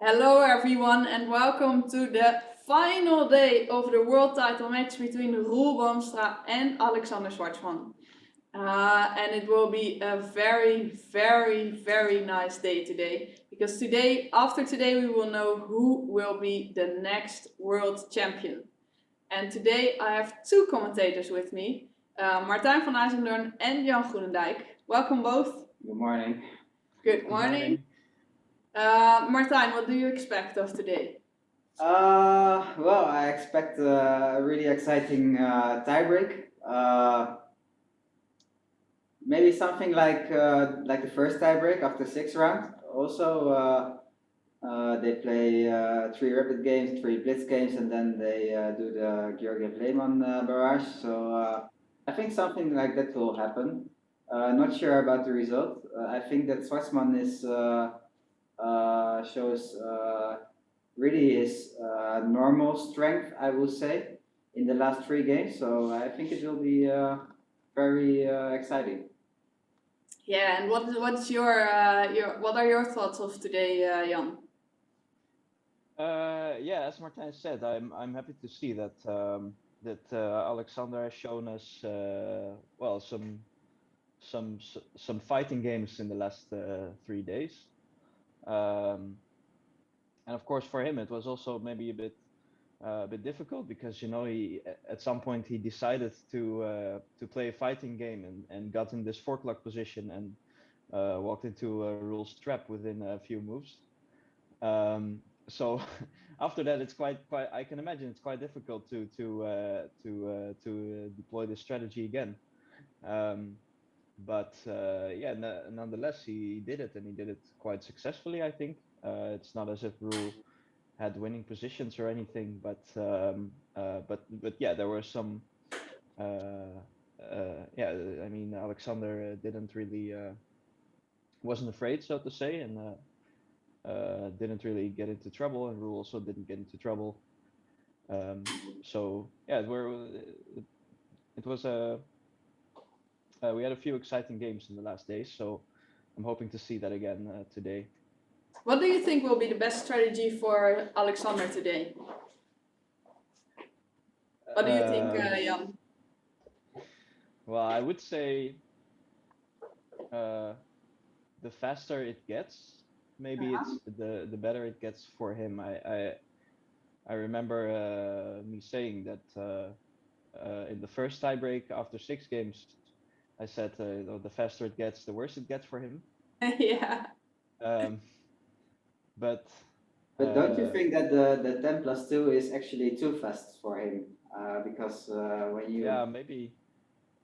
Hello everyone and welcome to the final day of the world title match between Roel Boomstra and Alexander Schwartzman. And it will be a very nice day today, because after today we will know who will be the next world champion. And today I have two commentators with me, Martijn van IJzendoorn and Jan Groenendijk. Welcome both. Good morning. Good morning. Martijn, what do you expect of today? Well, I expect a really exciting tiebreak. Maybe something like the first tiebreak after 6 rounds. Also, they play 3 rapid games, 3 blitz games, and then they do the Georgiev-Lehmann barrage. So I think something like that will happen. Not sure about the result. I think that Schwarzman shows really his normal strength, I would say, in the last 3 games. So I think it will be very exciting. Yeah, and what's your what are your thoughts of today, Jan? Yeah, as Martijn said, I'm happy to see that Alexander has shown us well some fighting games in the last 3 days, and of course for him it was also maybe a bit difficult, because he at some point he decided to play a fighting game and got in this fork lock position and walked into a Rule's trap within a few moves. So after that, it's quite. I can imagine it's quite difficult to deploy this strategy again. But yeah, nonetheless, he did it, and he did it quite successfully, I think. It's not as if Rule had winning positions or anything, but yeah, there were some. Yeah, I mean, Alexander didn't really wasn't afraid, so to say, and didn't really get into trouble, and Rule also didn't get into trouble. So yeah, it was a we had a few exciting games in the last days, so I'm hoping to see that again today. What do you think will be the best strategy for Alexander today? What do you think, Jan? Well, I would say the faster it gets, maybe it's the better it gets for him. I remember me saying that in the first tiebreak after 6 games, I said the faster it gets, the worse it gets for him. Yeah. But don't you think that the 10+2 is actually too fast for him? Because when you maybe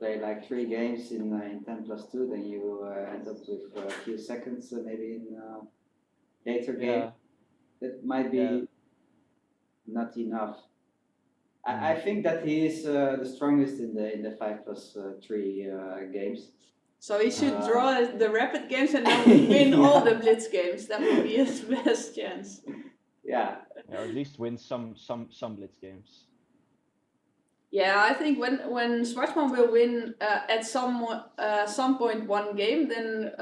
play like 3 games in 10+2, then you end up with a few seconds, maybe in later game. That might be not enough. I think that he is the strongest in the 5+3 games. So he should draw the rapid games and then win all the blitz games. That would be his best chance. Yeah. Or at least win some blitz games. Yeah, I think when Schwarzman will win at some point one game, then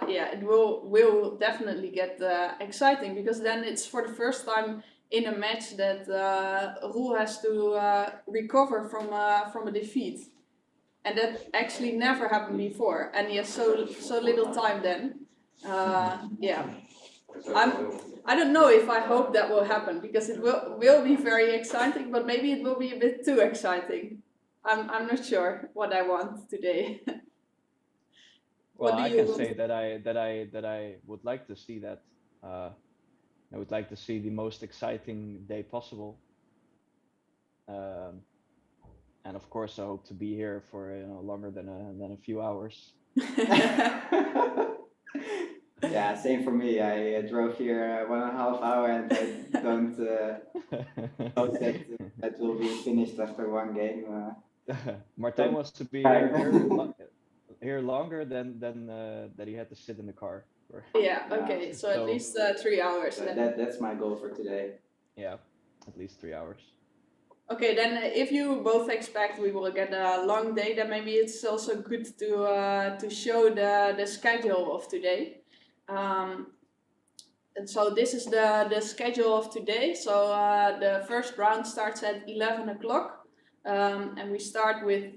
yeah, it will definitely get exciting, because then it's for the first time in a match that Roel has to recover from a defeat, and that actually never happened before, and he has so little time then. Yeah, I don't know if I hope that will happen, because it will be very exciting, but maybe it will be a bit too exciting. I'm not sure what I want today. Well, I can say that I would like to see that. I would like to see the most exciting day possible. And of course, I hope to be here for longer than a few hours. Yeah, same for me. I drove here 1.5 hours, and I don't hope that will be finished after one game. Martijn wants to be here longer than that he had to sit in the car. Yeah. Okay. So at least 3 hours. That's my goal for today. Yeah, at least 3 hours. Okay, then if you both expect we will get a long day, then maybe it's also good to show the schedule of today. and so this is the schedule of today. So the first round starts at 11 o'clock, and we start with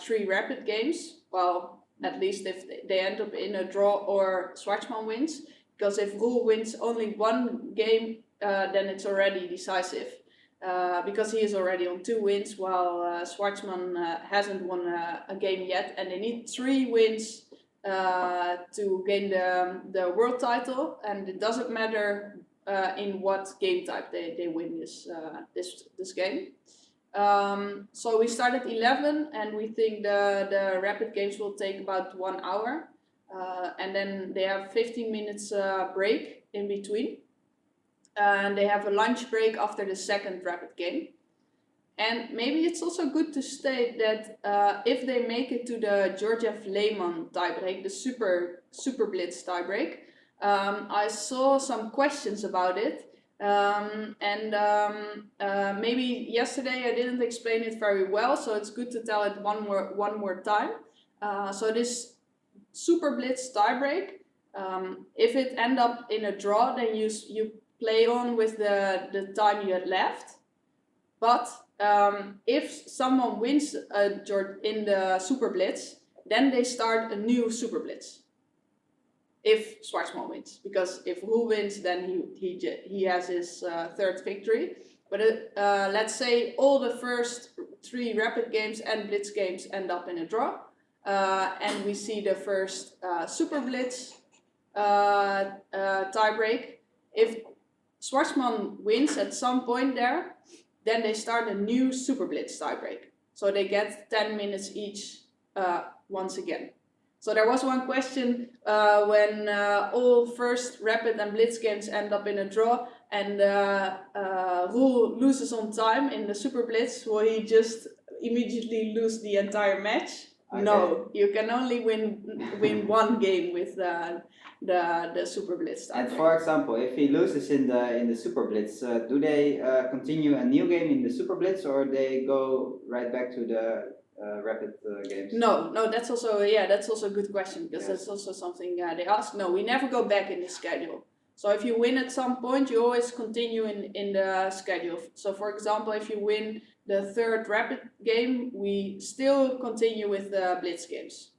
3 rapid games. Well, at least if they end up in a draw or Schwartzman wins, because if Roel wins only one game, then it's already decisive. Because he is already on 2 wins, while Schwartzman hasn't won a game yet, and they need 3 wins to gain the world title, and it doesn't matter in what game type they win this game. So we start at 11, and we think the rapid games will take about 1 hour, and then they have 15 minutes break in between, and they have a lunch break after the second rapid game. And maybe it's also good to state that if they make it to the Georgiev-Lehmann tiebreak, the super blitz tiebreak, I saw some questions about it, and maybe yesterday I didn't explain it very well, so it's good to tell it one more time. So this super blitz tiebreak, if it end up in a draw, then you play on with the time you had left, but if someone wins in the Super Blitz, then they start a new Super Blitz. If Schwartzman wins, because if Roel wins, then he has his 3rd victory. But let's say all the first 3 rapid games and Blitz games end up in a draw, and we see the first Super Blitz tiebreak. If Schwartzman wins at some point there, then they start a new Super Blitz tiebreak. So they get 10 minutes each once again. So there was one question when all first rapid and blitz games end up in a draw, and Roel loses on time in the Super Blitz, will he just immediately lose the entire match? Okay. No, you can only win one game with the Super Blitz tiebreak. And for example, if he loses in the Super Blitz, do they continue a new game in the Super Blitz, or they go right back to the rapid games? No, that's also a good question, because that's also something they ask. No, we never go back in the schedule. So if you win at some point, you always continue in the schedule. So for example, if you win the 3rd rapid game, we still continue with the blitz games.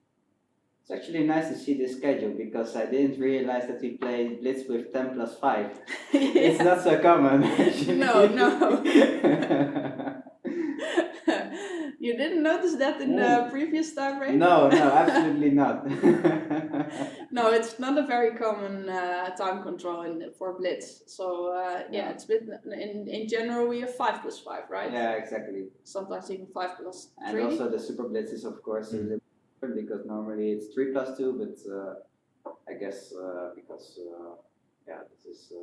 It's actually nice to see this schedule, because I didn't realize that we play blitz with 10 plus 5. It's not so common, actually. No. You didn't notice that in the previous tiebreak? No, absolutely not. No, it's not a very common time control for blitz. So it's in general we have 5 plus 5, right? Yeah, exactly. Sometimes even 5 plus 3. And also the Super Blitz is of course a little different, because normally it's 3 plus 2, but I guess because this is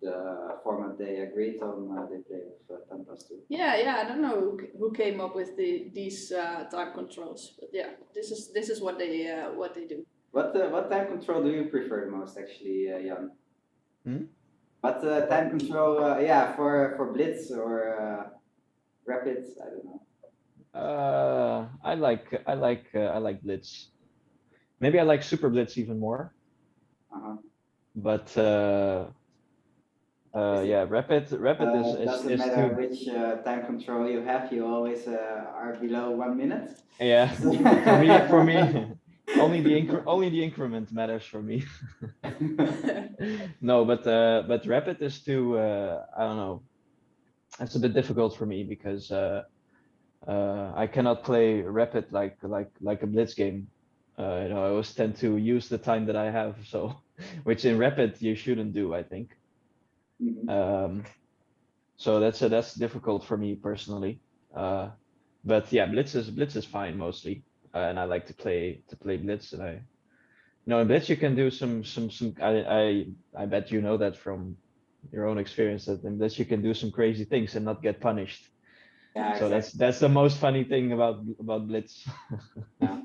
the format they agreed on, they play with 10 plus 2. Yeah, I don't know who came up with these time controls, but yeah, this is what they do. What time control do you prefer the most, actually, Jan? Hmm? What time control? For blitz or rapids? I don't know. I like blitz. Maybe I like super blitz even more. But rapid is doesn't matter too... which time control you have. You always are below 1 minute. Yeah, for me. Only the increment matters for me. No, but rapid is too. I don't know. It's a bit difficult for me, because I cannot play rapid like a blitz game. I always tend to use the time that I have. So, which in rapid you shouldn't do, I think. So that's difficult for me personally. But yeah, blitz is fine mostly. And I like to play blitz, and in blitz you can do some. I bet you know that from your own experience, that in blitz you can do some crazy things and not get punished. Yeah, so exactly. that's the most funny thing about blitz. Yeah.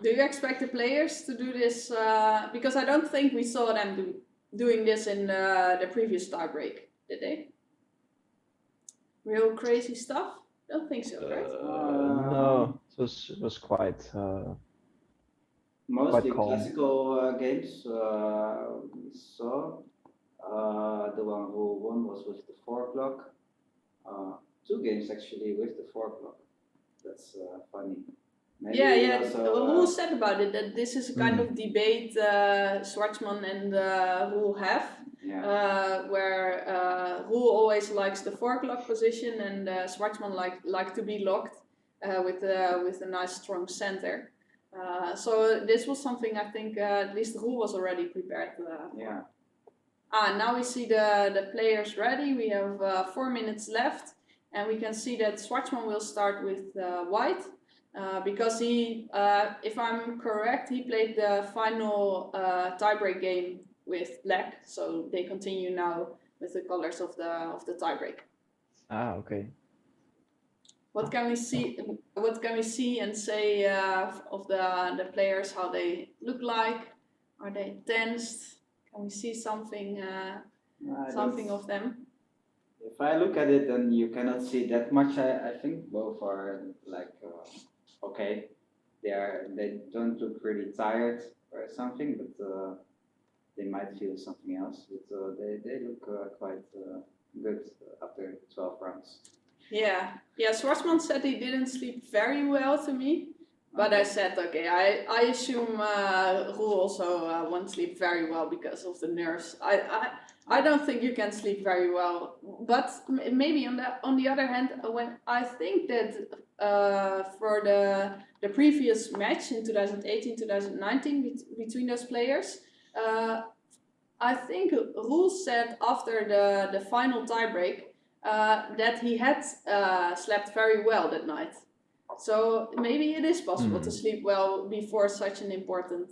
Do you expect the players to do this? Because I don't think we saw them doing this in the previous tiebreak, did they? Real crazy stuff? Don't think so, right? No, it was quite. Mostly calm. classical games we saw. The one who won was with the 4 o'clock. Two games actually with the 4 o'clock. That's funny. Maybe Yeah. also. Who said about it that this is a kind Mm. of debate Schwartzman and Roel have, Yeah. where Roel always likes the 4 o'clock position and Schwartzman like to be locked with a nice strong center. So this was something I think at least Roel was already prepared for. Yeah. Now we see the players ready. We have 4 minutes left, and we can see that Schwartzman will start with white. Because he, if I'm correct, he played the final tiebreak game with black, so they continue now with the colors of the tiebreak. Okay. What can we see? What can we see and say of the players? How they look like? Are they tensed? Can we see something of them? If I look at it, then you cannot see that much. I think both are like okay. They don't look really tired or something, but they might feel something else. But they look quite good after 12 rounds. Yeah. Schwarzman said he didn't sleep very well to me, but I said okay. I assume Roel also won't sleep very well because of the nerves. I don't think you can sleep very well, but maybe on the other hand, when I think that for the previous match in 2018-2019 between those players, I think Roel said after the final tiebreak that he had slept very well that night. So maybe it is possible to sleep well before such an important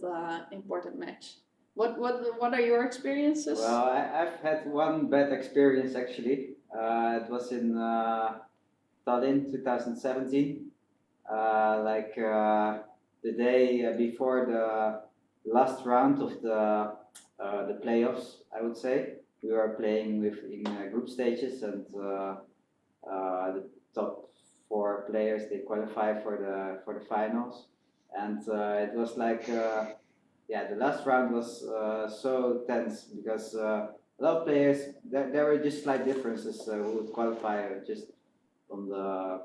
match. What are your experiences? Well, I've had one bad experience actually. It was in Tallinn 2017. The day before the last round of the playoffs, I would say. We were playing in group stages, and the top 4 players they qualify for the finals, and it was like the last round was so tense because a lot of players there were just slight differences who would qualify just on the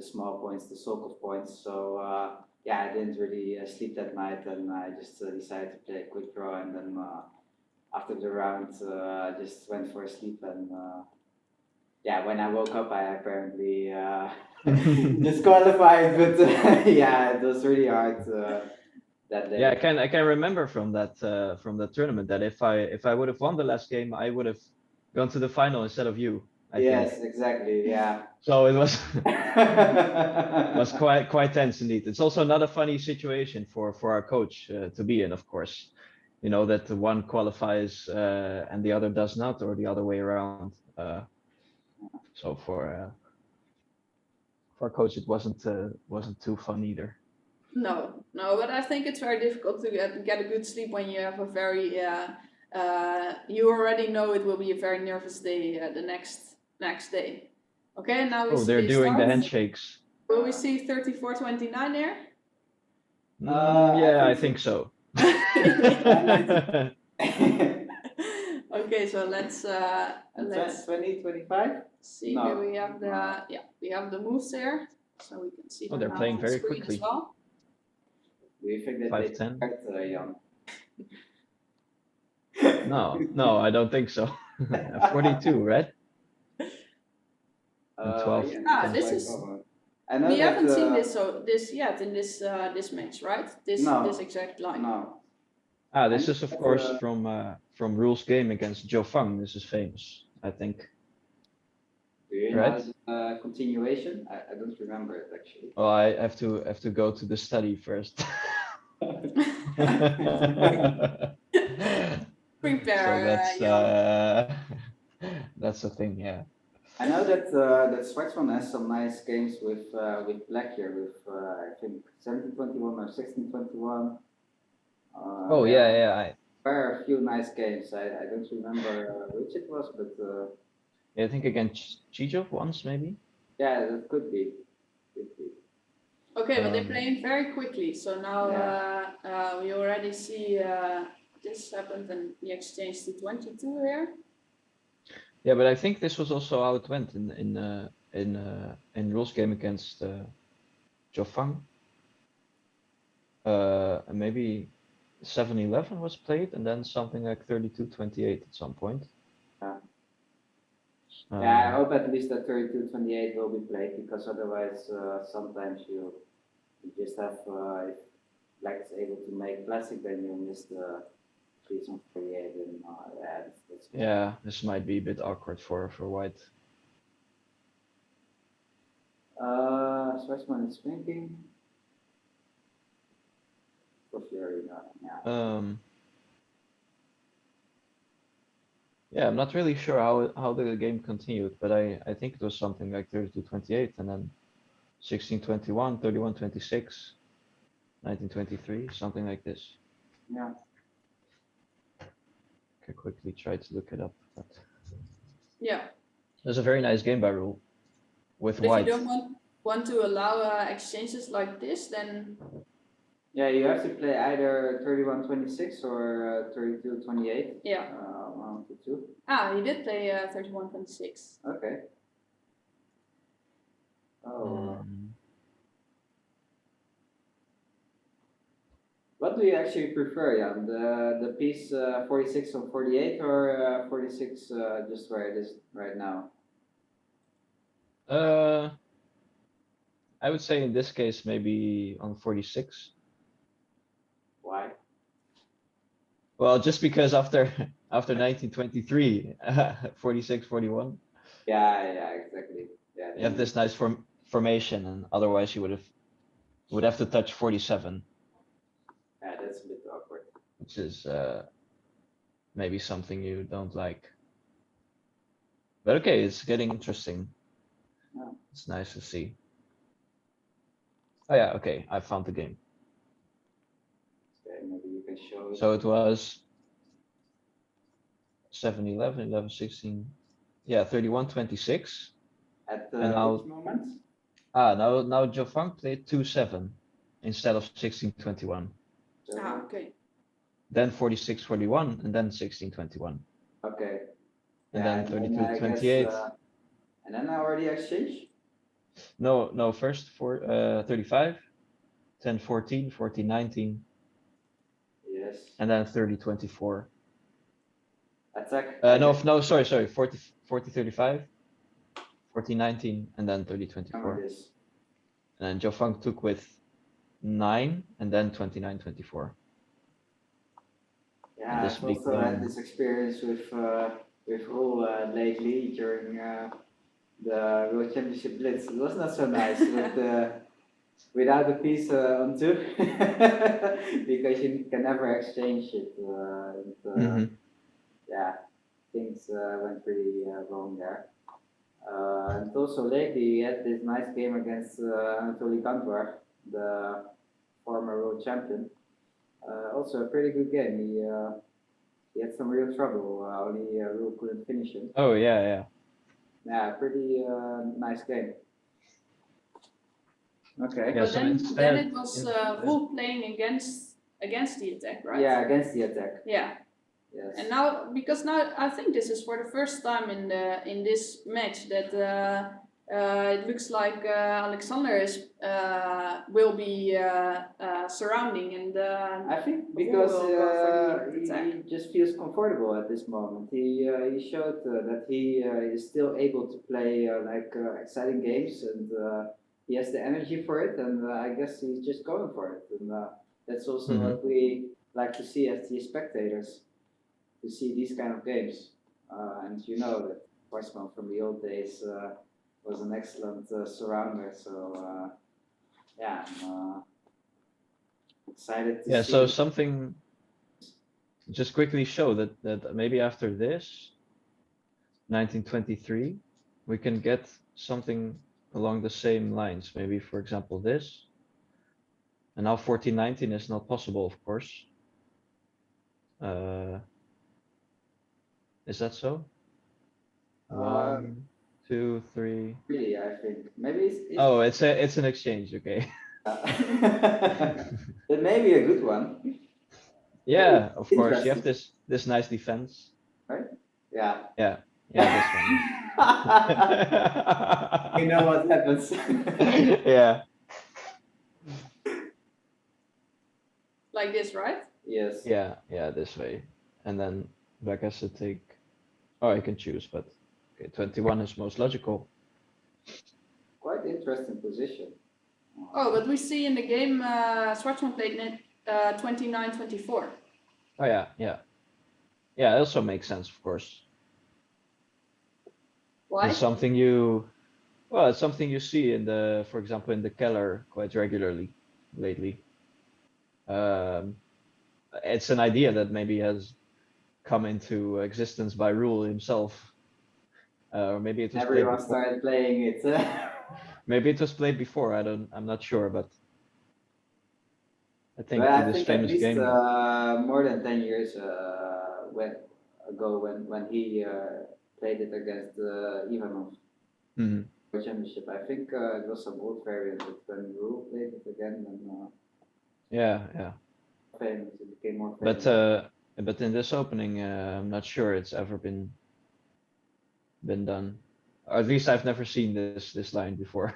small points, the so-called points. So I didn't really sleep that night, and I just decided to play a quick draw, and then after the round, I just went for a sleep, and when I woke up, I apparently disqualified. But it was really hard that day. Yeah, I can remember from that tournament that if I would have won the last game, I would have gone to the final instead of you. I Yes, think. exactly. Yeah. So it was was quite tense indeed. It's also not a funny situation for our coach to be in, of course. You know that the one qualifies and the other does not, or the other way around. So for our coach, it wasn't too fun either. No, but I think it's very difficult to get a good sleep when you have a very you already know it will be a very nervous day the next day. Okay, now we see they're doing the start. handshakes. Will we see 34-29 there? I think so. Okay, so let's 2025. see. No. Here we have the moves there, so we can see them they're now playing on very screen quickly. as well. Do you think that 5-10? they start young? No, I don't think so. 42, right? And 12. This is. I know We that, haven't seen this yet in this match, right? This exact line. No. This is of course from Rule's game against Joe Fang. This is famous, I think. Do you right? know the continuation? I don't remember it actually. Well, I have to go to the study first. Prepare. So that's the thing, yeah. I know that Schwartzman has some nice games with black here, with I think 17-21 or 16-21. Yeah. There are a few nice games. I don't remember which it was, but I think against Chichov once maybe. yeah, that could be. Okay, but they're Um, playing very quickly. So now Yeah. we already see this happened and we exchanged to 22 here. yeah, but I think this was also how it went in rules game against Jofang. And maybe 7-11 was played, and then something like 32-28 at some point. Yeah. Um, Yeah, I hope at least that 32-28 will be played, because otherwise sometimes you just have if black is able to make classic, then you miss the piece on 48, and yeah, that's yeah, this might be a bit awkward for white. Schwarzman is thinking. For sure, yeah. Yeah, I'm not really sure how the game continued, but I think it was something like 32-28, and then 16-21, 31-26, 19-23, something like this. Yeah. I can quickly try to look it up, but Yeah. it was a very nice game by rule with But if you white. don't want to allow exchanges like this, then Yeah, you have to play either 31-26 or 32-28. yeah. One of the two. He did play 31-26. Okay. Oh. What do you actually prefer, Jan? The piece 46 on 48, or 46 just where it is right now? I would say in this case maybe on 46. Why? Well, just because after 1923, 46, 41, Yeah, exactly. Yeah, you have this nice formation, and otherwise you would have to touch 47, yeah, that's a bit awkward. which is maybe something you don't like. But okay, it's getting interesting. Yeah. It's nice to see. Oh yeah, okay, I found the game. Okay, maybe you can show it. So it was 7-11, 11-16, yeah, 31-26. At And now which moment? now Jofang played 2-7 instead of 16-21. Okay. Then 46-41, and then 16-21. Okay. And Yeah, then and then I guess, 32-28. and then I already exchanged? No, first for 35, 10-14, 14-19, Yes. and then 30-24. Attack. No, sorry, 40-35, 14-19, and then 30-24. This. And then Jofang took with 9, and then 29-24. Yeah, this I've also had this experience with Roel lately during the World Championship Blitz. It was not so nice without the piece on two, because you can never exchange it. Yeah, things went pretty wrong there. And also lately he had this nice game against Anatoly Kantwar, the former world champion. Also a pretty good game. He had some real trouble. Only Rule couldn't finish him. Oh yeah. Yeah, pretty nice game. Okay. Yeah, But so then it was Rule playing against the attack, right? Yeah, against the attack. Yeah. Yes. And now, because now I think this is for the first time in this match that it looks like Alexander will be surrounding, and I think because will go for the attack. he just feels comfortable at this moment. He showed that he is still able to play exciting games, and he has the energy for it, and I guess he's just going for it. And that's also what we like to see as the spectators, to see these kind of games. And you know that Weissman from the old days was an excellent surrounder. So yeah, I'm excited to see. So something just quickly show that maybe after this 1923 we can get something along the same lines. Maybe for example this. And now 14-19 is not possible, of course. Is that so? 1, 2, 3. Really, I think maybe Oh, it's an exchange. Okay. It may be a good one. Yeah, of course. You have Interesting. this nice defense. Right? Yeah. Yeah, yeah, this one. You know what happens. Yeah, Like this, right? Yes. yeah, this way, and then black has to take. Oh, I can choose, but okay, 21 is most logical. Quite interesting position. Oh, but we see in the game Schwarzman played 29-24. Oh yeah, yeah. It also makes sense, of course. Why? It's something you, well, it's something you see in the, for example, in the Keller quite regularly lately. Um, it's an idea that maybe has come into existence by Rule himself, or maybe it was played Everyone before. started playing it. Maybe it was played before. I'm not sure, but I think But in I this think at famous least game. more than 10 years when he played it against Ivanov Mhm. championship. I think it was some old variant, but when Rule played it again, then Yeah. famous. It became more But famous. but in this opening, I'm not sure it's ever been done. Or at least I've never seen this line before.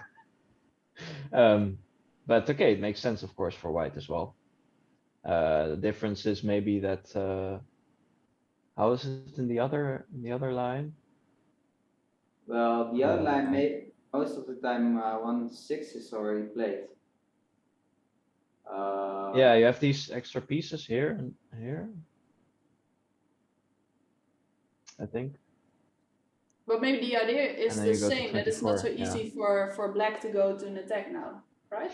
Um, but okay, it makes sense, of course, for white as well. The difference is maybe that how is it in the other line? Well, the other line Uh, most of the time 1/6 is already played. yeah, you have these extra pieces here and here, I think, But maybe the idea and is then the you go to same, that it's not so 24. Yeah. easy for black to go to an attack now, right?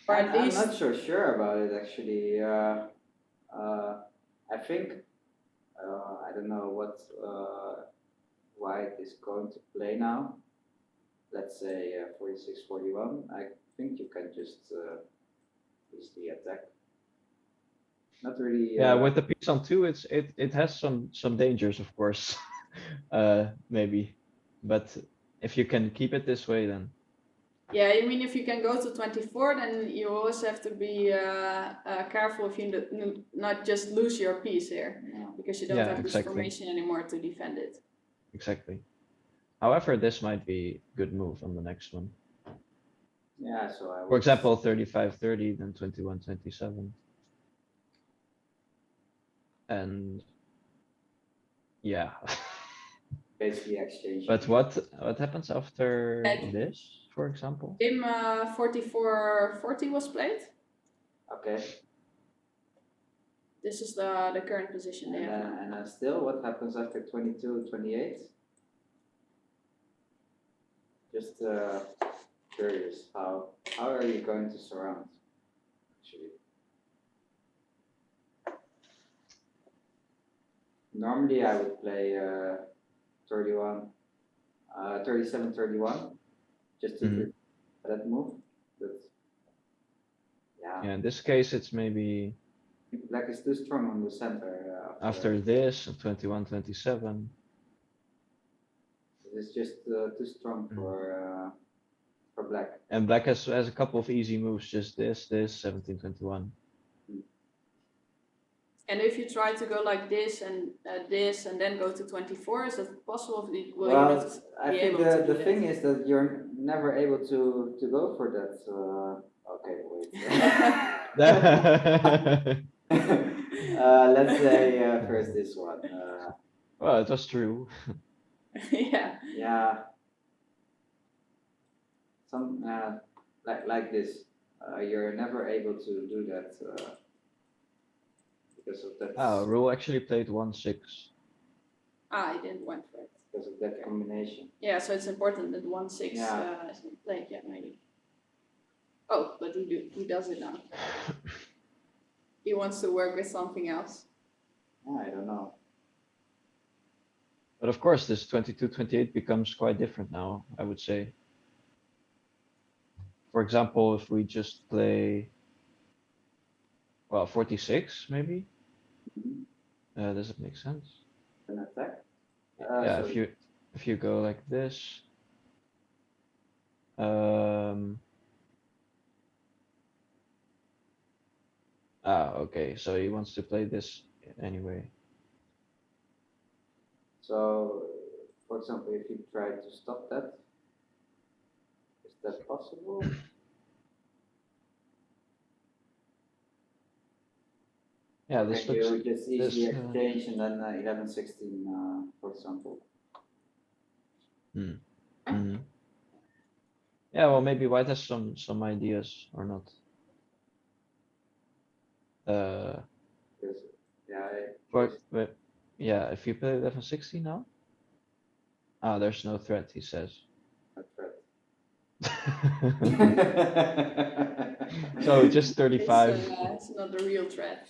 Or at I'm least not so sure about it actually. I think I don't know what white is going to play now. Let's say 46-41. I think you can just easily attack. Not really. Yeah, with the piece on two, it has some dangers, of course. Maybe, but if you can keep it this way, then yeah, I mean if you can go to 24, then you always have to be careful if you not just lose your piece here, because you don't yeah, have this exactly, formation anymore to defend it. exactly. However, this might be good move on the next one. Yeah, so I For would example, 35-30, then 21-27, and yeah. basically exchange. But what happens after And this, for example? game 44-40 was played. Okay. This is the current position they have now. And then still, what happens after 22-28? Just curious, how are you going to surround? Actually, normally I would play 31, 37-31, just to Mhm. that move. But yeah, Yeah, in this case, it's maybe black is too strong on the center. after this 21-27. It's just too strong for black. And black has a couple of easy moves, just this 17-21. And if you try to go like this and then go to 24, is that possible? Will you Well, not I be think able to the do thing that? is that you're never able to go for that. Okay, wait. Let's say first this one. Well, it was true. Yeah. Yeah, some like this. You're never able to do that because of that. Oh, Rule actually played 1-6. I didn't went for it. Because of that combination. Yeah, so it's important that 1/6 Yeah. is played. Yeah, maybe. Oh, but he does it now. He wants to work with something else. I don't know. But of course, this 22-28 becomes quite different now, I would say. For example, if we just play, well, 46 maybe? Does it make sense? An attack. Yeah, So if you go like this, um, Ah, okay. So he wants to play this anyway. So, for example, if you try to stop that, is that possible? Yeah, Or this can looks you just easily this. exchange and then 11-16, for example? Mhm. Yeah, well, maybe White has some ideas or not. Because, yeah, But yeah, if you play 11-16 now, ah, there's no threat, he says. that's right. So just 35. It's not a real threat.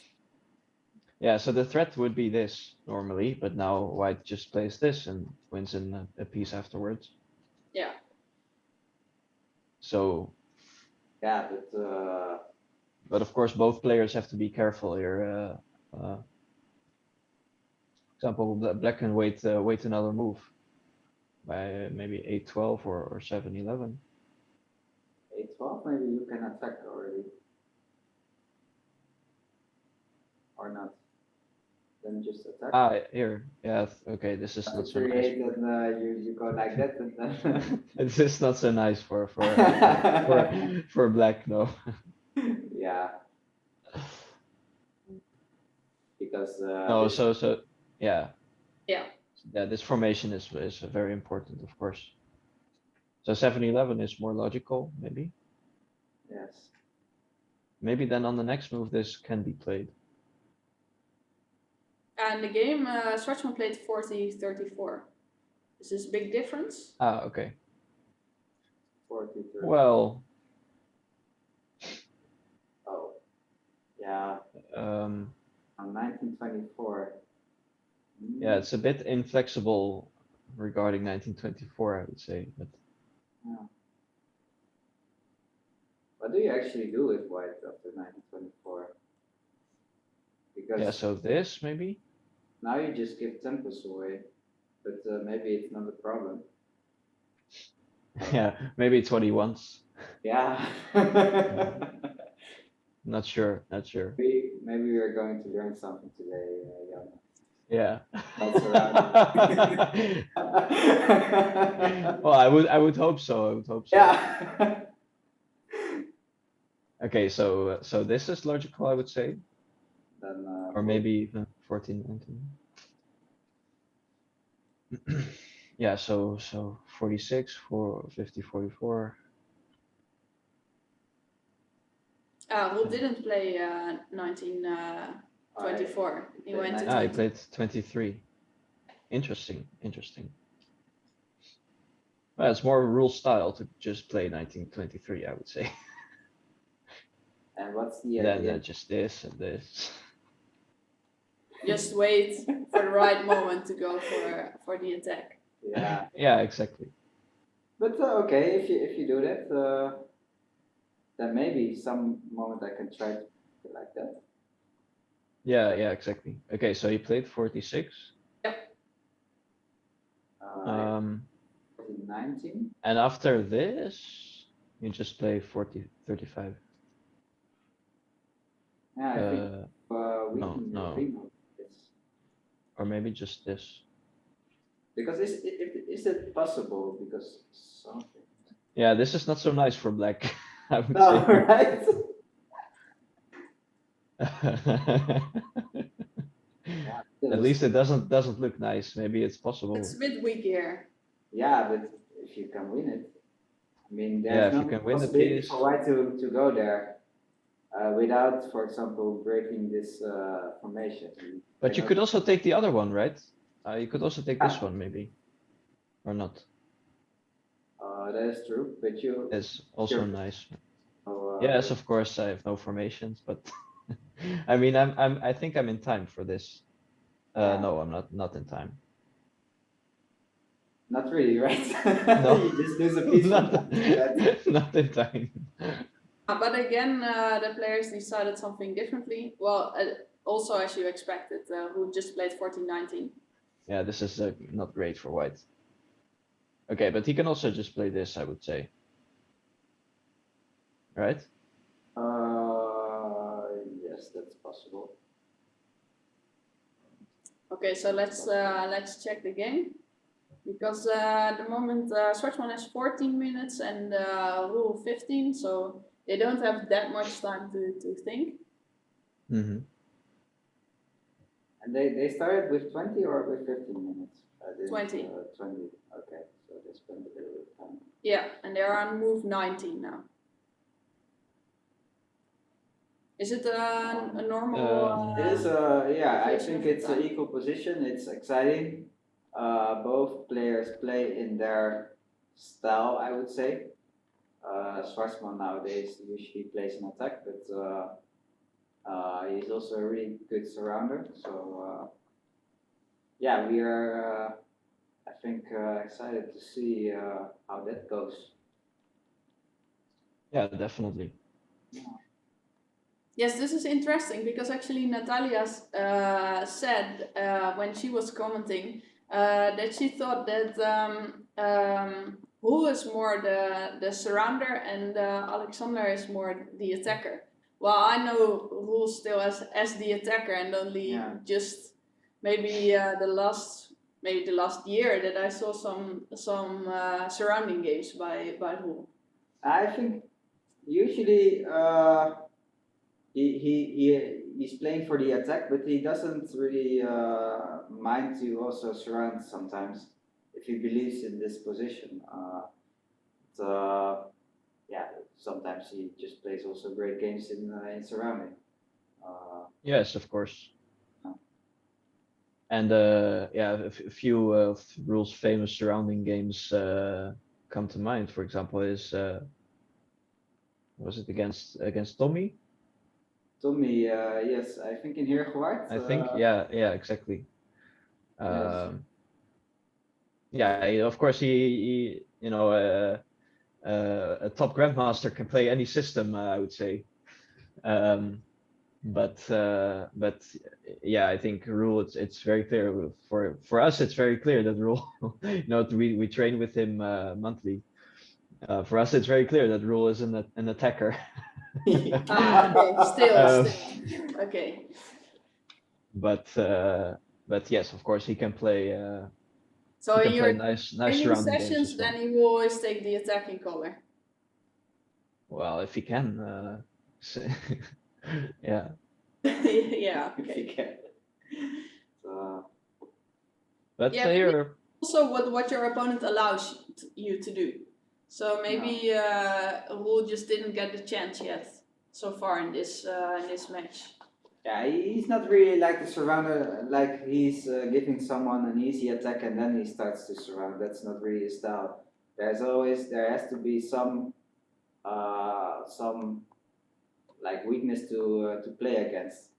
Yeah, so the threat would be this normally, but now White just plays this and wins in a piece afterwards. Yeah. So, Yeah, but of course, both players have to be careful here. Example, Black can wait another move by maybe 8-12 or 7-11. 8-12, maybe you can attack already. Or not. Then just attack. Ah, here, yeah, okay, this is After not so 38, nice. and you go like that, and then. This is not so nice for Black, no. Yeah, because No, this. so yeah, Yeah. yeah, this formation is very important, of course. So 7-11 is more logical, maybe. Yes. Maybe then on the next move this can be played. And the game, Schwartzman played 40-34. Is this a big difference? Ah, okay. 40, 30. Well, Oh, yeah. um, On 1924. yeah, it's a bit inflexible regarding 1924, I would say, but Yeah. What do you actually do with white after 1924? Because yeah, so this maybe. now you just give tempos away, but maybe it's not a problem. Yeah, maybe it's what he wants. Yeah. Not sure, not sure. Maybe we are going to learn something today, Jan. Yeah. That's around. Well, I would hope so. I would hope so. Yeah. Okay, so this is logical, I would say, Then or maybe even 14, 19. Yeah, so 46 for 50, 44. Who didn't play 1924? He went to Ah, he 20. played 23. Interesting, interesting. Well, it's more rule style to just play 1923, I would say. And what's the Then idea? just this and this. Just wait for the right moment to go for the attack. Yeah. Yeah, exactly. But okay, if you do that, then maybe some moment I can try to do like that. Yeah, yeah, exactly. Okay, so he played 46. Um, 19. and after this, you just play 40, 35. Yeah, I think we No, can no, remove this. or maybe just this. Because is it possible? Because something. Yeah, this is not so nice for Black, I would No, say. right? At least it doesn't look nice. Maybe it's possible. It's a bit weak here. Yeah, but if you can win it, I mean, Yeah, there's if you no can win the possibility piece. for white to go there without, for example, breaking this formation. But you could also take the other one, right? You could also take this Yeah. one, maybe, or not. That is true, but you. It's also Sure. nice. So, Yes, of course, I have no formations, but I mean, I think I'm in time for this. Yeah. No, I'm not in time. Not really, right? No, You just lose a piece not, from that. not in time. But again, the players decided something differently. Well, also as you expected, who just played 14-19. Yeah, this is not great for white. Okay, but he can also just play this, I would say. Right? Yes, that's Okay, so let's check the game. Because at the moment Schwartzman has 14 minutes and Rule 15, so they don't have that much time to think. Mm-hmm. And they started with 20 or with 15 minutes? 20. 20, okay, so they spent a little bit of time. Yeah, and they're on move 19 now. Is it a normal? It is, yeah, I Position think of it's an time. equal position. It's exciting. Both players play in their style, I would say. Schwarzman nowadays usually plays in attack, but he's also a really good surrounder. So, yeah, we are, I think, excited to see how that goes. Yeah, definitely. Yes, this is interesting because actually Natalia said when she was commenting that she thought that Roel is more the surrounder and Alexander is more the attacker. Well, I know Roel still as the attacker and only just maybe the last year that I saw some surrounding games by Roel. I think usually he's playing for the attack, but he doesn't really mind to also surround sometimes if he believes in this position. Yeah, sometimes he just plays also great games in surrounding. Yes, of course. Yeah. And yeah, a few of Rule's famous surrounding games come to mind. For example, is was it against Tommy? Tommy, yes, I think in Heergewaard. I think. Yeah, exactly. Yes. Yeah, of course he you know a top grandmaster can play any system. I would say. But yeah, I think Rule it's very clear for us. It's very clear that Rule, you know, we train with him monthly. For us, it's very clear that Rule is an attacker. Okay, still. Okay. But yes, of course, he can play. So He can in play your nice training surrounding games sessions, as well. then you will always take the attacking color. Well, if he can, yeah. Yeah. If Okay. he can. So, But Yeah. Maybe here, also what your opponent allows you to do. So maybe Roel just didn't get the chance yet so far in this match. yeah, he's not really like the surrounder, like he's giving someone an easy attack and then he starts to surround. That's not really his style. There has to be some like weakness to play against.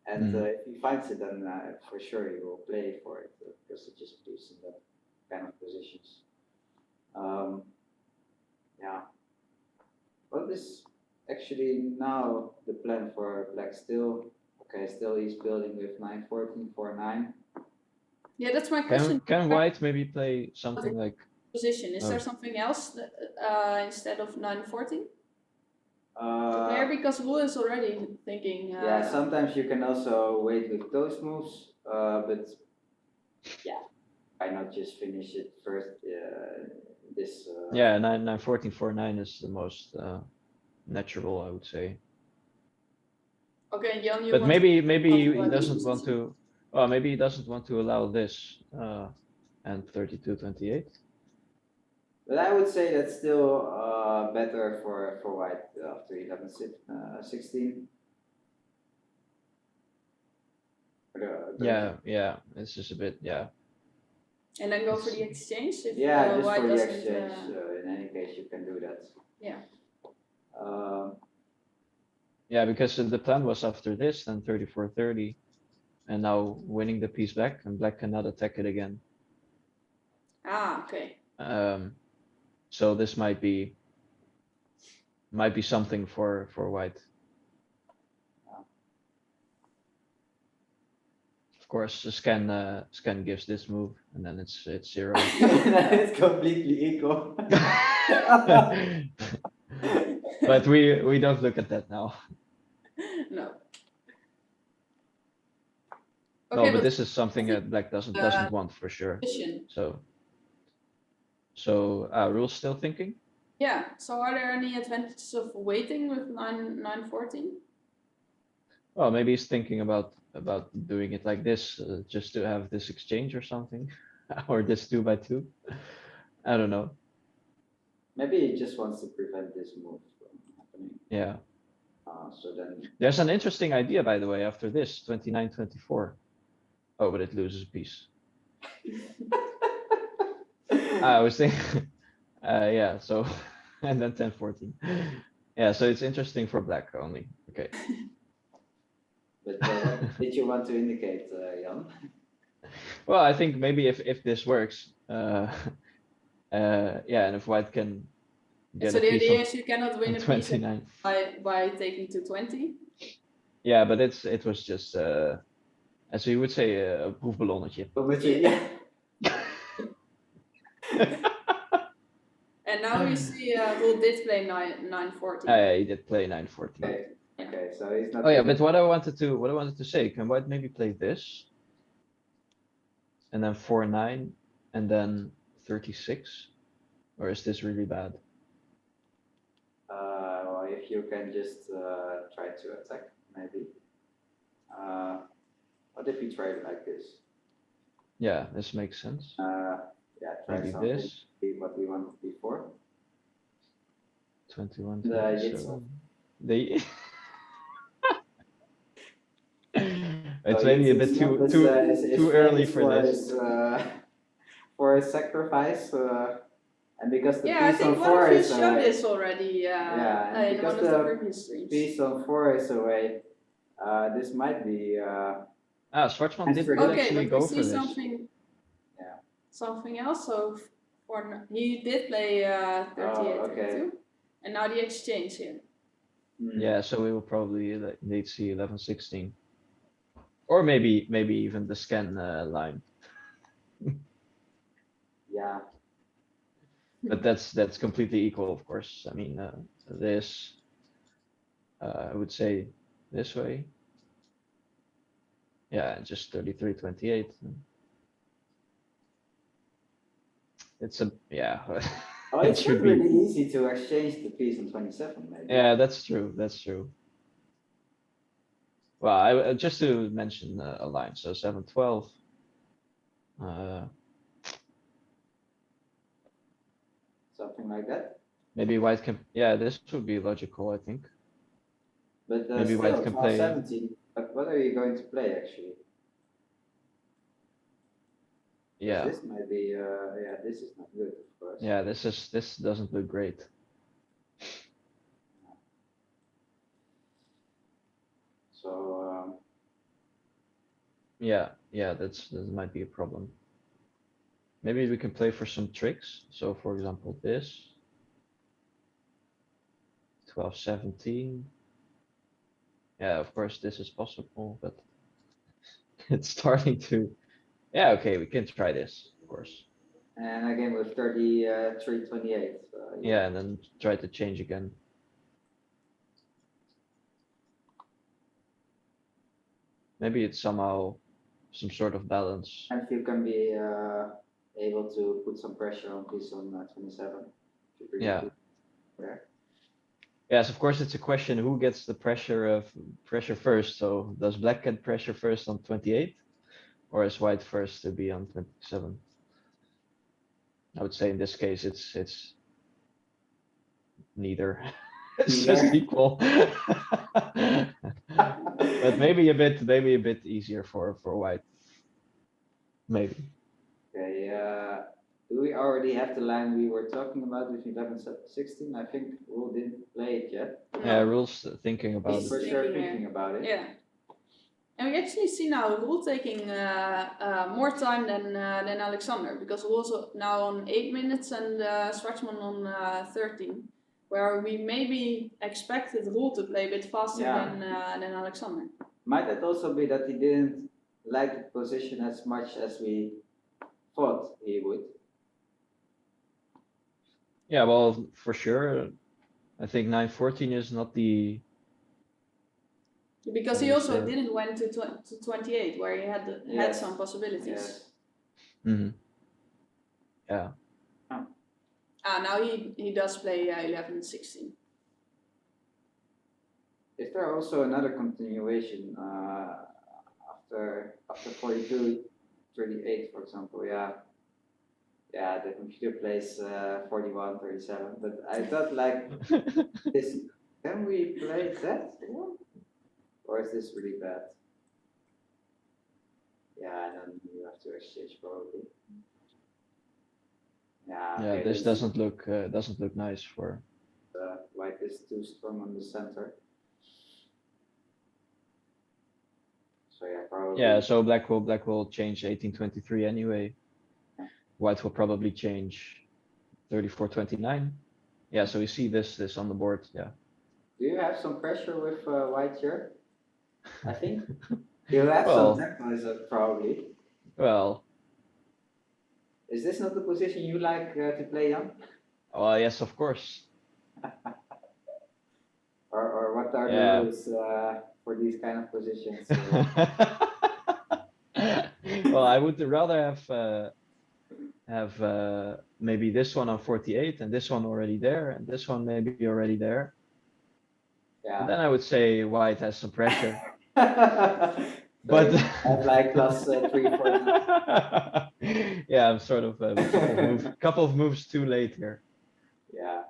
And if he finds it, then for sure he will play for it because it just plays in that kind of positions. Yeah. What is actually now the plan for Black still? Okay, still he's building with 9-14, 4-9. Yeah, that's my question. can White maybe play something like Position. Is there something else that, instead of 9-14? There, because Roel is already thinking. Yeah, sometimes you can also wait with those moves, but yeah, why not just finish it first? This. yeah, 9-14, 4-9 is the most natural, I would say. Okay, Jan, you But want maybe to he doesn't want to. Well, maybe he doesn't want to allow this and 32-28. But I would say that's still better for White after 11-16. Yeah, it's just a bit, yeah. And then go for the exchange. If, yeah, just White for the doesn't, exchange. In any case, you can do that. Yeah. Yeah, because the plan was after this, then 34-30, and now winning the piece back, and Black cannot attack it again. Ah, okay. So this might be something for White. Of course, scan gives this move, and then it's 0. It's completely equal. But we don't look at that now. No. No, Okay, but but this is something think, that black doesn't want for sure. position. So Rule's still thinking? Yeah. So are there any advantages of waiting with 914? Well, maybe he's thinking about doing it like this, just to have this exchange or something, or this 2x2. I don't know. Maybe he just wants to prevent this move from happening. Yeah. So then There's an interesting idea, by the way, after this 29-24. Oh, but it loses a piece. I was thinking, yeah. So, and then 10-14. Yeah. So it's interesting for black only. Okay. But what did you want to indicate, Jan? Well, I think maybe if this works, yeah, and if white can get So a the piece idea on, is you cannot win on a piece 29. by taking to 20. Yeah, but it was just as we would say, a proefballonnetje. Yeah. And now we see Roel did play 914. Yeah, he did play 9-14. Okay. Okay, so he's not. Oh yeah, but what I wanted to say, can white maybe play this, and then 4-9, and then 36, or is this really bad? Well, if you can just try to attack, maybe. What if we try it like this? Yeah, this makes sense. Yeah, try Maybe something. this. What we wanted before. 21, The 27. They. It's So maybe a it's bit not this, too early for this. His, for his sacrifice, and because the Yeah, I piece on think one 4 of you is showed away. this already Yeah, and in because one of the the previous streams. piece on 4 is away, this might be. Schwarzman did Okay, actually but go we for see this. something else. So he did play 38, okay. 32, and now the exchange here. Yeah, so we will probably indeed see 11-16, or maybe even the scan line. Yeah. But that's completely equal, of course. I mean, this I would say this way. Yeah, just 33-28. It's a yeah. Oh, It it's should not be. really easy to exchange the piece on 27, maybe. Yeah, that's true. That's true. Well, I just to mention a line. So 7-12. Something like that. Maybe white can. Yeah, this would be logical, I think. But Maybe still, white can 12, play. 17. But what are you going to play actually? Yeah. This might be. Yeah, this is not good, of course. Yeah, this doesn't look great. So. Yeah, that might be a problem. Maybe we can play for some tricks. So for example, this 12-17. Yeah, of course this is possible, but it's starting to. Yeah, okay, we can try this, of course. And again with 33-28. Yeah, and then try to change again. Maybe it's somehow some sort of balance. And if you can be able to put some pressure on piece on 27. Yeah. There. Yes, of course it's a question who gets the pressure first. So does black get pressure first on 28, or is white first to be on 27? I would say in this case it's neither. It's just equal. But maybe a bit easier for white. Maybe. Okay, do we already have the line we were talking about with 11-16? I think Rule didn't play it yet. Yeah, Rule's thinking about He's it. for sure thinking about it. Yeah. And we actually see now Rule taking more time than Alexander, because Rule's now on 8 minutes and Schwarzman on 13, where we maybe expected Rule to play a bit faster than Alexander. Might it also be that he didn't like the position as much as we thought he would? Yeah, well, for sure. I think 9-14 is not the Because he also Understand. didn't went to 28, where he had Yes. some possibilities. Yes. Hmm. Yeah. Now he does play 11, 16. Is there also another continuation after 42, 38, for example? Yeah. Yeah, the computer plays 41, 37. But I thought like this. Can we play that one? Or is this really bad? Yeah, and then you have to exchange probably. Yeah. Yeah, Okay. this doesn't look nice for. White is too strong on the center. So yeah, probably. Yeah, so black will change 1823 anyway. White will probably change 3429. Yeah, so we see this on the board. Yeah. Do you have some pressure with white here? I think you have Well- some tempos probably. Well, Is this not the position you like to play on? well, yes, of course. Or what are Yeah. the rules for these kind of positions? Well, I would rather have maybe this one on 48 and this one already there and this one maybe already there. Yeah. Then I would say white has some pressure. So But you have like plus 3, 4. yeah, I'm sort of a couple of moves too late here. Yeah.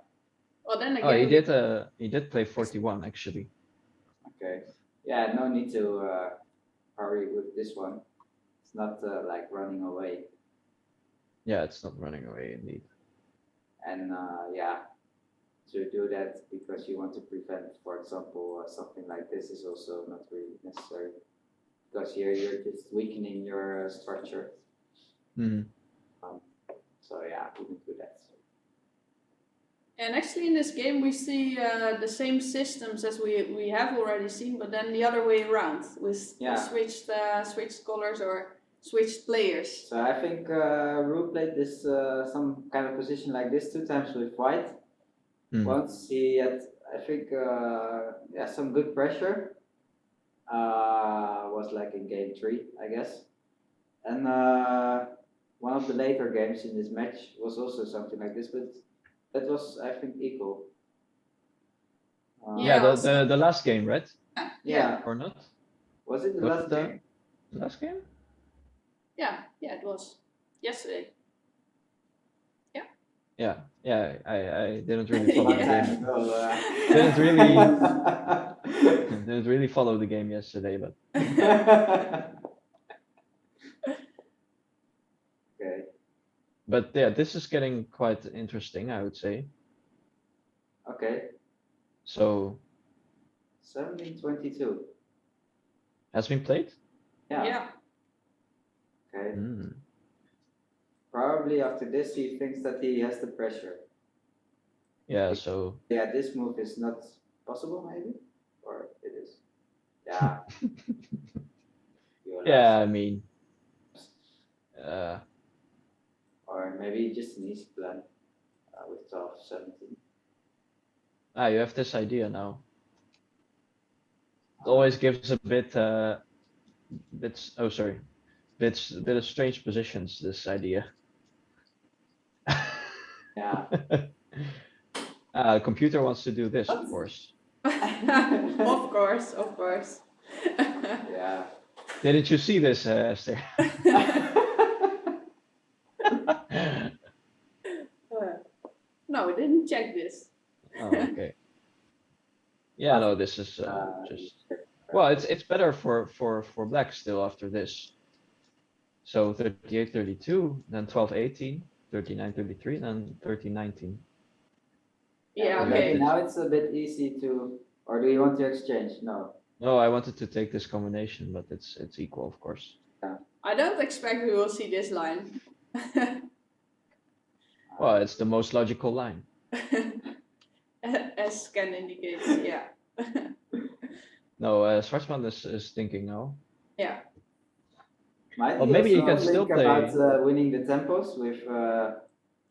Well, then Oh, again, he did play 41 actually. Okay. Yeah. No need to hurry with this one. It's not like running away. Yeah, it's not running away indeed. And yeah, to do that because you want to prevent, for example, something like this is also not really necessary. Because here you're just weakening your structure. Mhm. So yeah, we can do that. and actually in this game we see the same systems as we have already seen, but then the other way around with Yeah. switched colors or switched players. So I think Root played this some kind of position like this 2 times with white. Mhm. Once he had, I think, yeah, some good pressure. Was like in game 3, I guess. And one of the later games in this match was also something like this, but that was, I think, equal. Yeah, also. the last game, right? Yeah. Or not? Was it the Was last it the game? last game? Yeah, it was yesterday. Yeah, I didn't really follow Long the time game. ago. Didn't really follow the game yesterday, but Okay. but yeah, this is getting quite interesting, I would say. Okay. So 1722. has been played? Yeah. Okay. Hmm. Probably after this he thinks that he has the pressure. Yeah, so Yeah, this move is not possible, maybe, or it is. Yeah. You're yeah, last. I mean, Or maybe just an easy plan with 12, 17. you have this idea now. It always gives a bit bit of strange positions, this idea. Yeah. Computer wants to do this, of What? course. Of course. Yeah. Didn't you see this, Esther? No, we didn't check this. Oh, okay. Yeah, no, this is just well, it's better for black still after this. So 38, 32, then 12, 18, 39, 33, then 13, 19. Yeah, You Maybe have okay. now it's a bit easy to, or do you want to exchange? No. No, I wanted to take this combination, but it's equal, of course. I don't expect we will see this line. Well, it's the most logical line. As scan indicates, yeah. No, Schwarzman is thinking no. Yeah. Might Well, he maybe he also can still think play. about winning the tempos with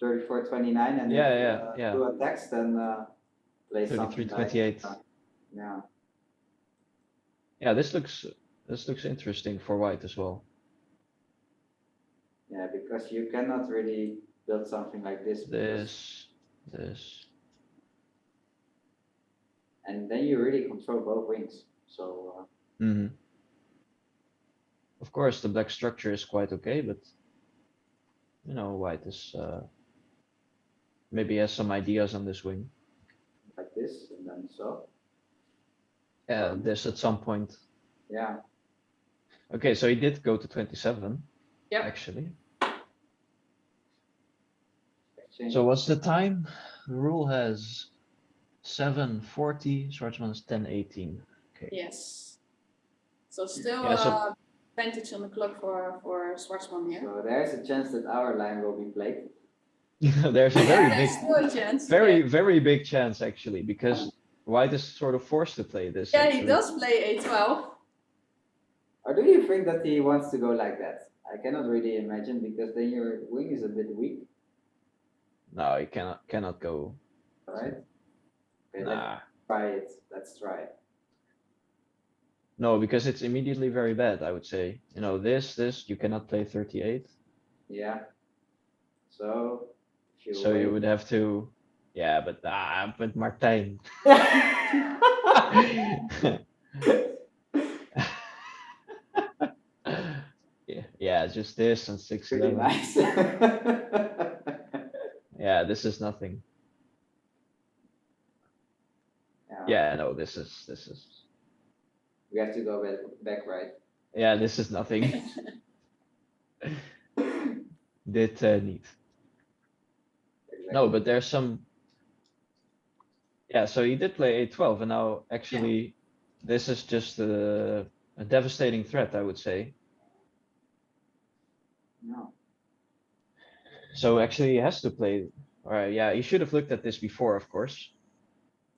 34-29 and Yeah. do attacks, then play 33, something like 28. yeah. Yeah, this looks interesting for white as well. Yeah, because you cannot really build something like this. This. And then you really control both wings. So Hmm. Of course, the black structure is quite okay, but white is maybe has some ideas on this wing. like this, and then so. Yeah, this at some point. Yeah. Okay, so he did go to 27. Yep. Actually. Exchange. So what's the time? The rule has 7:40. Schwartzman is 10:18. Okay. Yes. So still Yeah, so advantage on the clock for Schwarzman here. So there's a chance that our line will be played. there's a very Yeah, big, there's still a chance. very big chance actually, because white is sort of forced to play this. Yeah, actually. he does play A12. Or do you think that he wants to go like that? I cannot really imagine, because then your wing is a bit weak. No, he cannot go. Alright? Okay, Nah. Let's try it. No, because it's immediately very bad, I would say. This, you cannot play 38. Yeah. So if you So wait. you would have to, yeah, but Martijn. yeah, just this and 6-11. Pretty nice. Yeah, this is nothing. Yeah, no, this is. We have to go back, right? Yeah, this is nothing. Dit niet. Exactly. No, but there's some. Yeah, so he did play A12, and now actually, this is just a devastating threat, I would say. No. So actually, he has to play. All right, yeah, he should have looked at this before, of course.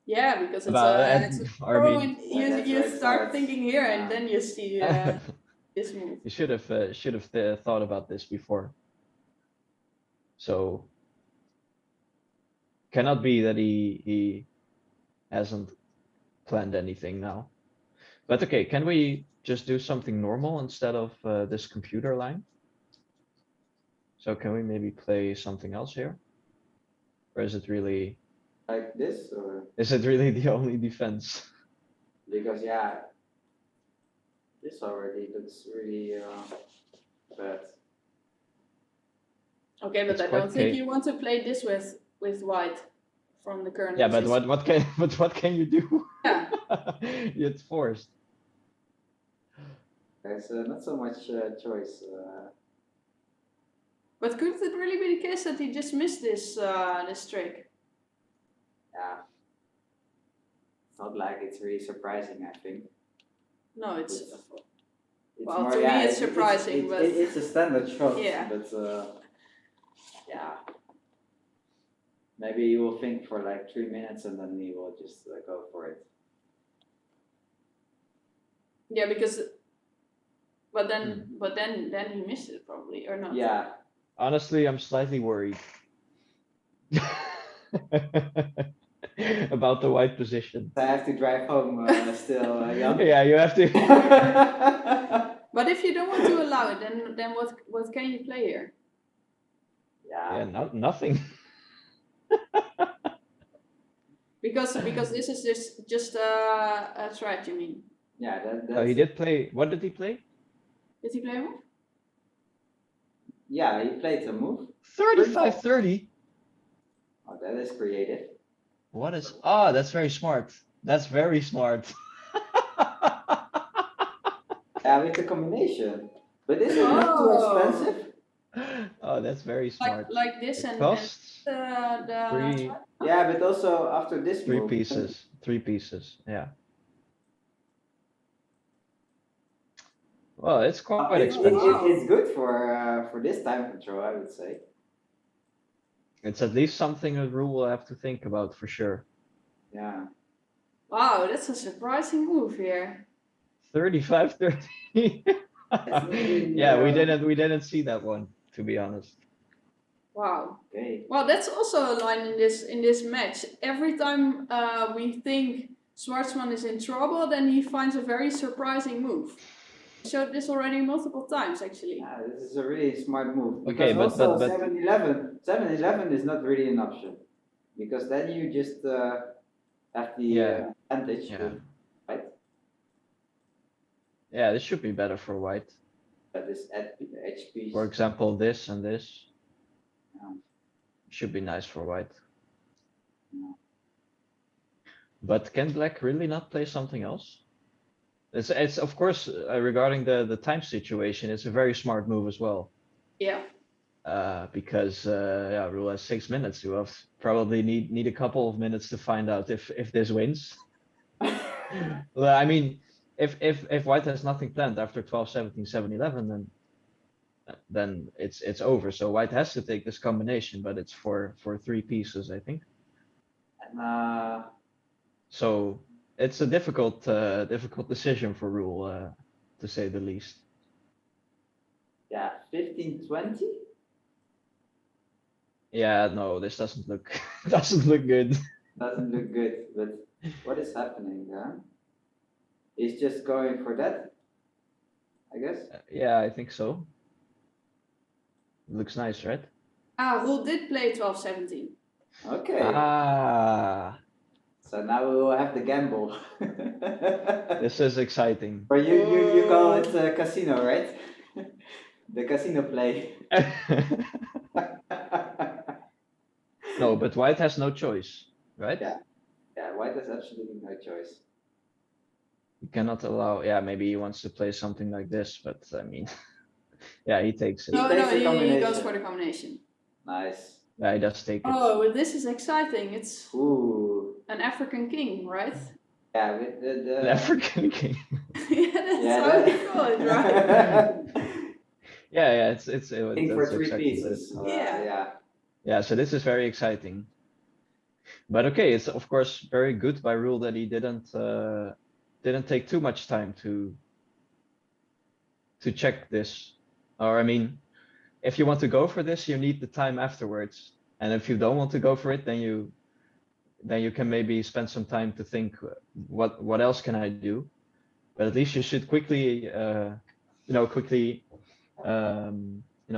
Yeah, because it's Well, a I throw mean, and you that's start right. thinking here and then you see this move. he should have thought about this before. So cannot be that he hasn't planned anything now. But okay, can we just do something normal instead of this computer line? So can we maybe play something else here? Or is it really Like this, or the only defense? because this already looks really bad. Okay, but It's I quite don't think okay. you want to play this with white from the current Yeah, but position. what can you do? Yeah. It's forced. There's not so much choice. But could it really be the case that he just missed this trick? Yeah. It's not like it's really surprising, I think. No, it's well, more, to me it's surprising, but it's a standard shot. Yeah. But yeah. Maybe he will think for like 3 minutes and then he will just go for it. yeah, because but then he missed it probably, or not? Yeah. Honestly, I'm slightly worried about the white position. I have to drive home still, Jan. Yeah, you have to. But if you don't want to allow it, then what can you play here? Yeah, nothing. Because this is just a threat, you mean? Yeah, Oh, he did play. What did he play? Did he play a move? Yeah, he played a move. 35-30. Oh, that is creative. What is? Oh, that's very smart. That's very smart. Yeah, with the combination. But isn't it too expensive? Oh, that's very smart. Like this It and costs the three Yeah, but also after this move. pieces. 3 pieces. Yeah. Well, it's quite expensive. It's good for this time control, I would say. It's at least something a rule will have to think about for sure. Yeah. Wow, that's a surprising move here. 35-30. Yeah, we didn't see that one, to be honest. Wow. Okay. Well, that's also a line in this match. Every time we think Schwartzman is in trouble, then he finds a very surprising move. I showed this already multiple times, actually. Yeah, this is a really smart move. Okay, Because but- also but- 7-11 is not really an option. Because then you just have the Yeah. advantage Yeah. with white. Yeah, this should be better for white. This edge piece. For example, this and this Yeah. should be nice for white. Yeah. But can black really not play something else? It's of course regarding the time situation, it's a very smart move as well. Yeah. Because yeah, rule has 6 minutes. You have probably need a couple of minutes to find out if this wins. Well, I mean, if white has nothing planned after 12, 17, 7, 11, then it's over. So white has to take this combination, but it's for 3 pieces, I think. And So it's a difficult decision for rule, to say the least. yeah, 15-20. Yeah, no, this doesn't look doesn't look good. Doesn't look good, but what is happening there? He's just going for that, I guess. Yeah, I think so. Looks nice, right? Rule did play 12-17. Okay. Ah, So now we will have the gamble. this is exciting. Or you call it casino, right? The casino play. No, but white has no choice, right? Yeah. Yeah, white has absolutely no choice. You cannot allow. Yeah, maybe he wants to play something like this, but I mean, yeah, he takes it. He No, takes the he combination. goes for the combination. Nice. Yeah, he does take it. Oh, well, this is exciting. It's Ooh. an African king, right? Yeah, with the The African king. Yeah, that's Yeah, how that- you call it, right? Yeah, it's King for that's 3 exactly what pieces. it's called. Yeah. Yeah. Yeah, so this is very exciting. But okay, it's of course very good by rule that he didn't take too much time to check this. Or I mean, if you want to go for this, you need the time afterwards. And if you don't want to go for it, then you can maybe spend some time to think what else can I do. But at least you should quickly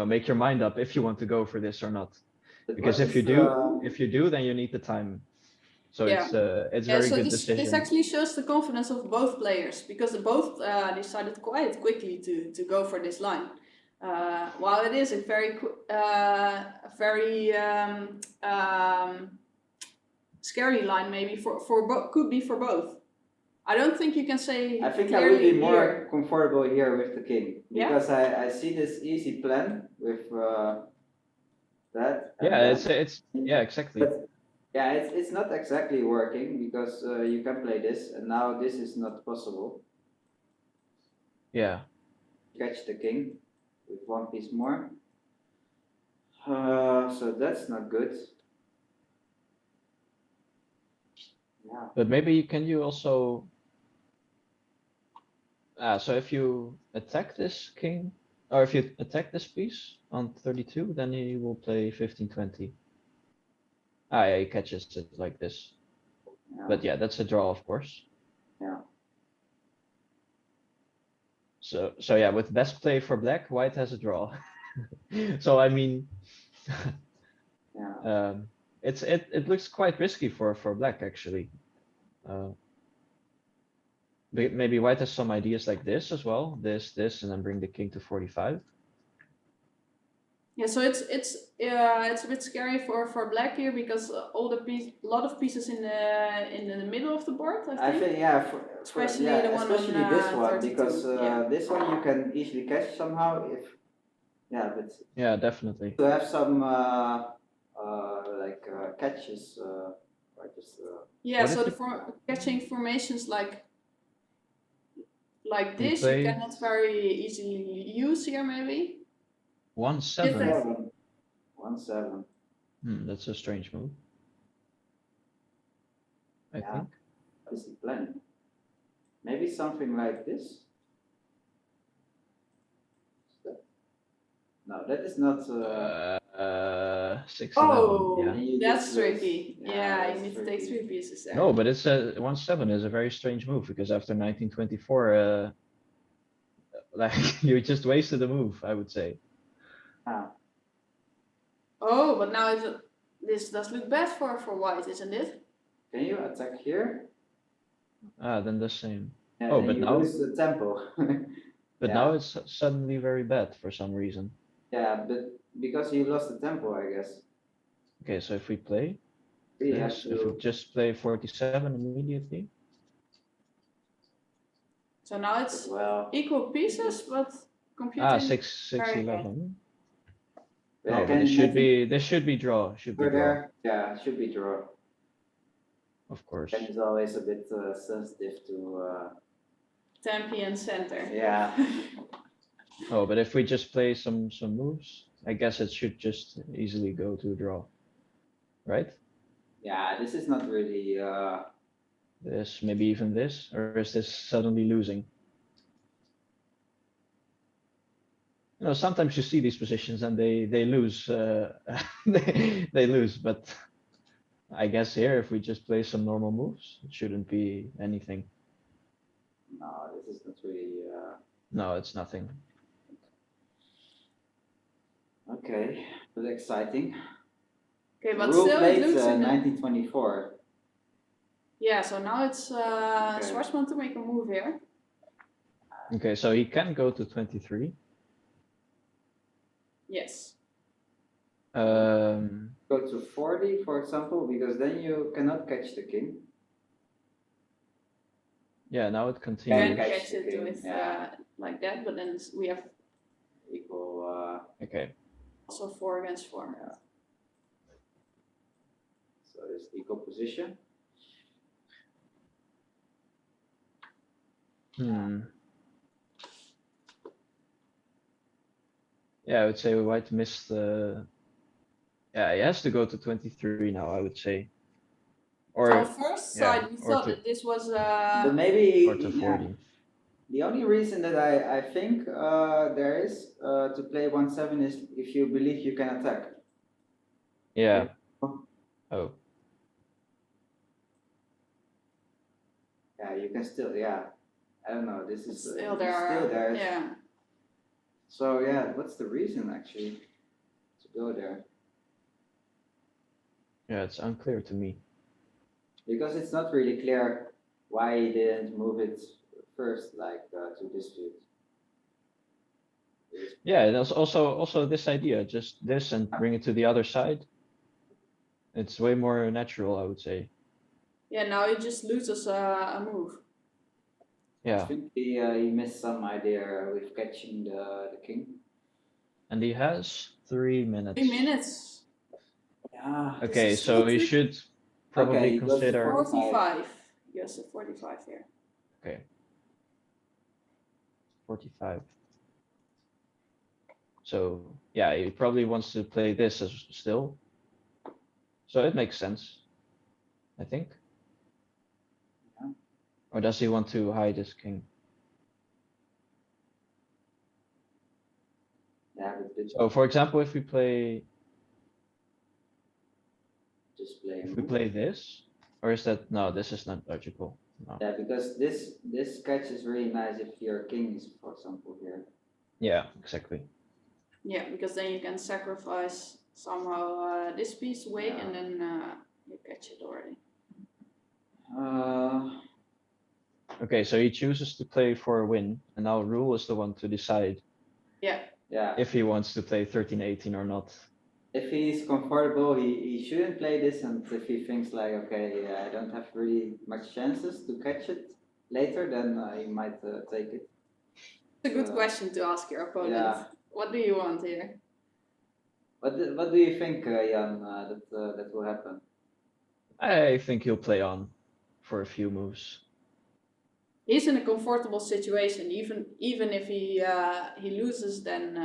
make your mind up if you want to go for this or not. But Because what if you is, do, then you need the time. So Yeah. it's Yeah, very so good this decision. actually shows the confidence of both players because they both decided quite quickly to go for this line. While it is a very scary line, maybe could be for both. I don't think you can say. I think I would be clearly more here. comfortable here with the king. Yeah? Because I see this easy plan with that. and Yeah, that. it's yeah, exactly. But yeah, it's not exactly working because you can play this and now this is not possible. Yeah. Catch the king with 1 piece more. So that's not good. Yeah. But maybe can you also so if you attack this king, or if you attack this piece on 32, then he will play 15-20. Yeah, he catches it like this. Yeah. But yeah, that's a draw, of course. Yeah. So yeah, with best play for black, white has a draw. So I mean, Yeah. it looks quite risky for black actually. Maybe white has some ideas like this as well, this, and then bring the king to 45. Yeah, so it's a bit scary for black here because a lot of pieces in the middle of the board. I think yeah, Especially yeah, the one on, especially this one 32, because yeah. this one you can easily catch somehow if but Yeah, definitely. to have some catches or just Yeah, What so if catching formations like You this play- you cannot very easily use here maybe. 1-7. Yes, 1-7. That's a strange move. I Yeah. think. What is he planning? Maybe something like this. No, that is not. 6-11. Oh, Yeah. And you that's just lose. tricky. Yeah, Yeah, you that's need to take tricky. 3 pieces there. No, but it's a 1-7 is a very strange move because after 1924, like you just wasted a move, I would say. Ah, Oh, but now this does look bad for white, isn't it? can you attack here? Then the same. Yeah, Oh, then but you now, lose the tempo. but Yeah. now it's suddenly very bad for some reason. Yeah, but because you lost the tempo, I guess. Okay, so if we play We have this, if we to. just play 47 immediately, So now it's Well, equal pieces, but computing 6 very bad. 11. yeah, No, but can this should be draw. Should be go draw, there? Yeah, should be draw. of course. Ken is always a bit sensitive to. Tempi and center. Yeah. Oh, but if we just play some moves, I guess it should just easily go to a draw, right? Yeah, this is not really. This, maybe even this, or is this suddenly losing? You know, sometimes you see these positions and they lose, they lose. But I guess here, if we just play some normal moves, it shouldn't be anything. No, this is not really. No, it's nothing. Okay, but exciting. Okay, but Rule still it plate looks in the... 1924. Yeah, so now it's Okay. Schwarzman to make a move here. Okay, so he can go to 23. Yes. Um, Go to 40, for example, because then you cannot catch the king. yeah, now it You continues. can catch catch the it king, with yeah. like that, but then we have Equal. Okay, also 4 against 4. Yeah. So it's equal position. Yeah, I would say white missed the. Yeah, he has to go to 23 now, I would say. So on Or first yeah, side, we or thought to that this was But maybe. or to 40. The only reason that I think there is to play 1-7 is if you believe you can attack. Yeah. Oh. Oh, Yeah, you can still. Yeah, I don't know. This is still it's there. still there. Yeah. So yeah, what's the reason actually to go there? yeah, it's unclear to me. Because it's not really clear why he didn't move it first, like to dispute. Yeah, and also this idea, just this and bring it to the other side. It's way more natural, I would say. Yeah, now he just loses a move. I Yeah, think he missed some idea with catching the king. and he has 3 minutes. 3 minutes. Yeah. Okay, is so still he tricky. should probably Okay, he goes to consider. 45. Yes, a 45 here. Okay. 45. So yeah, he probably wants to play this as still. So it makes sense, I think. Yeah. Or does he want to hide his king? Yeah, but So for example, if we play just play. if we play this, or is that no? This is not logical. No. Yeah, because this catch is really nice if your king is, for example, here. Yeah, exactly. Yeah, because then you can sacrifice somehow this piece away Yeah. and then you catch it already. Okay, so he chooses to play for a win, and now Rule is the one to decide Yeah. Yeah. if he wants to play 13-18 or not. If he's comfortable, he shouldn't play this, and if he thinks like, okay, I don't have really much chances to catch it later, then he might take it. It's a good question to ask your opponent. Yeah. What do you want here? What do you think, Jan, that will happen? I think he'll play on for a few moves. He's in a comfortable situation. Even if he loses, then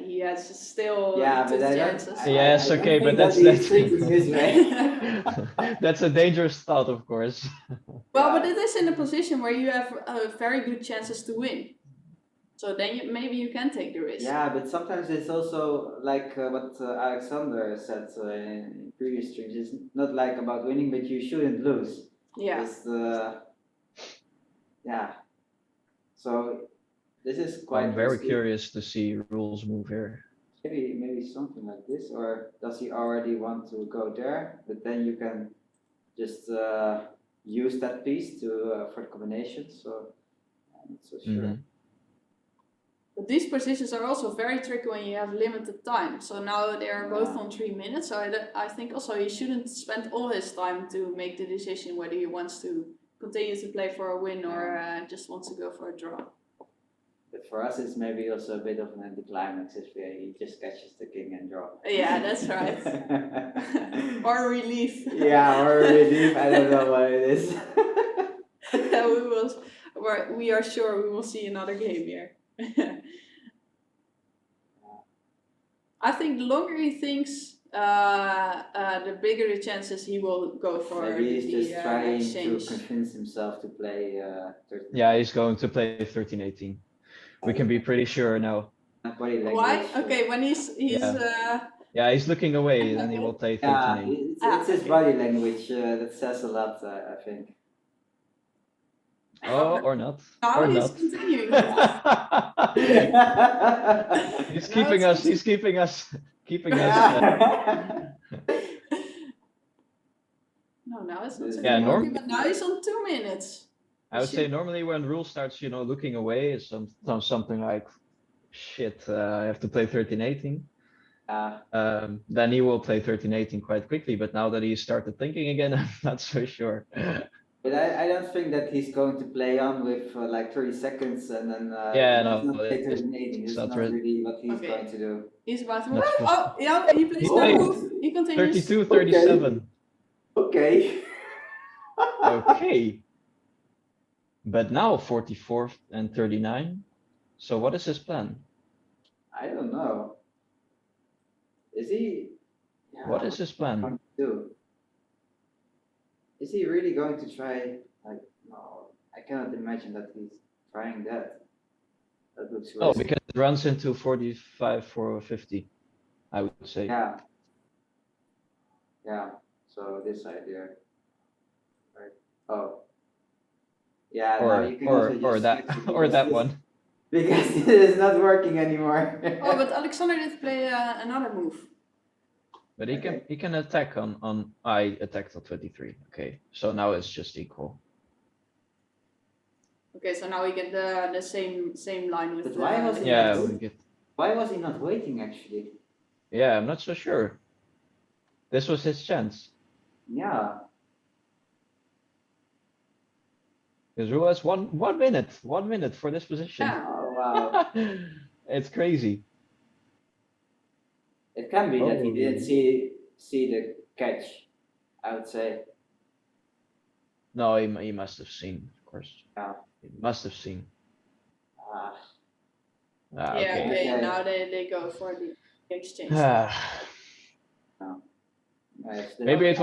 he has still Yeah, but two I don't. chances. Yes, I don't okay, think but that's that he's thinking this way. that's a dangerous thought, of course. Well, but it is in a position where you have very good chances to win. So then maybe you can take the risk. Yeah, but sometimes it's also like what Alexander said in previous streams. It's not like about winning, but you shouldn't lose. Yeah. Just yeah. So this is quite I'm very risky. curious to see rules move here. Maybe something like this, or does he already want to go there? But then you can just use that piece to for the combination. So I'm not so sure. Mhm. But these positions are also very tricky when you have limited time. So now they are both on 3 minutes. So I think also he shouldn't spend all his time to make the decision whether he wants to continue to play for a win or just wants to go for a draw. But for us, it's maybe also a bit of an anticlimax if he just catches the king and draw. Yeah, that's right. Or relief. Yeah, or relief. I don't know what it is. Yeah, we are sure we will see another game here. I think the longer he thinks, the bigger the chances he will go for Maybe he's just trying exchange. to convince himself to play 13. Yeah, he's going to play 13-18. We can be pretty sure now. Body language. Why? Okay, when he's Yeah, he's looking away, then he will play 13-8. It's his body language that says a lot, I think. Oh, or not. Now or he's not. continuing. He's keeping us. He's keeping us. Keeping us. No, now it's not. Yeah, but now he's on 2 minutes. I would say normally when rule starts, looking away is something like, shit, I have to play 13-18. Then he will play 13-18 quite quickly. But now that he started thinking again, I'm not so sure. But I don't think that he's going to play on with like 30 seconds and then no, not play 13-18. It's not really what he's going to do. He's about to move. Oh, yeah, he plays no move. He continues. 32-37. Okay. Okay. But now 44 and 39. So what is his plan? I don't know. Is he? Yeah, what is his plan? Going to do? Is he really going to try? Like, no, I cannot imagine that he's trying that. That looks risky. Oh, because it runs into 45 for 50, I would say. Yeah. Yeah. So this idea. Right. Oh. Yeah. Or now you can also just that one. Because it is not working anymore. Oh, but Alexander did play another move. But he can attack on I attacked on 23. Okay, so now it's just equal. Okay, so now we get the same line with. But why was he Why was he not waiting actually? Yeah, I'm not so sure. This was his chance. Yeah. Because Rue has one minute for this position. Yeah. Oh wow. It's crazy. It can be that he didn't see the catch, I would say. No, he must have seen, of course. Yeah. He must have seen. Yeah, okay. Now they go for the exchange. Maybe it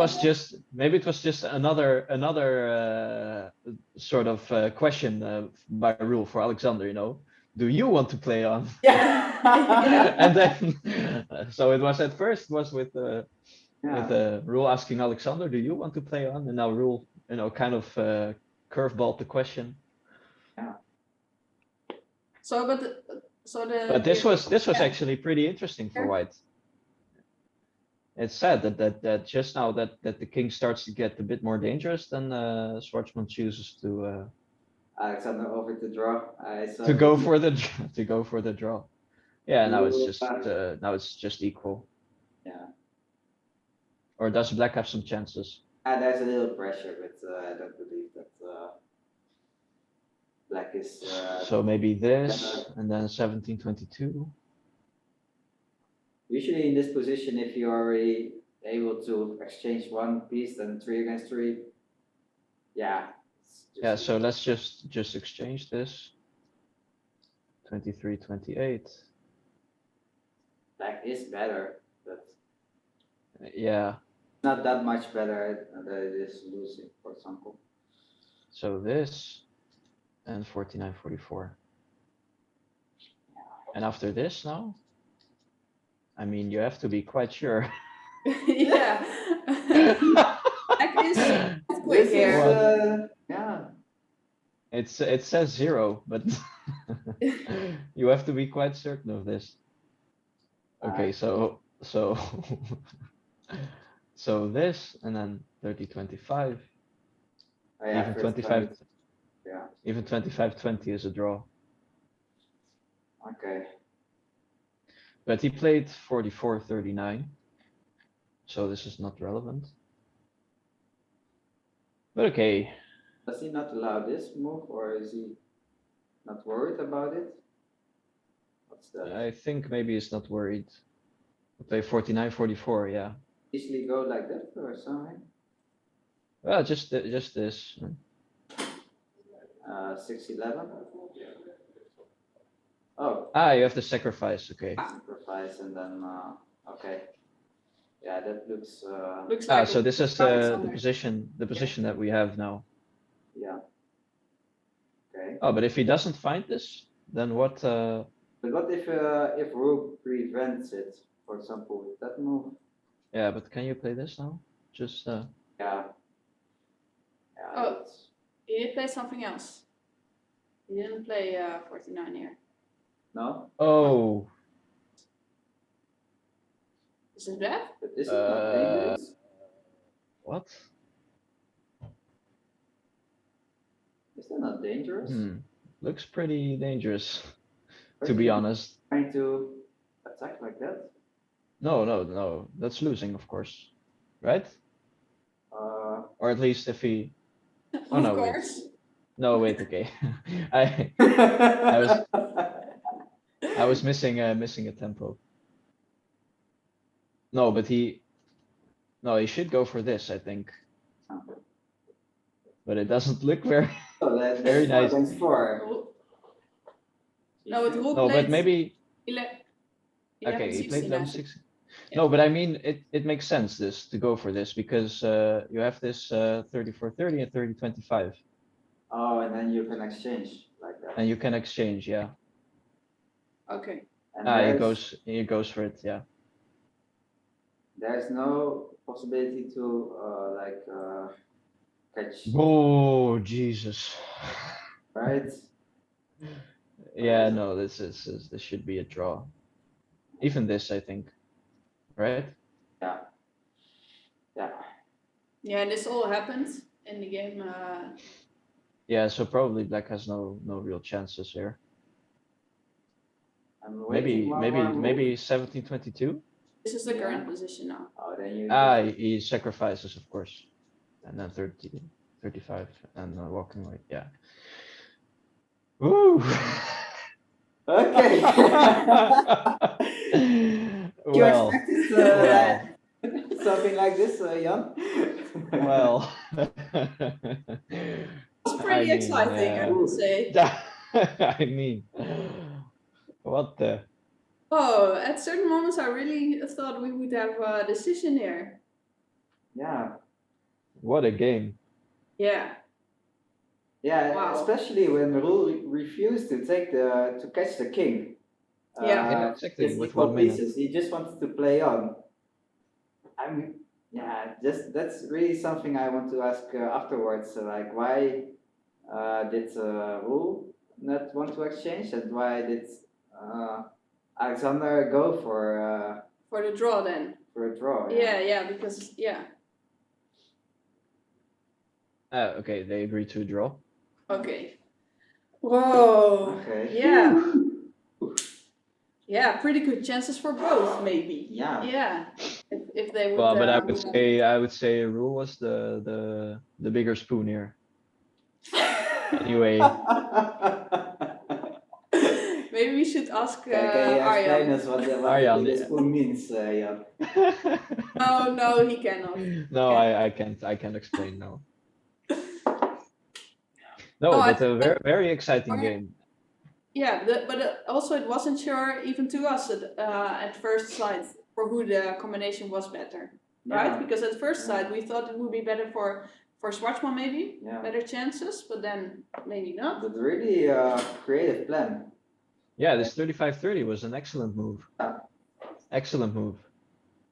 was just another sort of question by rule for Alexander. Do you want to play on? Yeah. And then so it was at first with Rule asking Alexander, do you want to play on? And now Rule kind of curveballed the question. Yeah. But this was actually pretty interesting for White. It's sad that just now that the king starts to get a bit more dangerous, then Schwartzman chooses to Alexander over to draw. to go for the draw. Yeah, now it's just equal. Yeah. Or does Black have some chances? There's a little pressure, but I don't believe that Black is. So maybe this and then 17-22. Usually in this position, if you're already able to exchange one piece, then 3 against 3. Yeah. Yeah, so let's just exchange this. 23-28. Black is better, but yeah. Not that much better than it is losing, for example. So this and 49-44. And after this now, I mean, you have to be quite sure. Yeah. Black is quite quick This is, here. yeah. It says 0, but you have to be quite certain of this. Okay, so so this, and then 30, 25, Oh, yeah, even first 25, 20. Yeah. even 25, 20 is a draw. Okay. But he played 44, 39, so this is not relevant. But okay, Does he not allow this move, or is he not worried about it? What's that? I think maybe he's not worried. Play 49, 44, yeah. Easily go like that or something? Well, just this. 6-11. Oh, Ah, you have to sacrifice. Okay. sacrifice and then okay. Yeah, that looks Looks Ah, like so a this is right the somewhere. position that we have now. yeah. Okay. Oh, but if he doesn't find this, then what? But what if rook prevents it? For example, with that move. Yeah, but can you play this now? Just Yeah. Yeah. Oh. that's- He did play something else. He didn't play 49 here. No. Oh. Is it bad? But is it not dangerous? What? Is that not dangerous? Looks pretty dangerous, to But be he honest. trying to attack like that? No. That's losing, of course, right? Or at least if he. Oh Of no, wait. course. No, wait. Okay. I was missing a tempo. No, but he should go for this, I think. But it doesn't look very Oh, that's very 4 nice. against 4. No, it rule No, played but maybe 11, okay, he 16, played I 11, think. 16. No, but I mean it makes sense this to go for this because you have this 34, 30 and 30, 25. Oh, and then you can exchange like that. And you can exchange, yeah. Okay. And Ah, there's, he goes for it, yeah. there's no possibility to catch, Oh, Jesus. right? Yeah, no, this should be a draw. Even this, I think. Right? Yeah. Yeah. Yeah, and this all happens in the game. Yeah, so probably black has no real chances here. I'm waiting one more move. Maybe 17, 22. This is the current position now. Oh, then you. Ah, he sacrifices, of course. And then 30, 35, and walking away. Yeah. Woo! Okay. You Well, expected something like this, Jan? well. It's pretty exciting, I would say. I mean, what the? Oh, at certain moments I really thought we would have a decision here. Yeah. What a game. Yeah. Yeah, Wow. especially when Roel refused to catch the king. Yeah, exactly. His With equal 1 minute. pieces, he just wanted to play on. That's really something I want to ask afterwards. Like, why did Roel not want to exchange, and why did Alexander go for the draw then? a draw? Yeah, because Okay, they agree to draw. Okay. Whoa. Okay. Yeah. Yeah, pretty good chances for both, maybe. Yeah. Yeah. If they would. Well, but I would say Rule was the bigger spoon here. Anyway. Maybe we should ask Can you explain Arjan. us what Arjan, the spoon means, Jan? No, he cannot. No, I can't explain now. No, Oh, but a very exciting game. Yeah, but also it wasn't sure even to us at first sight for who the combination was better, right? Because at first sight we thought it would be better for Schwarzman better chances, but then maybe not. But really creative plan. Yeah, this 35-30 was an excellent move. Excellent move.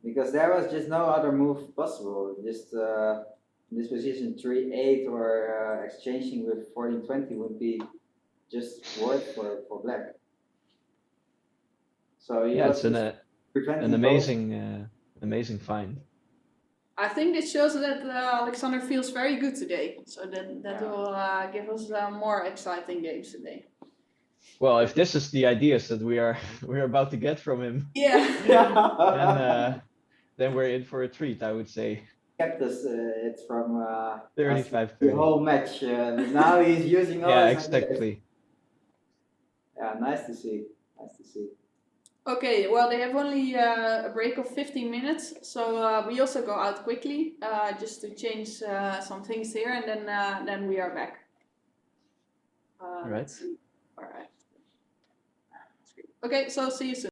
Because there was just no other move possible. Just in this position 3-8 or exchanging with 14-20 would be just worse for black. So he Yeah, was it's just preventing an both. amazing find. I think this shows that Alexander feels very good today. So that Yeah. will give us more exciting games today. Well, if this is the ideas that we're about to get from him, Yeah. then we're in for a treat, I would say. Kept us it from 35-30. the whole match. Now he's using all Yeah, his ideas. exactly. Yeah, nice to see. Nice to see. Okay, well, they have only a break of 15 minutes, so we also go out quickly just to change some things here, and then we are back. All right. Let's see. All right. Okay, so see you soon.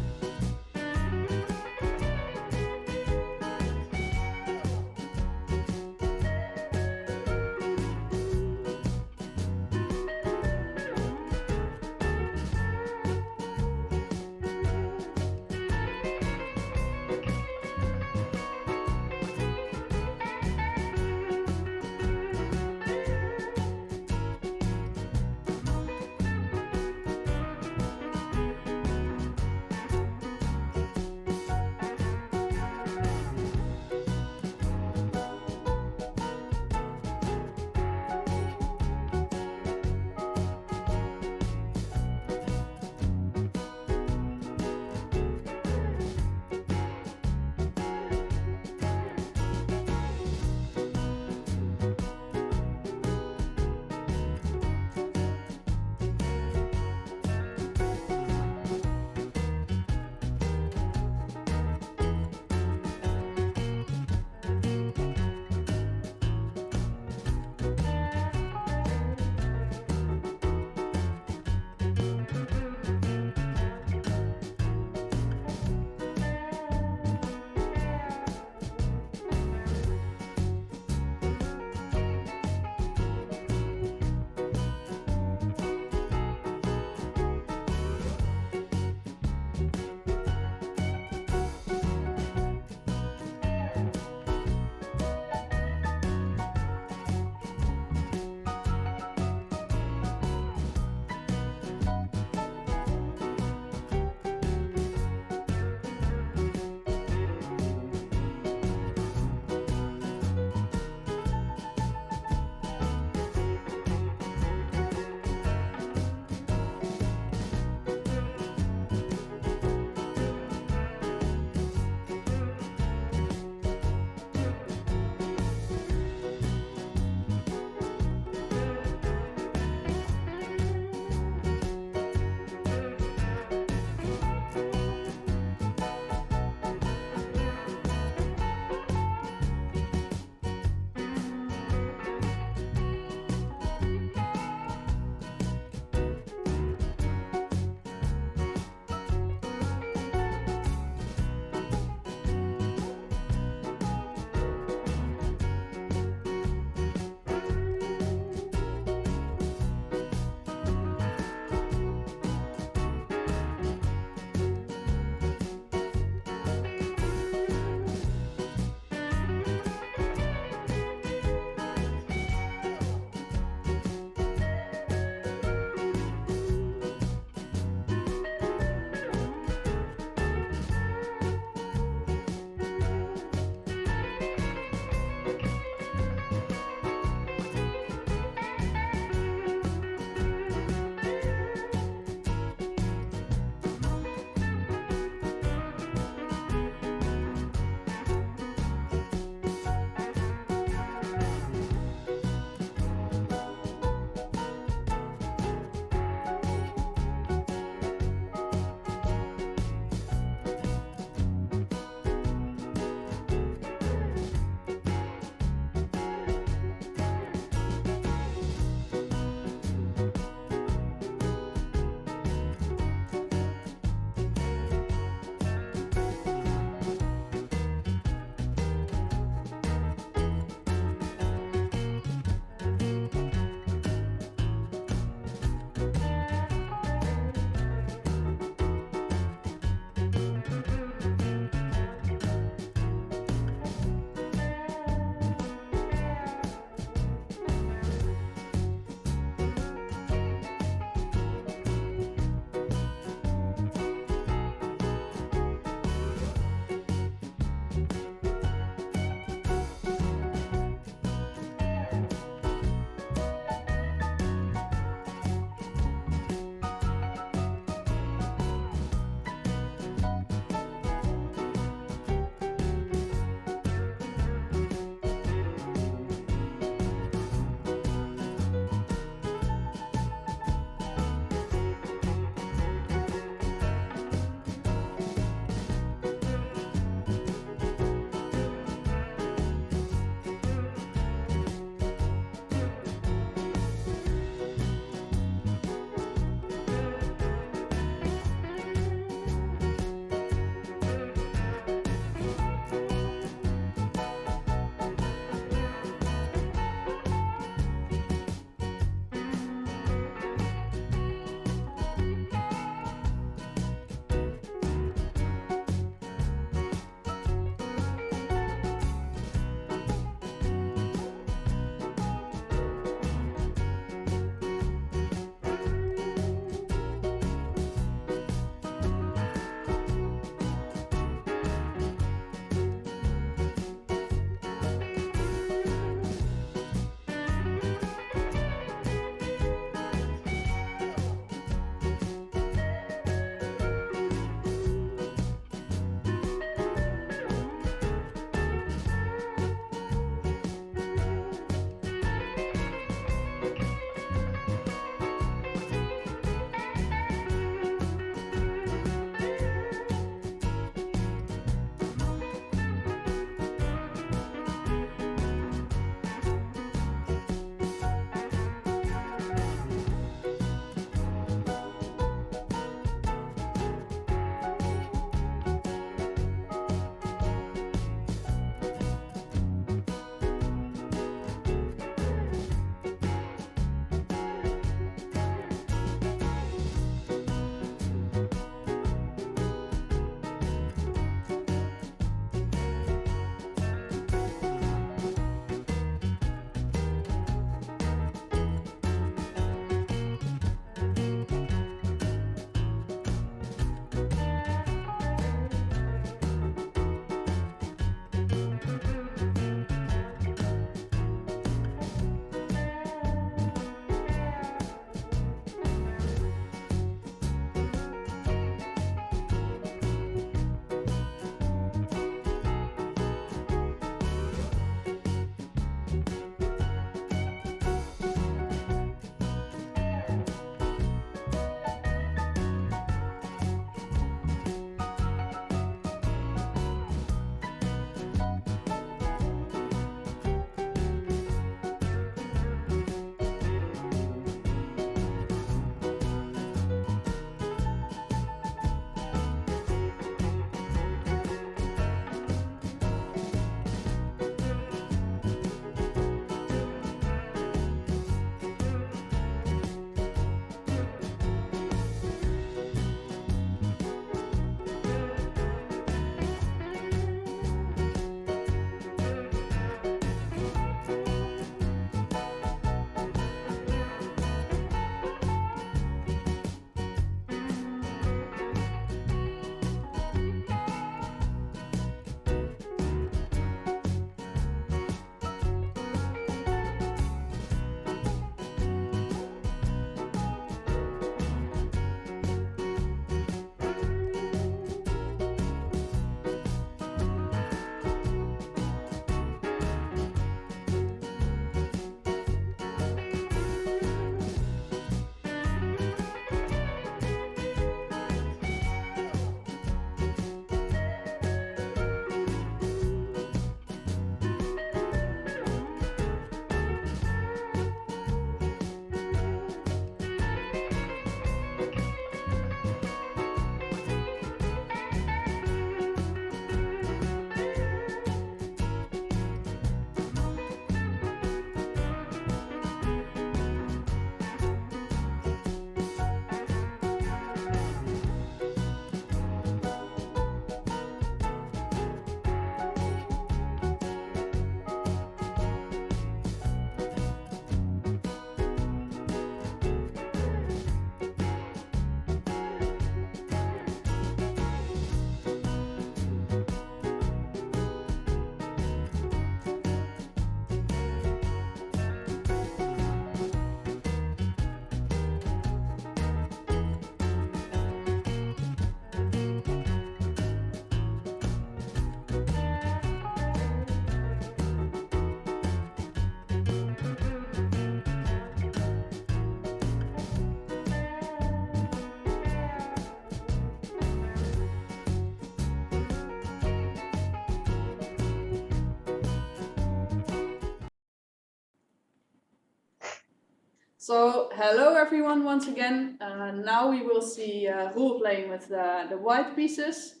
So, hello everyone once again. Now we will see role playing with the white pieces.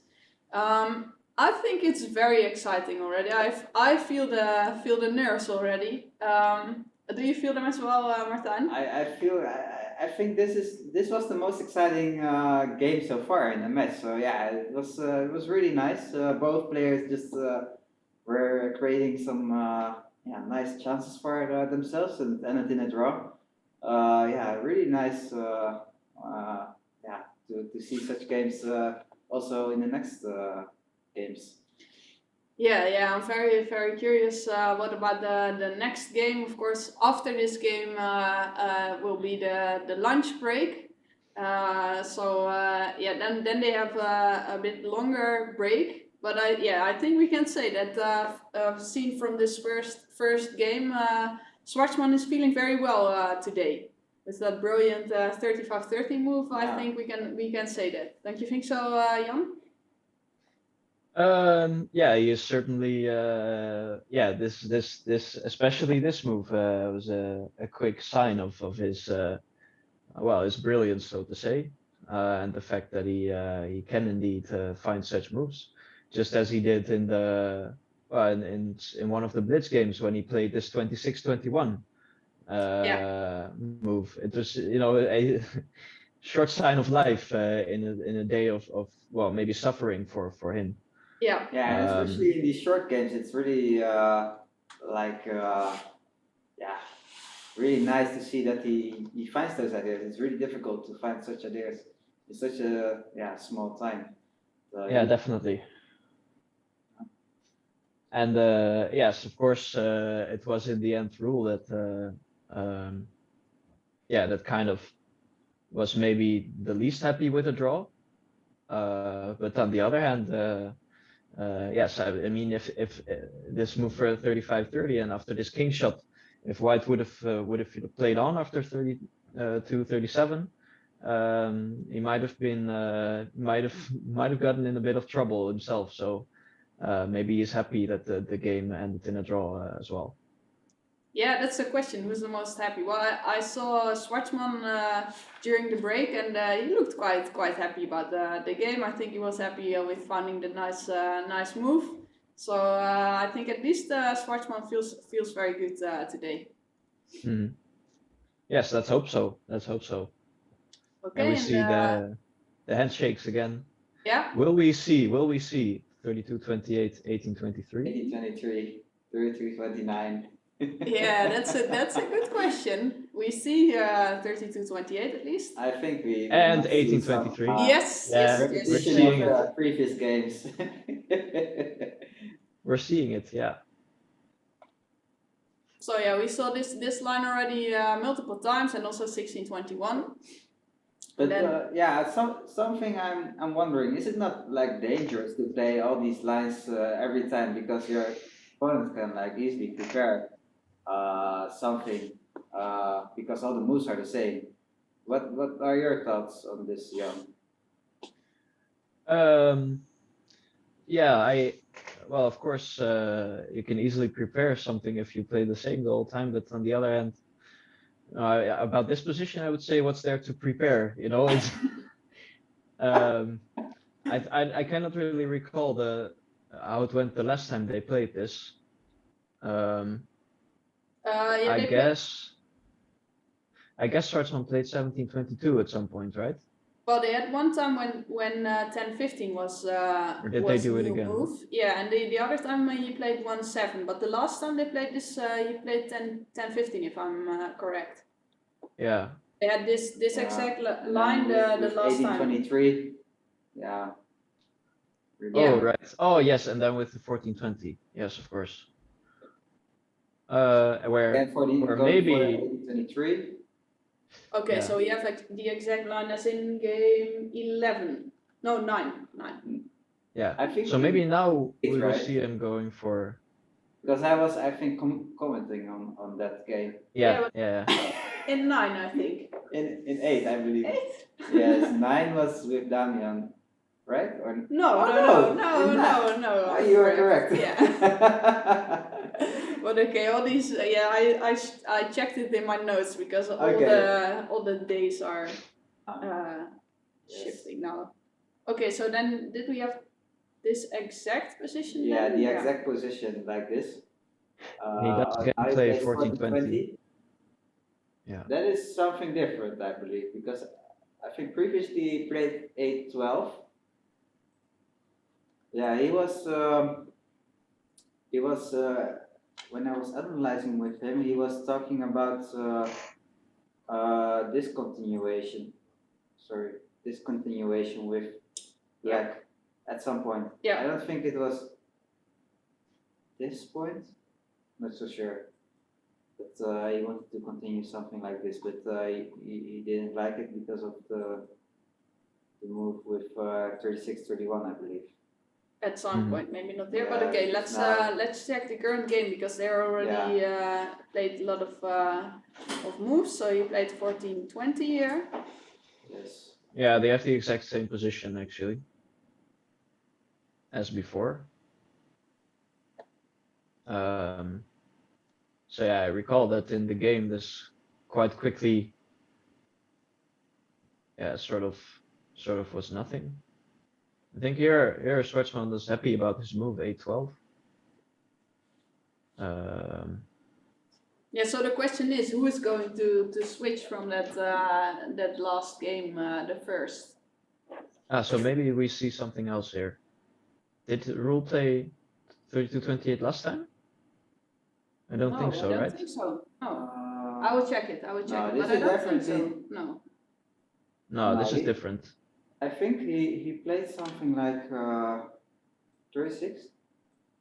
I think it's very exciting already. I feel the nerves already. Do you feel them as well, Martijn? I think this was the most exciting game so far in the match. So yeah, it was really nice. Both players just were creating some nice chances for themselves and ended in a draw. Yeah, really nice. Yeah, to see such games also in the next games. Yeah, I'm very curious. What about the next game? Of course, after this game will be the lunch break. Then they have a bit longer break. But I think we can say that seen from this first game, Schwartzman is feeling very well today with that brilliant 35-30 move. I think we can say that. Don't you think so, Jan? Yeah, he is certainly. Yeah, this especially this move was a quick sign of his his brilliance, so to say, and the fact that he can indeed find such moves, just as he did in the in one of the Blitz games when he played this 26-21 move. It was a short sign of life in a day of well, maybe suffering for him. Yeah. Yeah, and especially in these short games, it's really really nice to see that he finds those ideas. It's really difficult to find such ideas in such a small time. So, Yeah, definitely. And yes, of course, it was in the end rule that that kind of was maybe the least happy with a draw. But on the other hand, yes, I mean, if this move for 35-30 and after this king shot, if White would have played on after 32-37, he might have been might have gotten in a bit of trouble himself. So maybe he's happy that the game ended in a draw as well. Yeah, that's the question. Who's the most happy? Well, I saw Schwartzman during the break, and he looked quite happy about the game. I think he was happy with finding the nice move. So I think at least Schwartzman feels very good today. Mm. Yes, let's hope so. Let's hope so. Okay, and we see the handshakes again. Yeah. Will we see 32-28, 18-23? 18-23, 33-29. Yeah, that's a good question. We see 32-28 at least. I think we And might see 18-23. some, Yes, yeah, yes, we're yes. seeing it. Previous games. We're seeing it, yeah. So yeah, we saw this line already multiple times, and also 16-21. But something I'm wondering, is it not like dangerous to play all these lines every time because your opponent can like easily prepare something because all the moves are the same? What are your thoughts on this, Jan? Yeah, well, of course, you can easily prepare something if you play the same the whole time, but on the other hand, about this position, I would say what's there to prepare, it's I cannot really recall how it went the last time they played this. I guess Schwarzman played 17-22 at some point, right? Well, they had one time when 10-15 was or did was they do a it new again? move. Yeah, and the other time he played 1-7, but the last time they played this, he played 10-15 if I'm correct. Yeah. They had this exact line the last time. 18-23. Yeah. Oh right. Oh yes, and then with the 14-20. Yes, of course. Where maybe 18-23. Okay, Yeah. so we have like the exact line as in game 11. No, 9. Yeah. I think so maybe now we will right? see him going for. Because I was, I think, commenting on that game. Yeah. In 9, I think. In 8, I believe. 8? Yes, 9 was with Damian, right? Or No. Oh, you are correct. Yeah. But okay, all these, I checked it in my notes because all the days are shifting now. Okay, so then did we have this exact position? Yeah, then? the exact position like this. He does again I play play 14-20. Yeah. That is something different, I believe, because I think previously he played 8-12. Yeah, he was. When I was analyzing with him, he was talking about discontinuation. Sorry, discontinuation with black at some point. Yeah. I don't think it was this point. Not so sure. But he wanted to continue something like this, but he didn't like it because of the move with 36-31, I believe. At some point, maybe not there, but Yeah, okay. because Let's check the current game because they already played a lot of moves. So he played 14-20 here. Yes. Yeah, they have the exact same position actually as before. So yeah, I recall that in the game this quite quickly, yeah, sort of was nothing. I think here Schwartzman was happy about his move 8-12. Yeah. So the question is, who is going to switch from that last game, the first? So maybe we see something else here. Did Rule play 32-28 last time? I don't think so, I don't right? think so. No. I will check it. But I don't think so. No. No, this is different. I think he played something like 36.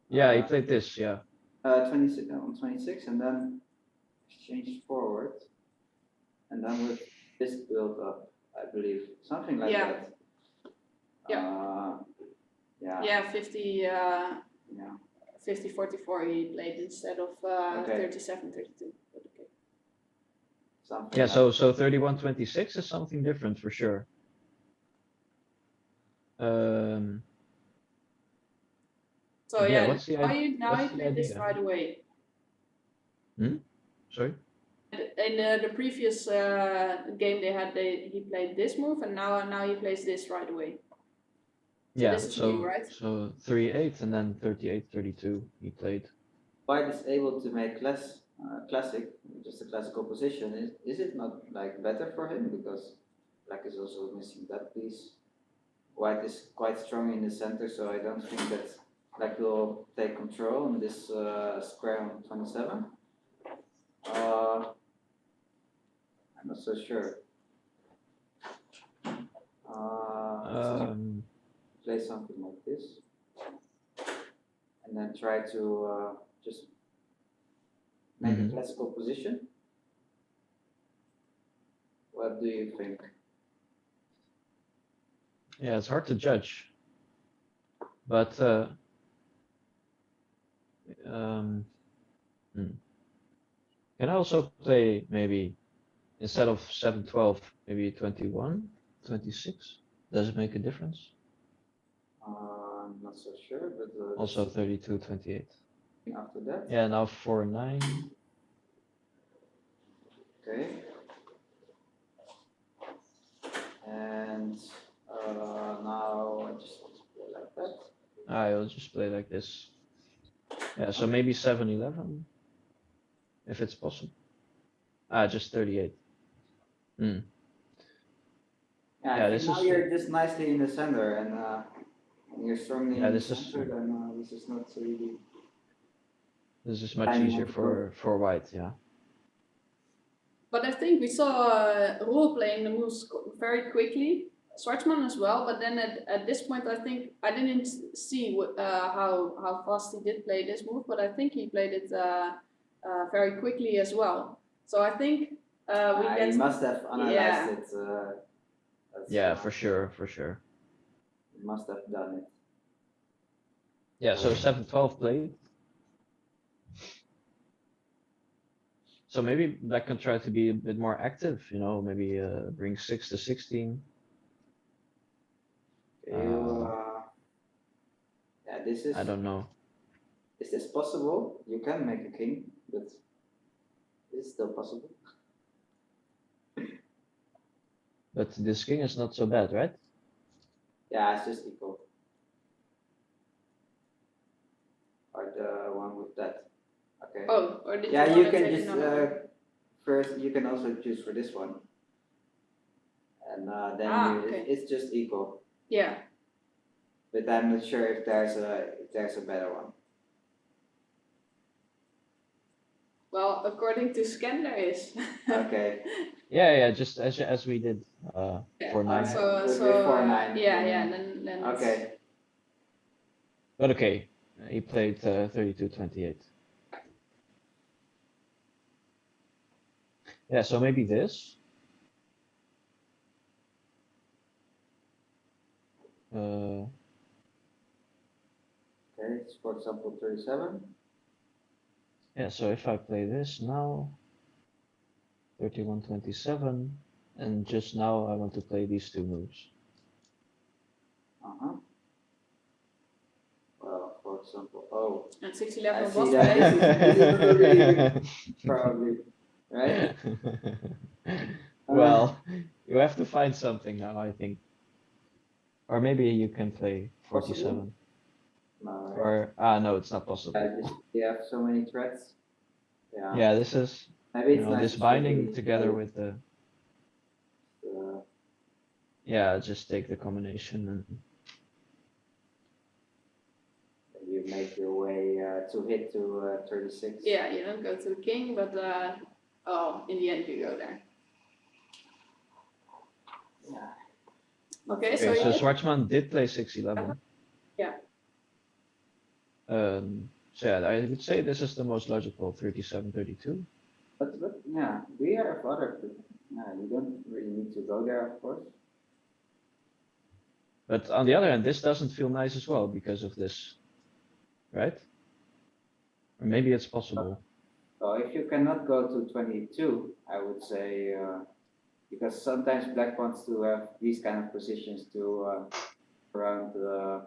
Yeah, he played this. Yeah. 26 on 26, and then changed forward, and then with this build up, I believe something like that. Yeah. Yeah. 50. 50-44 he played instead of 37-32. Okay. Something Yeah, like so 31-26 is something different for sure. So yeah, what's the idea? now you play this right away. Sorry? In the previous game he played this move, and now he plays this right away. So yeah, this is new, right? So 3-8 and then 38-32 he played. White is able to make less classic, just a classical position. Is it not like better for him because Black is also missing that piece? White is quite strong in the center, so I don't think that Black will take control on this square on 27. I'm not so sure. Play something like this, and then try to just make a classical position. What do you think? Yeah, it's hard to judge, but can I also play maybe instead of 7-12, maybe 21-26? Does it make a difference? I'm not so sure, but also 32-28. After that? Yeah, now 4-9. Okay. And now I just want to play like that. I'll just play like this. Yeah, so maybe 7-11, if it's possible. Just 38. Yeah, this now you're just nicely in the center, and you're strongly in the center, then this is not so easy. This is much easier for White, yeah. But I think we saw Roel playing the moves very quickly, Schwartzman as well. But then at this point, I think I didn't see how fast he did play this move, but I think he played it very quickly as well. So I think he must have analyzed it. Yeah, for sure. He must have done it. Yeah, so 7-12 played. So maybe Black can try to be a bit more active, maybe bring 6 to 16. Yeah, this is. I don't know. Is this possible? You can make a king, but is it still possible? But this king is not so bad, right? Yeah, it's just equal. Or the one with that. Okay. Oh, or did Yeah, you you want to can take just another? first. You can also choose for this one, and then Okay. it's just equal. Yeah. But I'm not sure if there's a better one. Well, according to Scan, there is. Okay. Yeah, just as we did Yeah. for 9. With 4-9. Yeah. Then Okay. But okay, he played 32-28. Yeah, so maybe this. Okay. It's for example 37. Yeah, so if I play this now, 31-27, and just now I want to play these two moves. Well, for example, oh. and I 611 see was that played. this is not really probably right. Well, you have to find something now, I think. Or maybe you can play 47. No, right? Or no, it's not possible. You have so many threats. Yeah, this is Maybe it's nice this to binding see together with the the yeah, just take the combination and you make your way to hit to 36. Yeah, you don't go to the king, but in the end you go there. Yeah. Okay, okay, so you Schwartzman did play 6-11. Yeah. So yeah, I would say this is the most logical 37-32. But yeah, we have other. Yeah, you don't really need to go there, of course. But on the other hand, this doesn't feel nice as well because of this, right? Or maybe it's possible. So if you cannot go to 22, I would say, because sometimes black wants to have these kind of positions to around the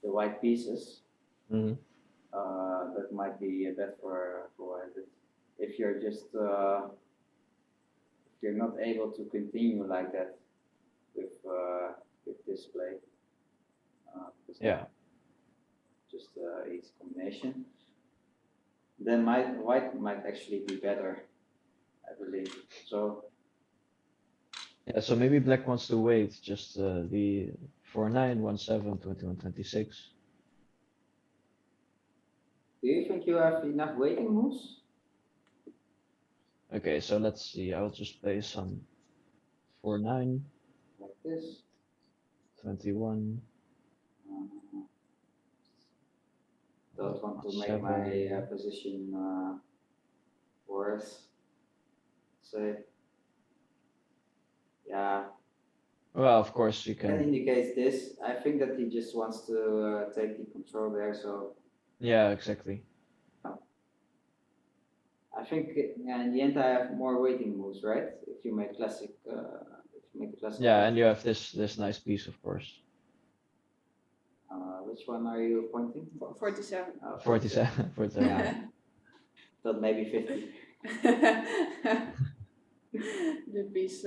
white pieces. Mm-hmm. That might be bad for white. If you're just if you're not able to continue like that with this play, Yeah. just easy combination, then white might actually be better, I believe. So Yeah, so maybe black wants to wait just the 4-9, 1-7, 21-26. do you think you have enough waiting moves? Okay, so let's see. I'll just play some 4-9, Like this. 21. Don't want to make my position worse. Say, yeah. Well, of course you That can. indicates this. I think that he just wants to take the control there. So Yeah, exactly. I think in the end I have more waiting moves, right? If you make classic, if you make a classic. Yeah, and you have this nice piece, of course. Which one are you pointing? 47. 47, 47. Thought maybe 50. The piece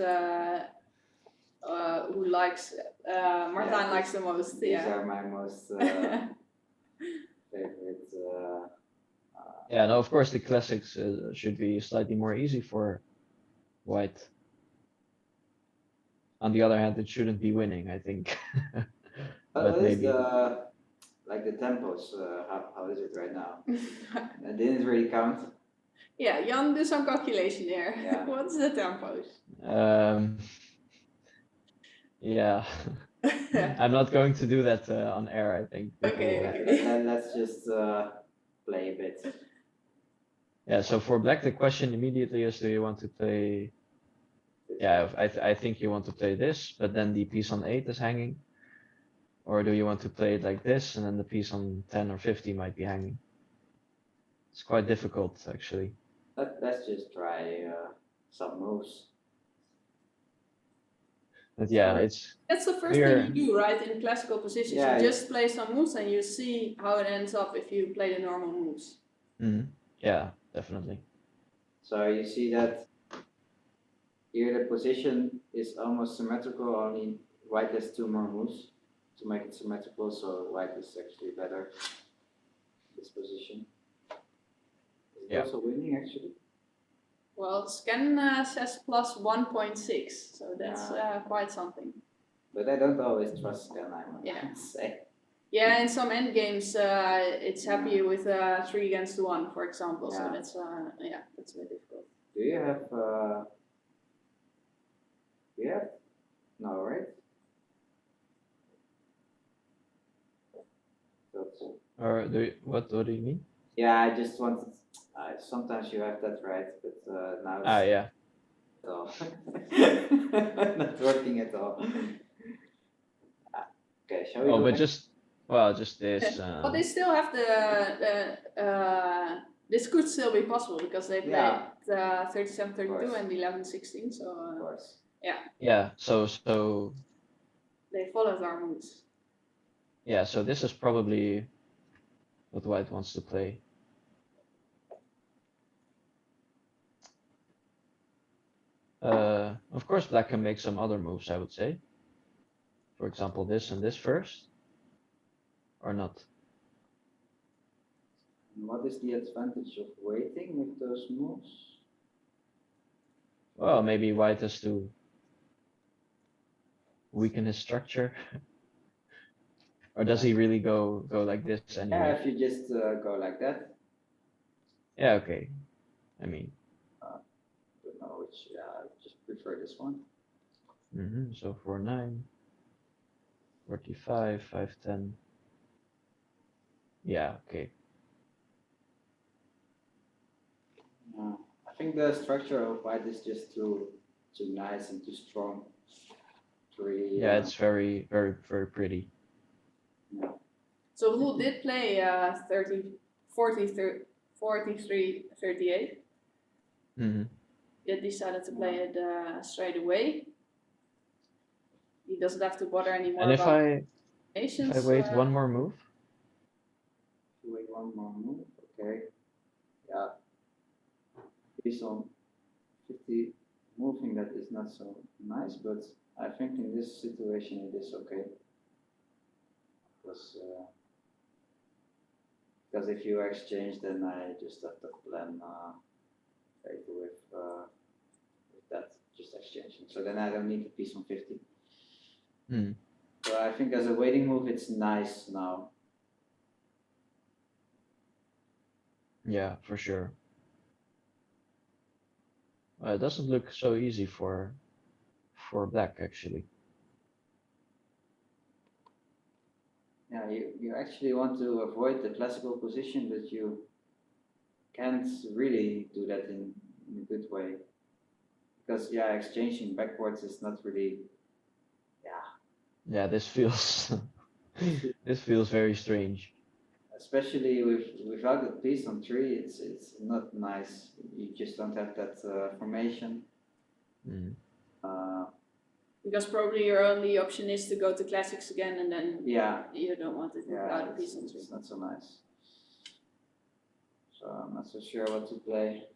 who likes Martijn likes the most. These Yeah. are my most favorite. Yeah, no, of course the classics should be slightly more easy for white. On the other hand, it shouldn't be winning, I think. But what is maybe. the tempos? How is it right now? It didn't really count. Yeah, Jan, do some calculation here. Yeah. What's the tempos? Yeah. I'm not going to do that on air, I think. Okay. Let's just play a bit. Yeah, so for black, the question immediately is, do you want to play? Yeah, I think you want to play this, but then the piece on 8 is hanging. Or do you want to play it like this, and then the piece on 10 or 50 might be hanging? It's quite difficult, actually. Let's just try some moves. But yeah, So it's that's the first clear. thing you do, right? In classical positions, Yeah, you just play some moves and you see how it ends up if you play the normal moves. Yeah, definitely. So you see that here the position is almost symmetrical, only white has 2 more moves to make it symmetrical, so white is actually better this position. Is it Yeah. also winning actually? Well, Scan says plus 1.6, so that's quite something. But I don't always trust Scan, I Yeah. must say. Yeah, in some end games, it's happy with 3 against 1, for example. So Yeah. that's that's a bit difficult. Do you have no, right? That's, Or what do you mean? yeah, I just wanted. Sometimes you have that right, but now it's Yeah. at all. Not working at all. Okay, shall we Oh, go but back? just this. But they still have this could still be possible because they played 37-32 and 11-16. So Of course. Yeah. So they followed our moves. yeah. So this is probably what white wants to play. Of course, black can make some other moves, I would say. For example, this and this first, or not. And what is the advantage of waiting with those moves? Well, maybe white has to weaken his structure, or does he really go like this Yeah, anyway? if you just go like that. Yeah. Okay. I mean, Don't know which. Yeah, I just prefer this one. so 4-9, 45, 5-10. Yeah. Okay. I think the structure of white is just too nice and too strong. To really. Yeah, it's very pretty. Yeah. So Roel did play 43-38. He decided to play it straight away. He doesn't have to bother anymore And if about I nations. wait one more move, Wait one more move. Okay. Yeah. Piece on 50 moving that is not so nice, but I think in this situation it is okay. Because if you exchange, then I just have to plan right with that just exchanging. So then I don't need the piece on 50. So I think as a waiting move, it's nice now. yeah, for sure. It doesn't look so easy for black actually. Yeah, you actually want to avoid the classical position, but you can't really do that in a good way. Because yeah, exchanging backwards is not really. Yeah, this feels this feels very strange. Especially without the piece on 3, it's not nice. You just don't have that formation. Because probably your only option is to go to classics again, and then you don't want it without a piece on 3. It's not so nice. So I'm not so sure what to play.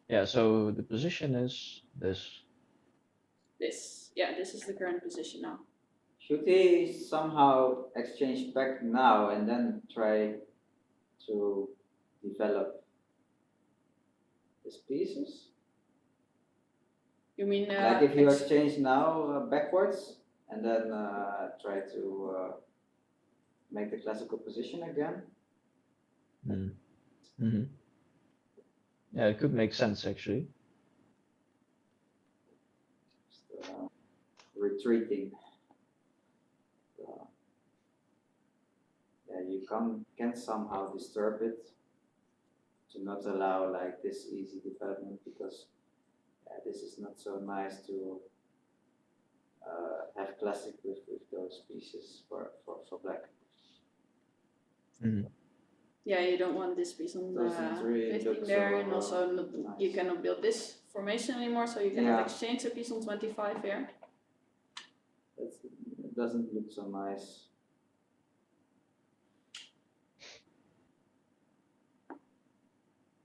Yeah, so the position is this. This is the current position now. Should he somehow exchange back now and then try to develop his pieces? You mean like if you exchange now backwards and then try to make the classical position again? Yeah, it could make sense actually. Just, retreating. Yeah, you can somehow disturb it to not allow like this easy development, because this is not so nice to have classic with those pieces for black. Yeah, you don't want this piece on 2003 15 looks there, so, and also nice. you cannot build this formation anymore, so you cannot Yeah. exchange a piece on 25 here. It doesn't look so nice.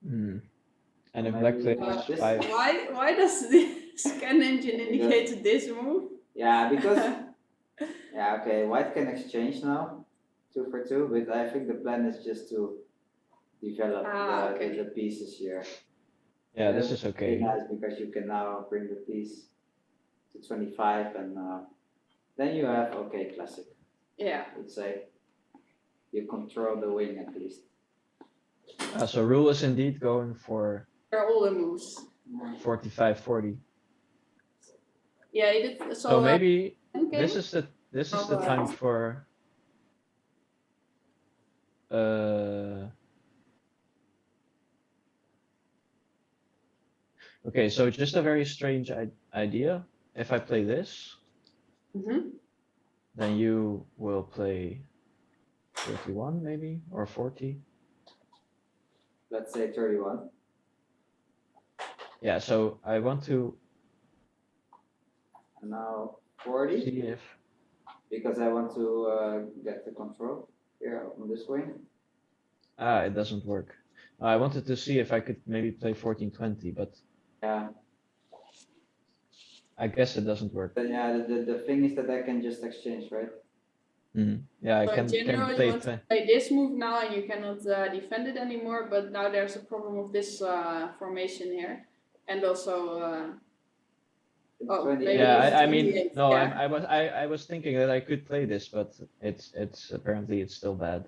Hmm. And Or if black maybe plays this- 5, Why does the scan engine indicate this move? Yeah, because yeah, okay, white can exchange now, 2 for 2, but I think the plan is just to develop Okay. the pieces here. yeah, this That's is okay. pretty nice because you can now bring the piece to 25 and then you have okay classic. Yeah. I would say you control the wing at least. So Rule is indeed going for They're all the moves. 45, 40. Yeah, he did. So So maybe okay. this is the time for okay, so just a very strange idea. If I play this, then you will play 31 maybe, or 40. Let's say 31. Yeah, so I want to And now 40 see if because I want to get the control here on this wing. it doesn't work. I wanted to see if I could maybe play 14-20, but Yeah. I guess it doesn't work. But yeah, the thing is that I can just exchange, right? Yeah, I So can in general, play you want to play this move now, and you cannot defend it anymore. But now there's a problem with this formation here, and also. Oh, 20. maybe Yeah, it's I mean, 28, no, yeah. I was thinking that I could play this, but it's apparently it's still bad.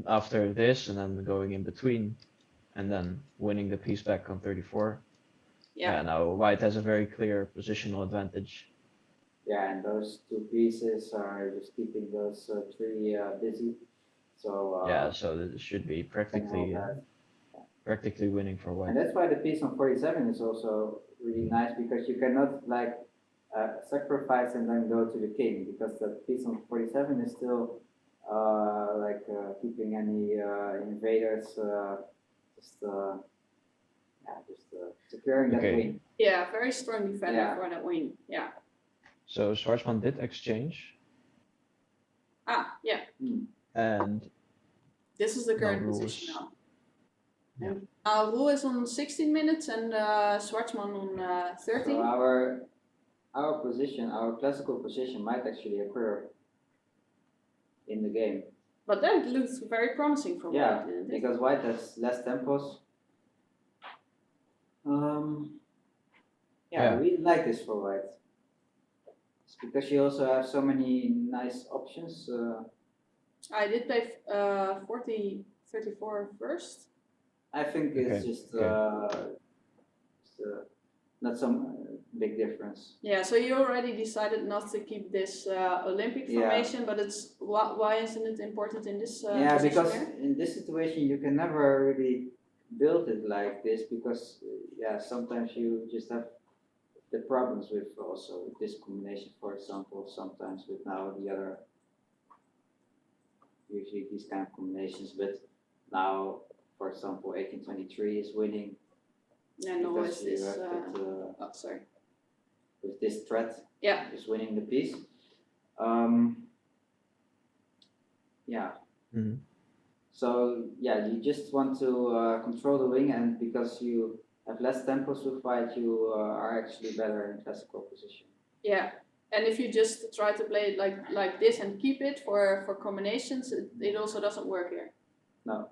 After this, and then going in between, and then winning the piece back on 34. Yeah, now white has a very clear positional advantage. Yeah, and those 2 pieces are just keeping those 3 busy. So Yeah, so this should be practically winning for white. and that's why the piece on 47 is also really nice because you cannot like sacrifice and then go to the king because the piece on 47 is still keeping any invaders just securing that Okay. wing. Yeah, very strong defender Yeah. for that wing. Yeah. So Schwarzman did exchange, Yeah. and This is the No current rules. position now. Yeah. And Roel is on 16 minutes and Schwarzman on 13. So our position, our classical position might actually occur in the game. But that looks very promising for Yeah, white, didn't it? because white has less tempos. I really like this for white. It's because you also have so many nice options. I did play 40, 34 first. I think it's Okay, just okay. not some big difference. Yeah, so you already decided not to keep this Olympic Yeah. formation, but it's why isn't it important in this Yeah, position because here? in this situation you can never really build it like this because sometimes you just have the problems with also with this combination, for example, sometimes with now the other usually these kind of combinations, but now for example 1823 is winning Yeah, no, because is you this? have that, Oh, sorry. with this threat Yeah. is winning the piece. So you just want to control the wing, and because you have less tempos to fight, you are actually better in classical position. Yeah, and if you just try to play it like this and keep it for combinations, it also doesn't work here. No.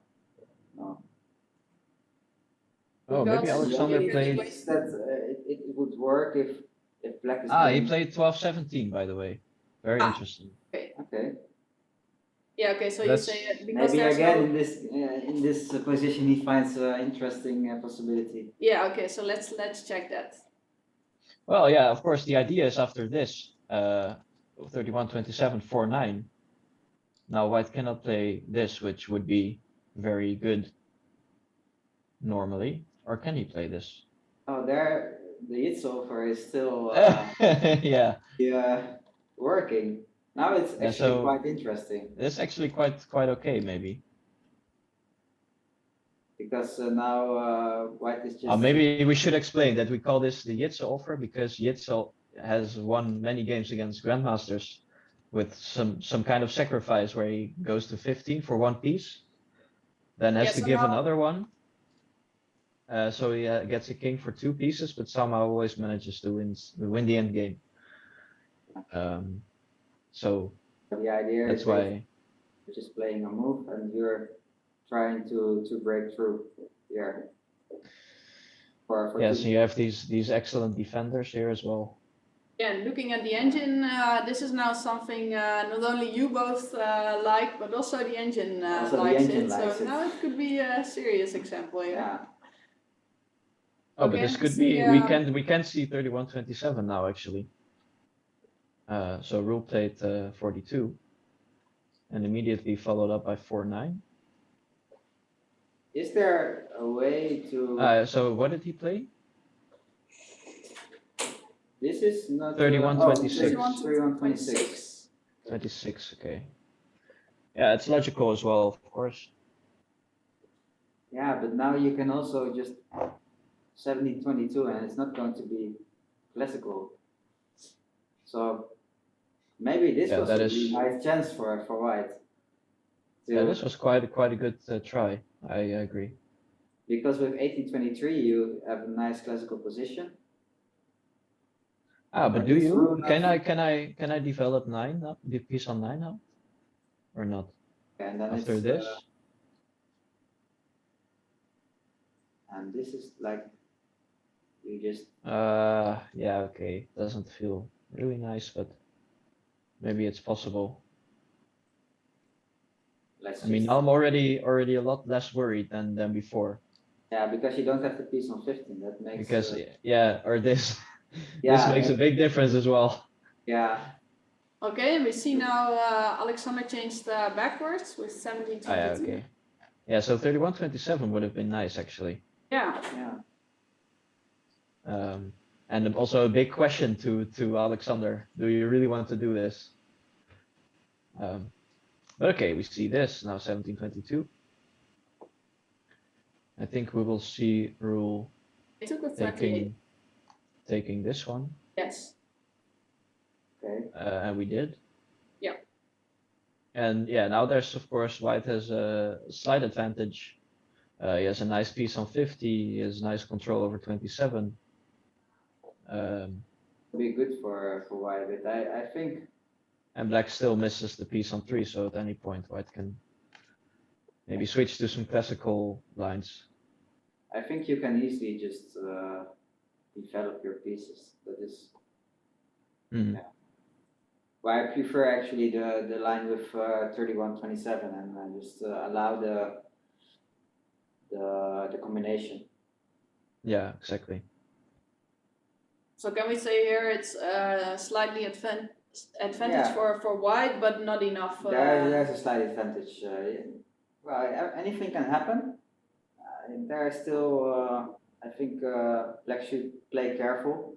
Oh, maybe Because Alexander you can played. always- That it would work if black is He playing. played 12-17, by the way. Very interesting. Okay. Yeah, okay, so That's- you say it because Maybe there's again no... in this position he finds interesting possibility. Yeah, okay, so let's check that. Well, yeah, of course, the idea is after this, 31-27, 4-9. Now white cannot play this, which would be very good normally. Or can he play this? Oh, there the hit solver is still Yeah, working. Now it's Yeah, actually so- quite interesting. it's actually quite okay, maybe. because now white is just. Maybe we should explain that we call this the Jitse offer because Jitse has won many games against Grandmasters with some kind of sacrifice where he goes to 15 for one piece, then has to so give now- another one. So he gets a king for 2 pieces, but somehow always manages to win the end game. So The idea that's is why. you're just playing a move and you're trying to break through here. For Yeah, two. so you have these excellent defenders here as well. Yeah, and looking at the engine, this is now something not only you both like, but also the engine Also the likes engine it. likes So it. now it could be a serious example here. Yeah. Oh, but Okay, this could let's be see, we can see 31-27 now actually. So rule played 42, and immediately followed up by 4-9. Is there a way to? So what did he play? This is not 31-26. 31-26. 26, okay. Yeah, it's logical as well, of course. Yeah, but now you can also just 17-22, and it's not going to be classical. So maybe this was that a is- really nice chance for white. Yeah, this was quite a good try. I agree. Because with 18-23 you have a nice classical position. But do you? Can I develop 9 now? The piece on 9 now, or not? And then After it's, this, and this is like you just yeah, okay. Doesn't feel really nice, but maybe it's possible. I mean, I'm already a lot less worried than before. Yeah, because you don't have the piece on 15. That makes Because yeah, or this Yeah, this makes a big difference as well. yeah. Okay, and we see now Alexander changed backwards with 17-22. Yeah, okay. Yeah, so 31-27 would have been nice actually. Yeah. Yeah. And also a big question to Alexander: do you really want to do this? But okay, we see this now 17-22. I think we will see rule It took a 38. taking this one. Yes. Okay. And we did. Yeah. And yeah, now there's of course white has a slight advantage. He has a nice piece on 50. He has nice control over 27. Be good for white, but I think. And black still misses the piece on 3, so at any point white can maybe switch to some classical lines. I think you can easily just develop your pieces. That is. Yeah. Well, I prefer actually the line with 31-27 and just allow the combination. Yeah, exactly. So can we say here it's slightly advantage for white, but not enough? There's a slight advantage. Well, anything can happen. There is still, I think, black should play careful.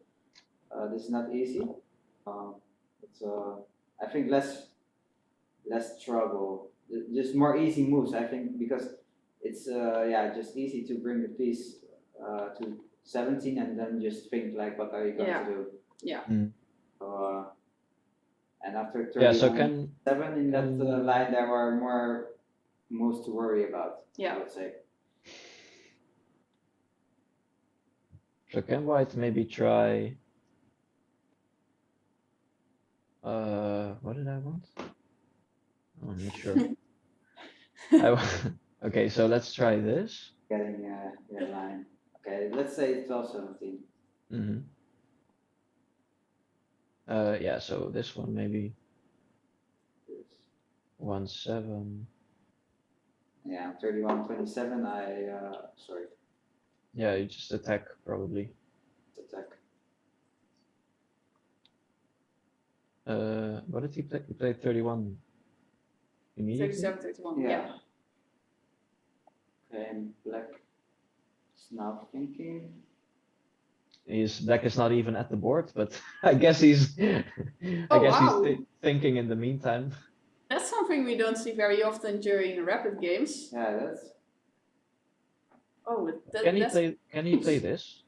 This is not easy. It's I think less trouble. Just more easy moves. I think because it's just easy to bring the piece to 17 and then just think like, what are you going to do? Yeah. So, and after 31, yeah, so can 7 in that line, there were more moves to worry about. Yeah. I would say. So can white maybe try? What did I want? Oh, I'm not sure. Okay, so let's try this. Getting your line. Okay, let's say 12-17. Yeah, so this one maybe 1-7. Yeah, 31-27. Sorry. Yeah, you just attack probably. Attack. What did he play? He played 31 immediately. 37-31. Yeah. Okay, and black is now thinking. Black is not even at the board, but I guess he's he's thinking in the meantime. That's something we don't see very often during rapid games. Yeah, that's. Oh, Can he that's play? Can he play this?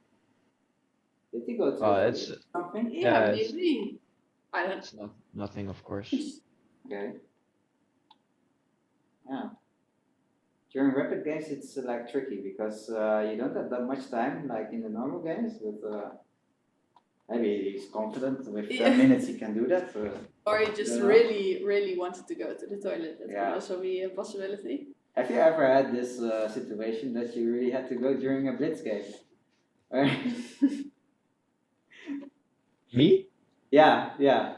Did he go to the toilet It's or something? yeah, yeah, maybe. I don't. it's not nothing, of course. Okay. Yeah. During rapid games, it's like tricky because you don't have that much time, like in the normal games. But maybe he's confident with Yeah. 10 minutes he can do that. Or you just Yeah. really wanted to go to the toilet. That Yeah. could also be a possibility. Have you ever had this situation that you really had to go during a blitz game? Me? Yeah.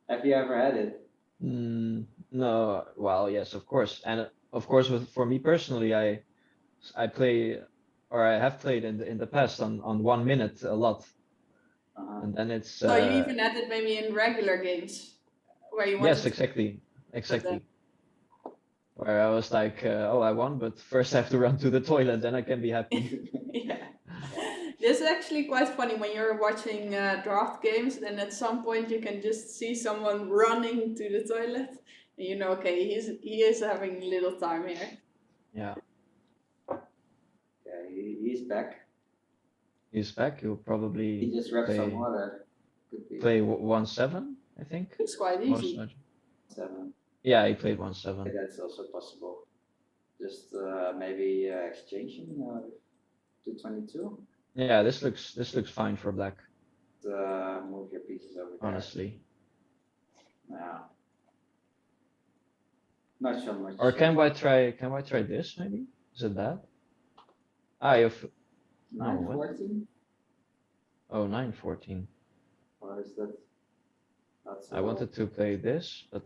Have you ever had it? No. Well, yes, of course, and of course, for me personally, I play, or I have played in the past on 1 minute a lot, and then it's So you even had it maybe in regular games where you wanted yes, exactly. Where I was like, oh, I won, but first I have to run to the toilet, then I can be happy. Yeah. This is actually quite funny when you're watching draft games, and at some point you can just see someone running to the toilet, and you know, okay, he is having little time here. Yeah, Yeah, he's back. he's back. He'll He probably just grabbed some water. Could be play 1-7, I think. It's quite easy. 7. Yeah, he played 1-7. Yeah, that's also possible. Just maybe exchanging to 22. Yeah, this looks fine for black, Move your pieces over there. honestly. Yeah. Not so much. Or can I try this maybe? Is it that? Ah, you have 9-14? oh 9-14. Or is that not so? I wanted to play this, but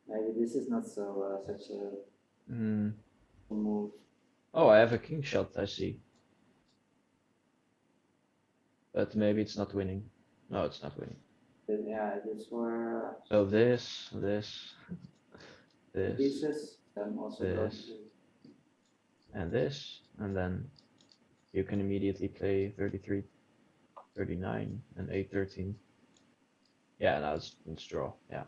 maybe this is not so such a move. oh, I have a king shot, I see. But maybe it's not winning. No, it's not winning. Yeah, this for So this, pieces, then also this, and this, and then you can immediately play 33, 39, and 8-13. Yeah, now it's draw. Yeah.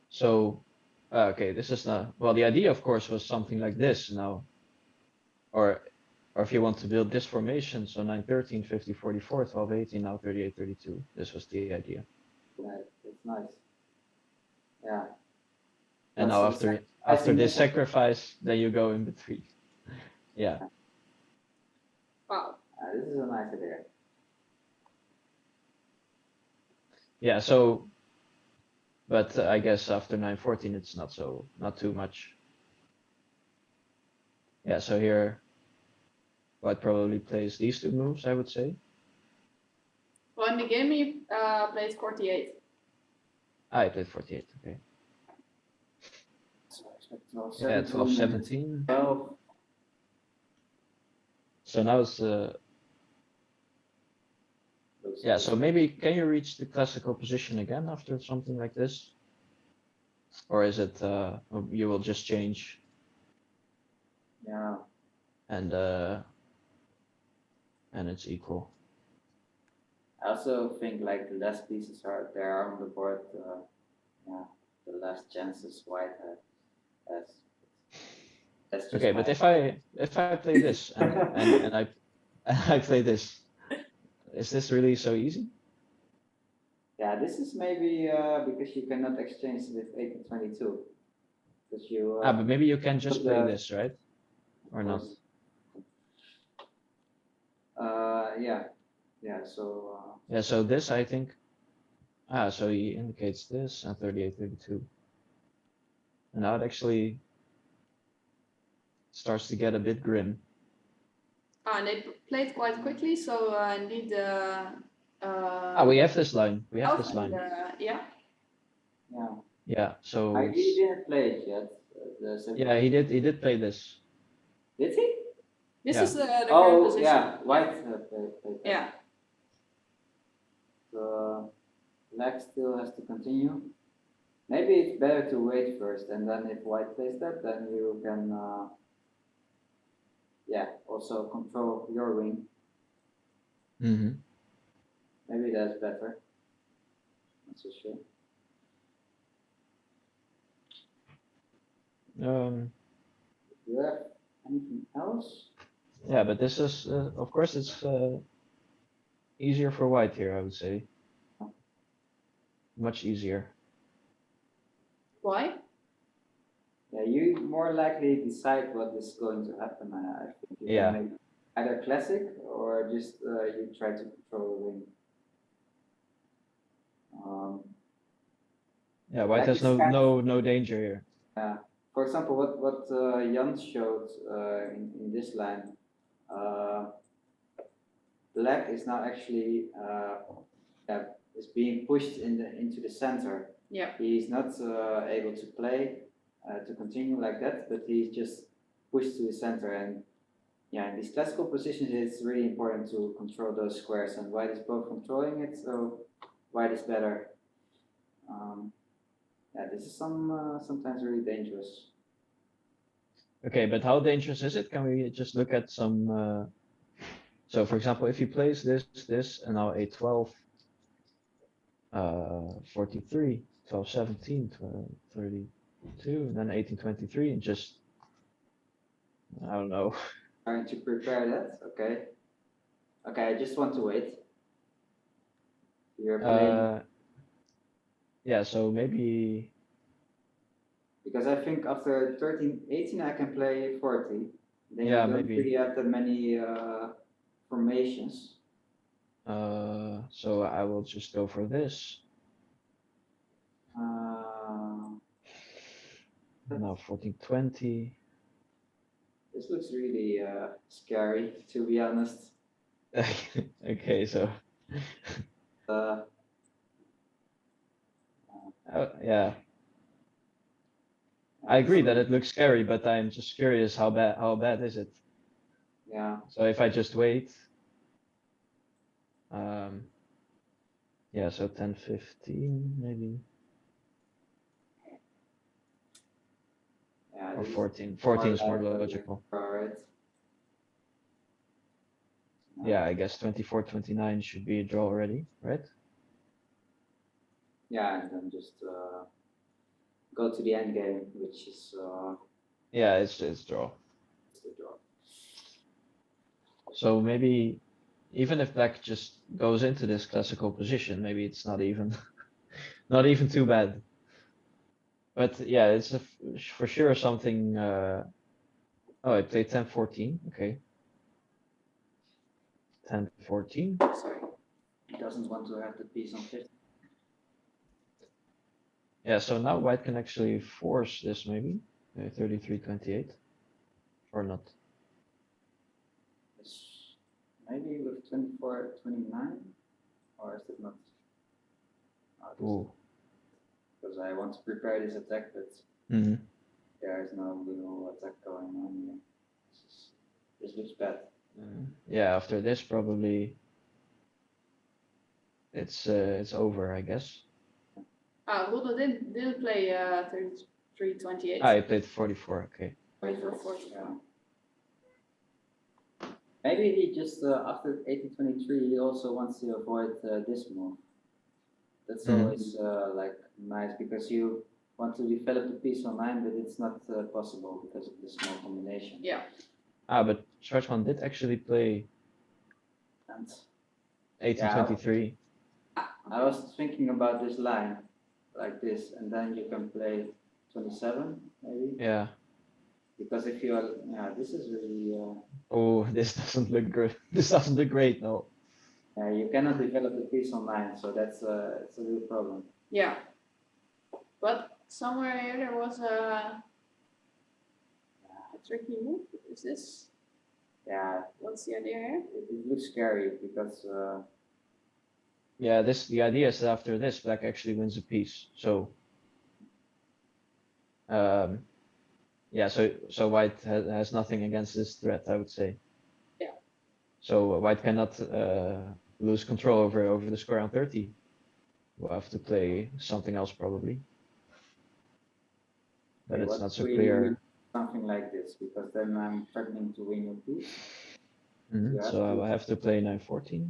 So, okay, this is not, well, the idea, of course, was something like this now, or if you want to build this formation, so 9-13, 50-44, 12-18, now 38-32. This was the idea. Right, that's nice. Yeah. And now after this sacrifice, then you go in between. Yeah. Wow. This is a nice idea. Yeah, so, but I guess after 9-14, it's not too much. Yeah, so here, White probably plays these two moves, I would say. Well, in the game he played 48. I played 48, okay. So Yeah, 12-17. 12. So now it's yeah, so maybe can you reach the classical position again after something like this? Or is it you will just change? Yeah. And it's equal. I also think like the less pieces are there on the board, yeah, the less chances White has. That's just okay, but if I play this and I play this, is this really so easy? Yeah, this is maybe because you cannot exchange with 8-22. Because you. But maybe you can just play this, right? Or not? Yeah. Yeah. So. Yeah. So this, I think. So he indicates this and 38-32. And now it actually starts to get a bit grim. And they played quite quickly, so indeed. We have this line. We have this line. Yeah. Yeah. Yeah. So. He didn't play it yet. Yeah, he did play this. Did he? This is the current position. Yeah, White played that. Yeah. So Black still has to continue. Maybe it's better to wait first, and then if White plays that, then you can, also control your wing. Mm-hmm. Maybe that's better. Not so sure. Do you have anything else? Yeah, but this is, of course, it's easier for white here, I would say. Much easier. Why? Yeah, you more likely decide what is going to happen. I think you Yeah. can make either classic or just you try to control the wing. Yeah, white Like has it's no kind of- no danger here. For example, what Jan showed in this line, black is now actually is being pushed into the center. Yeah. He's not able to play to continue like that, but he's just pushed to the center. And yeah, in these classical positions, it's really important to control those squares. And white is both controlling it, so white is better. Yeah, this is sometimes really dangerous. Okay, but how dangerous is it? Can we just look at some? So, for example, if he plays this, and now a12, 43, 12, 17, 12, 32, and then 18, 23, and just, I don't know. Trying to prepare that, okay. Okay, I just want to wait. You're playing Yeah, so maybe, because I think after 13, 18 I can play 40. Then yeah, you don't maybe. really have that many formations. So I will just go for this. Now 14, 20. This looks really scary, to be honest. Okay, so yeah, I agree that it looks scary, but I'm just curious how bad is it? Yeah. So if I just wait, yeah, so 10, 15 maybe, Yeah, or this 14. 14 is more like logical. Alright. Yeah, I guess 24, 29 should be a draw already, right? Yeah, and then just go to the end game, which is Yeah, it's draw. the draw. So maybe even if black just goes into this classical position, maybe it's not even not even too bad. But yeah, it's for sure something. Oh, I played 10, 14. Okay, 10, 14. Sorry. He doesn't want to have the piece on 50. Yeah, so now white can actually force this maybe 33, 28, or not. Maybe with 24, 29, or is it not? Ooh. Because I want to prepare this attack, but Mm-hmm. there is no little attack going on here. This looks bad. Yeah, after this probably it's over, I guess. Wilder didn't play 33, 28. I played 44. Okay. 44, 40. Yeah. Maybe he just after 1823 he also wants to avoid this move. That's always like nice because you want to develop the piece online, but it's not possible because of the small combination. Yeah. But Schwarzman did actually play And 1823. I was thinking about this line, like this, and then you can play 27 maybe. Yeah. Because if you are, yeah, this is really. Oh, this doesn't look good. This doesn't look great, no. You cannot develop the piece online, so that's it's a real problem. Yeah. But somewhere here there was a tricky move. Is this? Yeah. What's the idea here? It looks scary because. Yeah, the idea is that after this, black actually wins a piece. So. Yeah, so white has nothing against this threat, I would say. Yeah. So white cannot lose control over the square on 30. We'll have to play something else probably. But it's not so clear. Something like this, because then I'm threatening to win your piece. So I will have to play 9-14.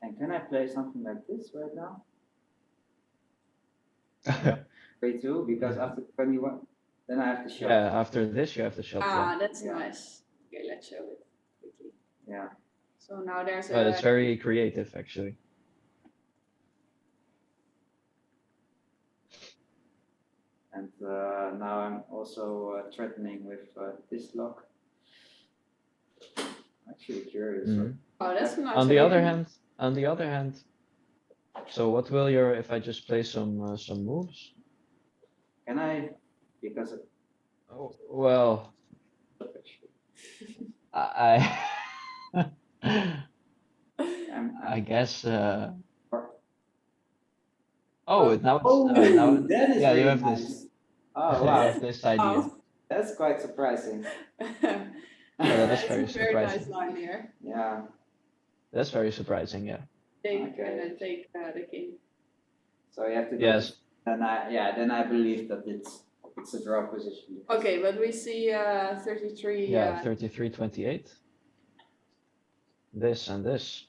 And can I play something like this right now? 3-2, because after 21, Then I have to show. Yeah, after this you have to shot. Ah, that's Yeah. nice. Okay, let's show it quickly. Yeah. So now there's But it's a very creative actually. And now I'm also threatening with this lock. Actually curious. Mhm. oh, that's a nice. On the idea. other hand, so what will your if I just play some moves? Can I? Because Oh, well, I I guess. Oh, now it's now. that is Yeah, you really have nice. this. Oh You wow, have this idea. Oh. that's quite surprising. Oh, that is It's very a very nice surprising. line here. Yeah. That's very surprising. Yeah. Take Okay. and then take the king. So you have to go. Yes. Then I believe that it's a draw position. Okay, but we see 33. Yeah, 33-28. This and this.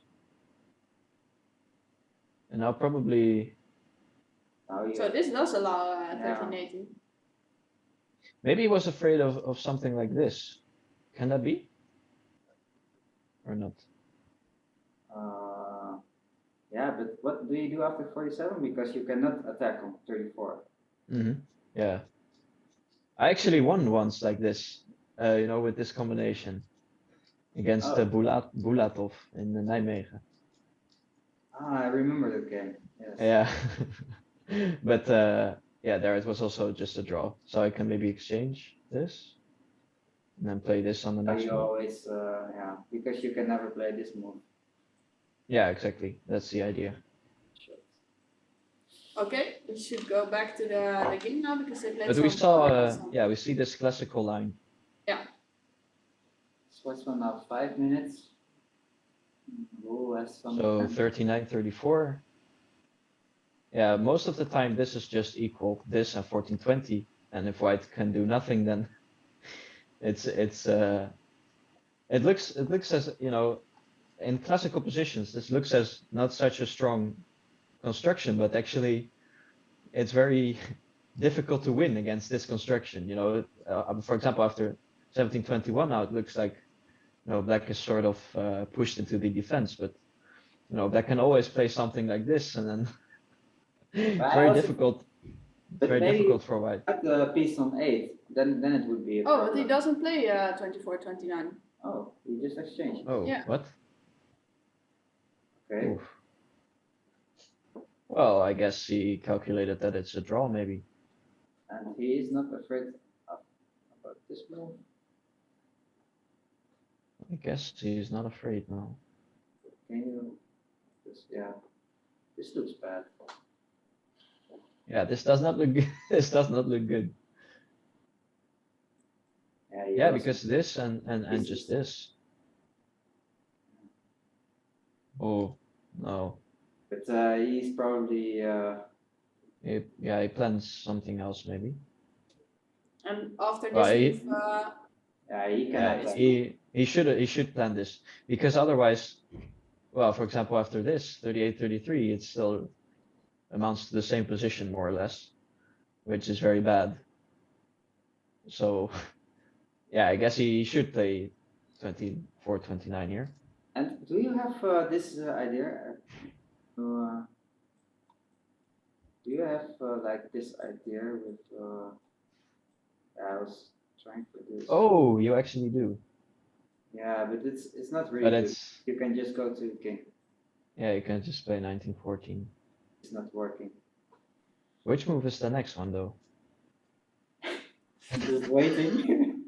And now probably Oh, yeah. So this does allow Yeah. 1380. maybe he was afraid of something like this. Can that be? Or not? Yeah, but what do you do after 47? Because you cannot attack on 34. Mm-hmm. Yeah. I actually won once like this, you know, with this combination against Oh. Bulatov in Nijmegen. I remember the game. Yes. Yeah. But yeah, there it was also just a draw. So I can maybe exchange this and then play this on the next You move. always, yeah, because you can never play this move. Yeah, exactly. That's the idea. Okay, we should go back to the game now because they played But we some- saw, yeah, we see this classical line. Yeah. What's one now? 5 minutes. Oh, that's some. So 39-34. Yeah, most of the time this is just equal this and 14-20. And if white can do nothing, then it looks as, you know, in classical positions, this looks as not such a strong construction, but actually it's very difficult to win against this construction. You know, for example, after 17-21 now it looks like, you know, black is sort of pushed into the defense, but you know, black can always play something like this, and then it's very difficult. It's very difficult for white. The piece on 8, then it would be. Oh, but he doesn't play 24-29. Oh, we just exchanged. Oh, Yeah. what? Okay. Oof. Well, I guess he calculated that it's a draw, maybe. And he is not afraid about this move. I guess he's not afraid now. Can you? Yeah, this looks bad. Yeah, this does not look good. This does not look good. Yeah, because this and This just is- this. Oh no. But he's probably. He plans something else maybe. And after this Well, move, Yeah, he cannot. Yeah, he should plan this because otherwise, well, for example, after this 38-33, it still amounts to the same position more or less, which is very bad. So, yeah, I guess he should play 24-29 here. And do you have this idea? Do you have like this idea with? I was trying for this. Oh, you actually do. Yeah, but it's not really. But good. it's You can just go to king. yeah, you can just play 19-14. It's not working. Which move is the next one though? Just waiting,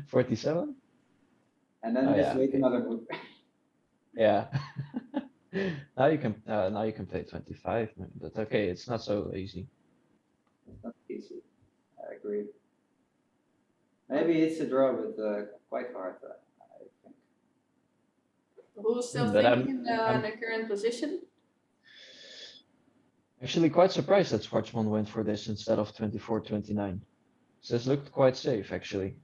47? and then Oh, just yeah, wait okay. another move. Yeah. Now you can play 25, but okay, it's not so easy. It's not easy. I agree. Maybe it's a draw, but quite hard. I think. who's still But thinking in I'm- the current position? Actually quite surprised that Schwartzman went for this instead of 24-29. So this looked quite safe actually.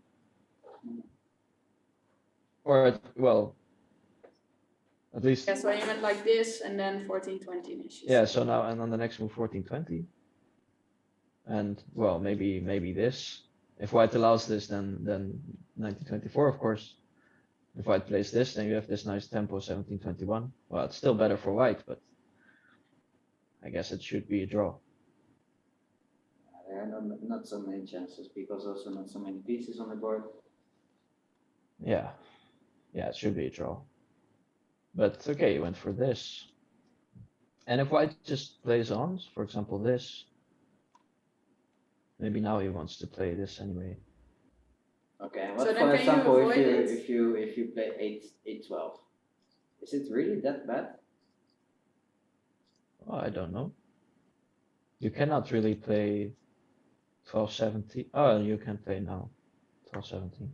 Or well, at least Yeah, so he went like this and then 14-20 initially. yeah. So now and on the next move 14-20. and well, maybe this. If white allows this, then 1924, of course. If white plays this, then you have this nice tempo 1721. Well, it's still better for white, but I guess it should be a draw. There are not so many chances because also not so many pieces on the board. Yeah, it should be a draw. But okay, you went for this. And if white just plays on, for example, this, maybe now he wants to play this anyway. Okay, So what then for can you example avoid it? if you play 8-12? Is it really that bad? Oh, I don't know. You cannot really play 12-17. Oh, you can play now 12-17.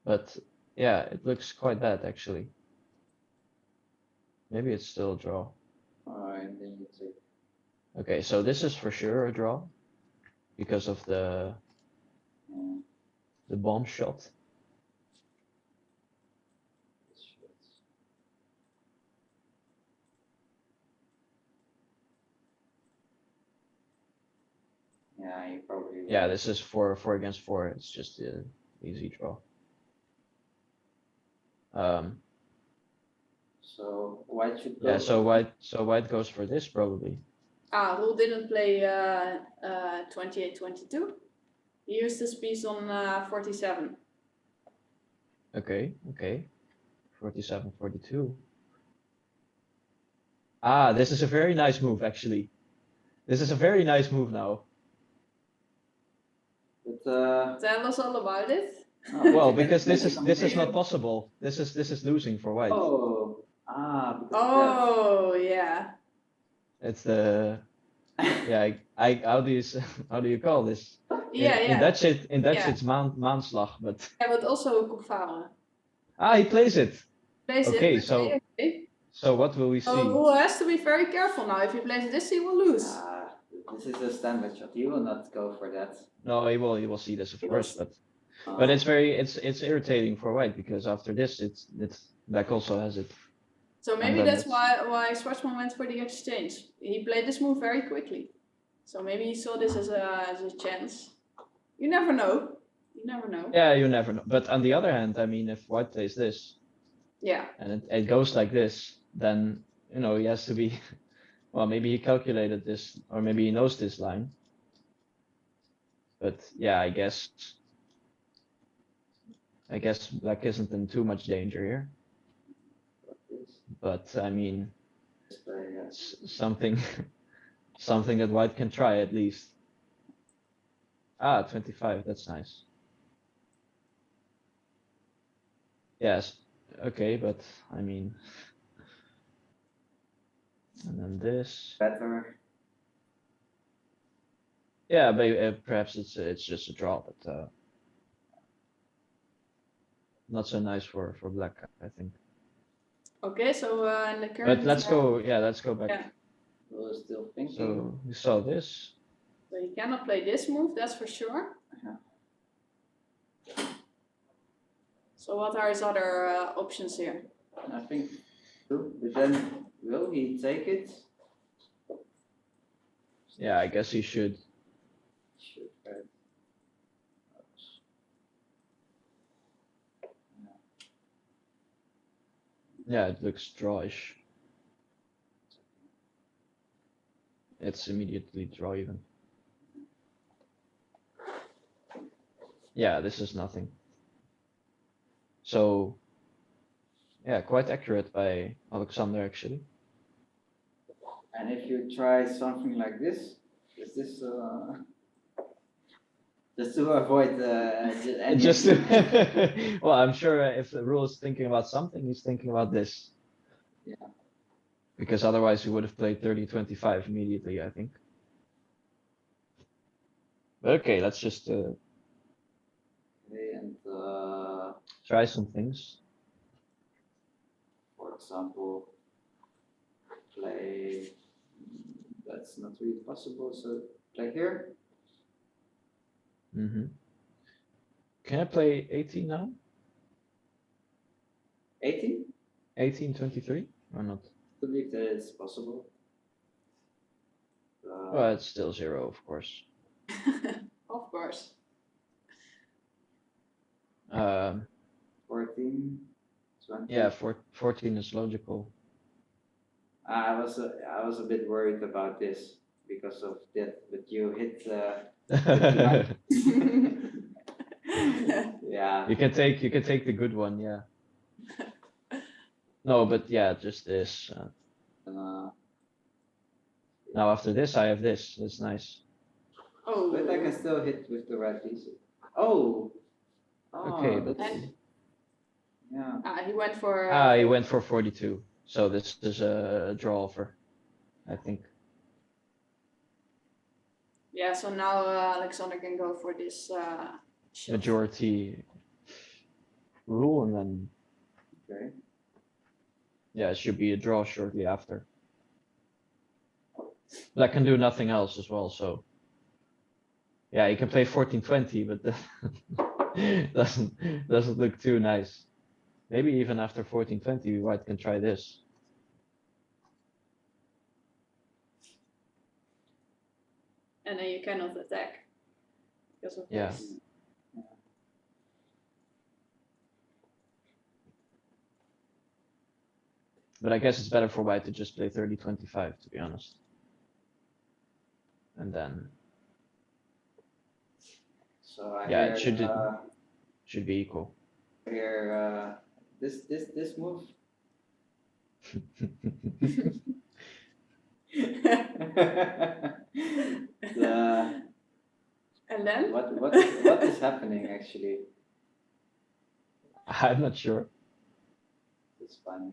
But yeah, it looks quite bad actually. Maybe it's still a draw. And then you take. Okay, so this is for sure a draw because of the bomb shot. Yeah, you probably. Yeah, this is 4 against 4. It's just an easy draw. So white should go. Yeah, so white goes for this probably. Roel didn't play 28-22. He used this piece on 47. Okay. 47-42. Ah, this is a very nice move actually. This is a very nice move now. But Tell us all about it. Well, because this is not possible. This is losing for white. Oh, because Oh, yeah. It's the yeah. How do you how do you call this? Yeah, In Dutch Yeah. it's maanslag, but Yeah, but also Kufara. he plays it. Plays Okay, it. so Okay. so what will we So see? Roel has to be very careful now. If he plays this, he will lose. this is a standard shot. He will not go for that. No, he will see this of He course, will but it's irritating for white because after this it's black also has it. So maybe then that's why Schwarzman went for the exchange. He played this move very quickly. So maybe he saw this as a chance. You never know. You never know. Yeah, you never know. But on the other hand, I mean, if white plays this, Yeah. and it goes like this, then he has to be. Well, maybe he calculated this, or maybe he knows this line. But yeah, I guess black isn't in too much danger here. But I mean, something something that white can try at least. 25, that's nice. Yes, okay, but I mean, and then this. Better. Yeah, but perhaps it's just a draw, but not so nice for black, I think. Okay, so in the current. But let's go. Yeah, let's go back. Yeah. We're still thinking. So we saw this. So you cannot play this move, that's for sure. So what are his other options here? I think two, but then will he take it? Yeah, I guess he should. Should, right? Yeah, it looks drawish. It's immediately draw even. Yeah, this is nothing. So, yeah, quite accurate by Alexander actually. And if you try something like this, is this just to avoid any Just well, I'm sure if the rule is thinking about something, he's thinking about this. Yeah. Because otherwise he would have played 30-25 immediately, I think. But okay, let's just try some things. For example, play. That's not really possible. So play here. Can I play 18 now? 18? 18-23 or not? I believe that it's possible. Well, it's still 0, of course. Of course. 14, 20. Yeah, 14 is logical. I was a bit worried about this because of that, but you hit. Yeah. You can take the good one, yeah. No, but yeah, just this. Now after this, I have this. That's nice. Oh. But I can still hit with the red piece. Oh. Okay, but Yeah. He went for. He went for 42. So this is a draw offer, I think. Yeah. So now Alexander can go for this. Shove. Majority rule, and then Okay. yeah, it should be a draw shortly after. But I can do nothing else as well, so yeah, you can play 14-20, but doesn't look too nice. Maybe even after 14-20, White can try this. And then you cannot attack because of Yeah. this. But I guess it's better for White to just play 30-25, to be honest. And then So I yeah, hear, it should be equal. Here, this move. And then? What is happening actually? I'm not sure. It's funny.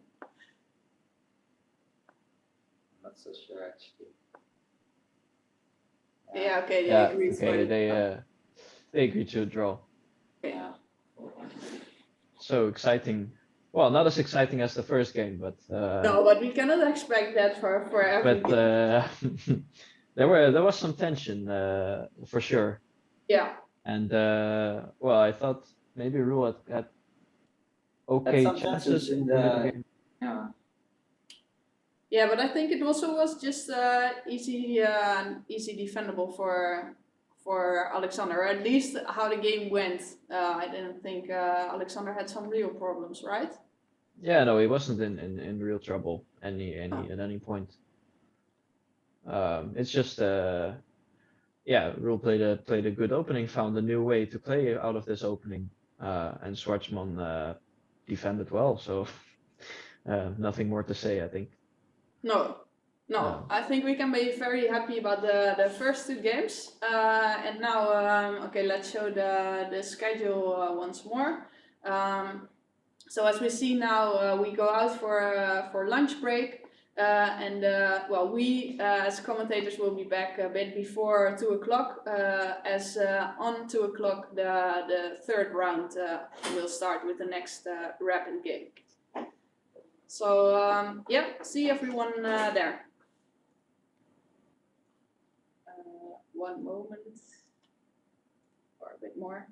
I'm not so sure actually. Yeah. Okay. They Yeah. agreed. Okay. They agreed to a draw. Yeah. So exciting. Well, not as exciting as the first game, but No, but we cannot expect that for every. but there was some tension for sure. Yeah. And well, I thought maybe Rule had okay some chances chances in in the- the game. Yeah. Yeah, but I think it also was just easy defendable for Alexander, or at least how the game went. I didn't think Alexander had some real problems, right? Yeah, no, he wasn't in real trouble at any point. It's just yeah, Rule played a good opening, found a new way to play out of this opening, and Schwartzman defended well. So nothing more to say, I think. No. I think we can be very happy about the first two games. And now, okay, let's show the schedule once more. So as we see now, we go out for lunch break. And well, we as commentators will be back a bit before 2 o'clock. As on 2 o'clock, the third round will start with the next rapid game. So yeah, see everyone there. One moment, or a bit more.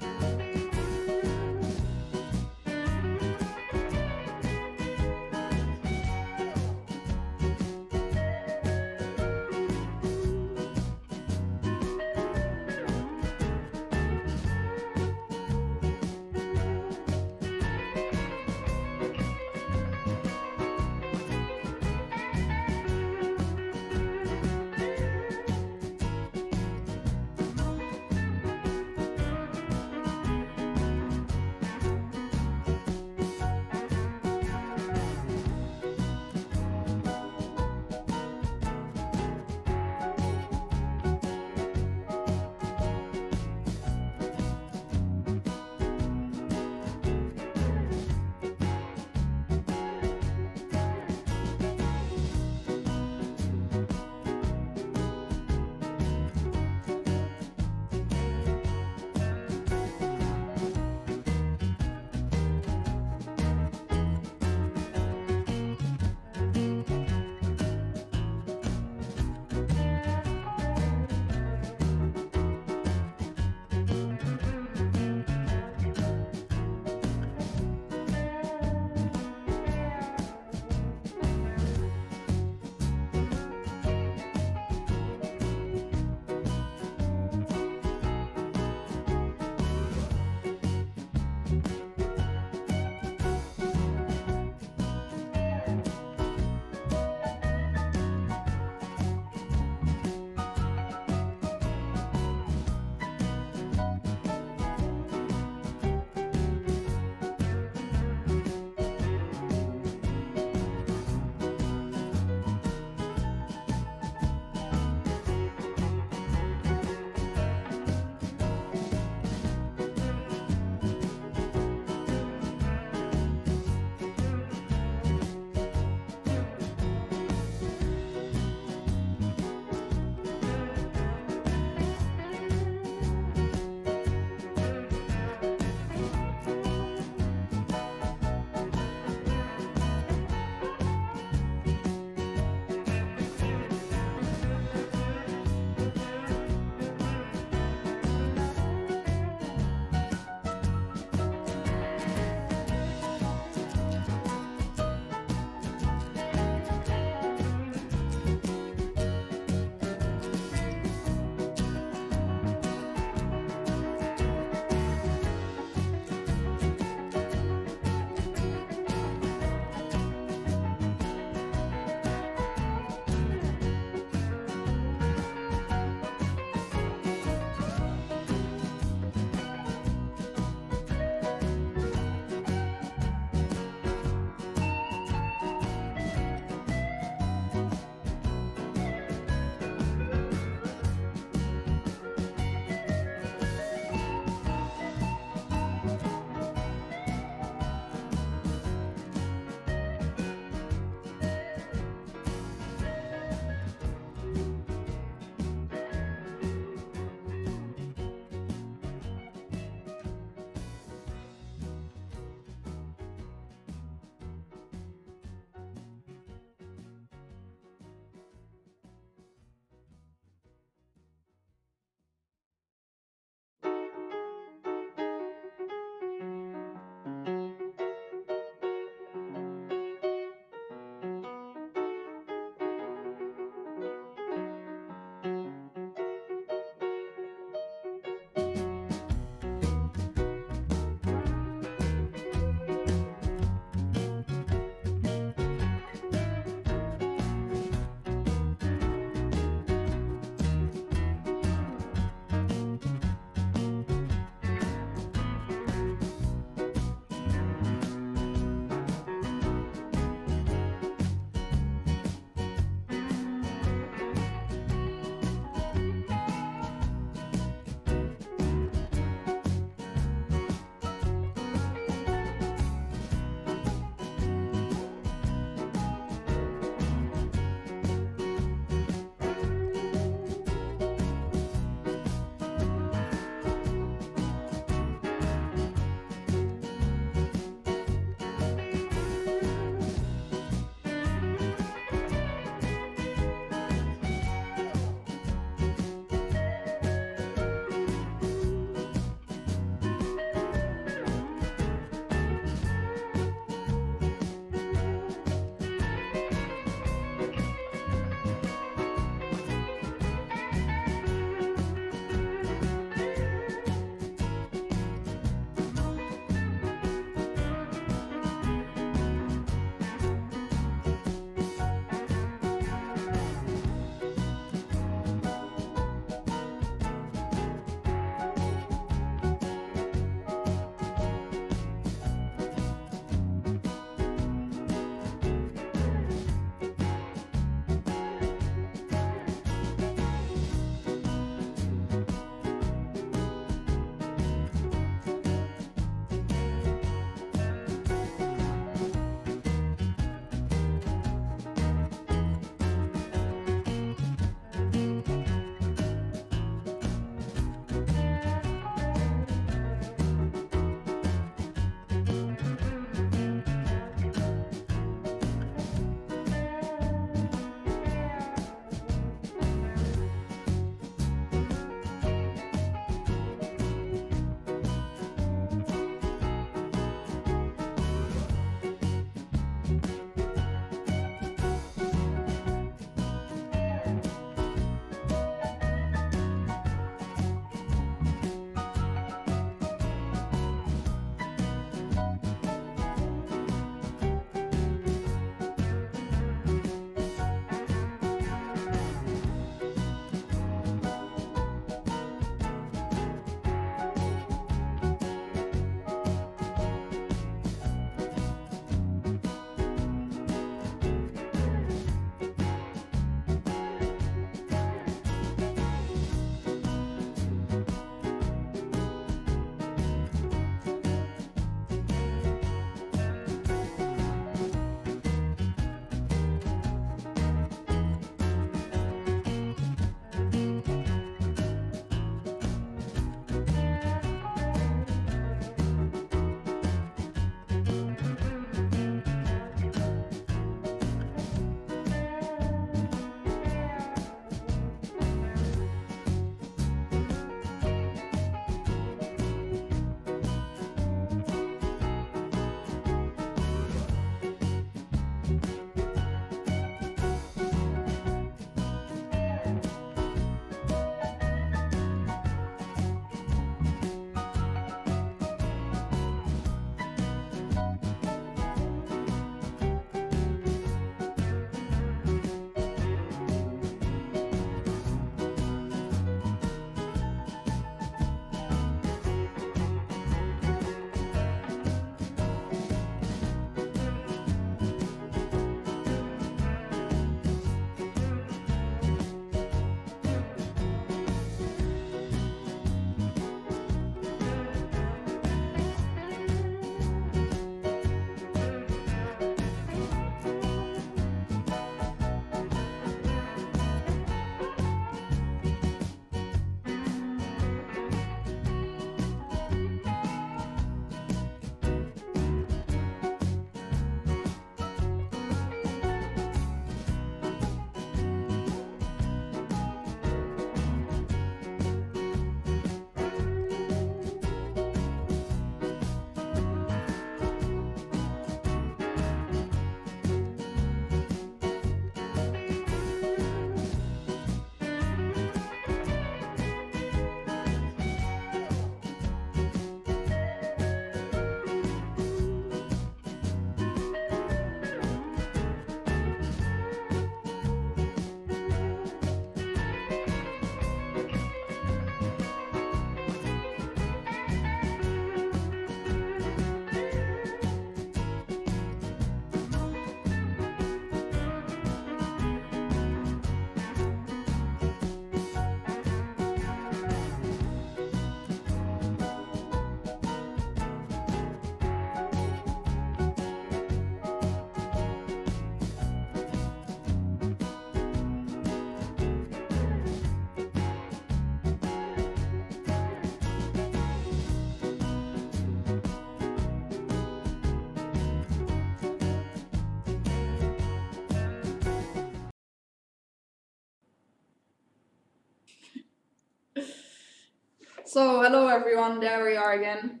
So hello everyone, there we are again.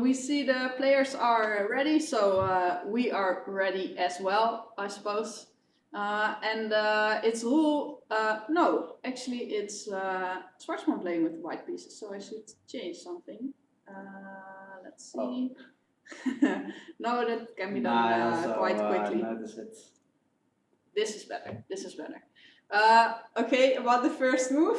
We see the players are ready, so we are ready as well, I suppose. And it's Roel. No, actually it's Schwarzman playing with white pieces, so I should change something. Let's see. No, that can be done I also quite quickly. notice it. This is better. This is better. Okay, about the first move.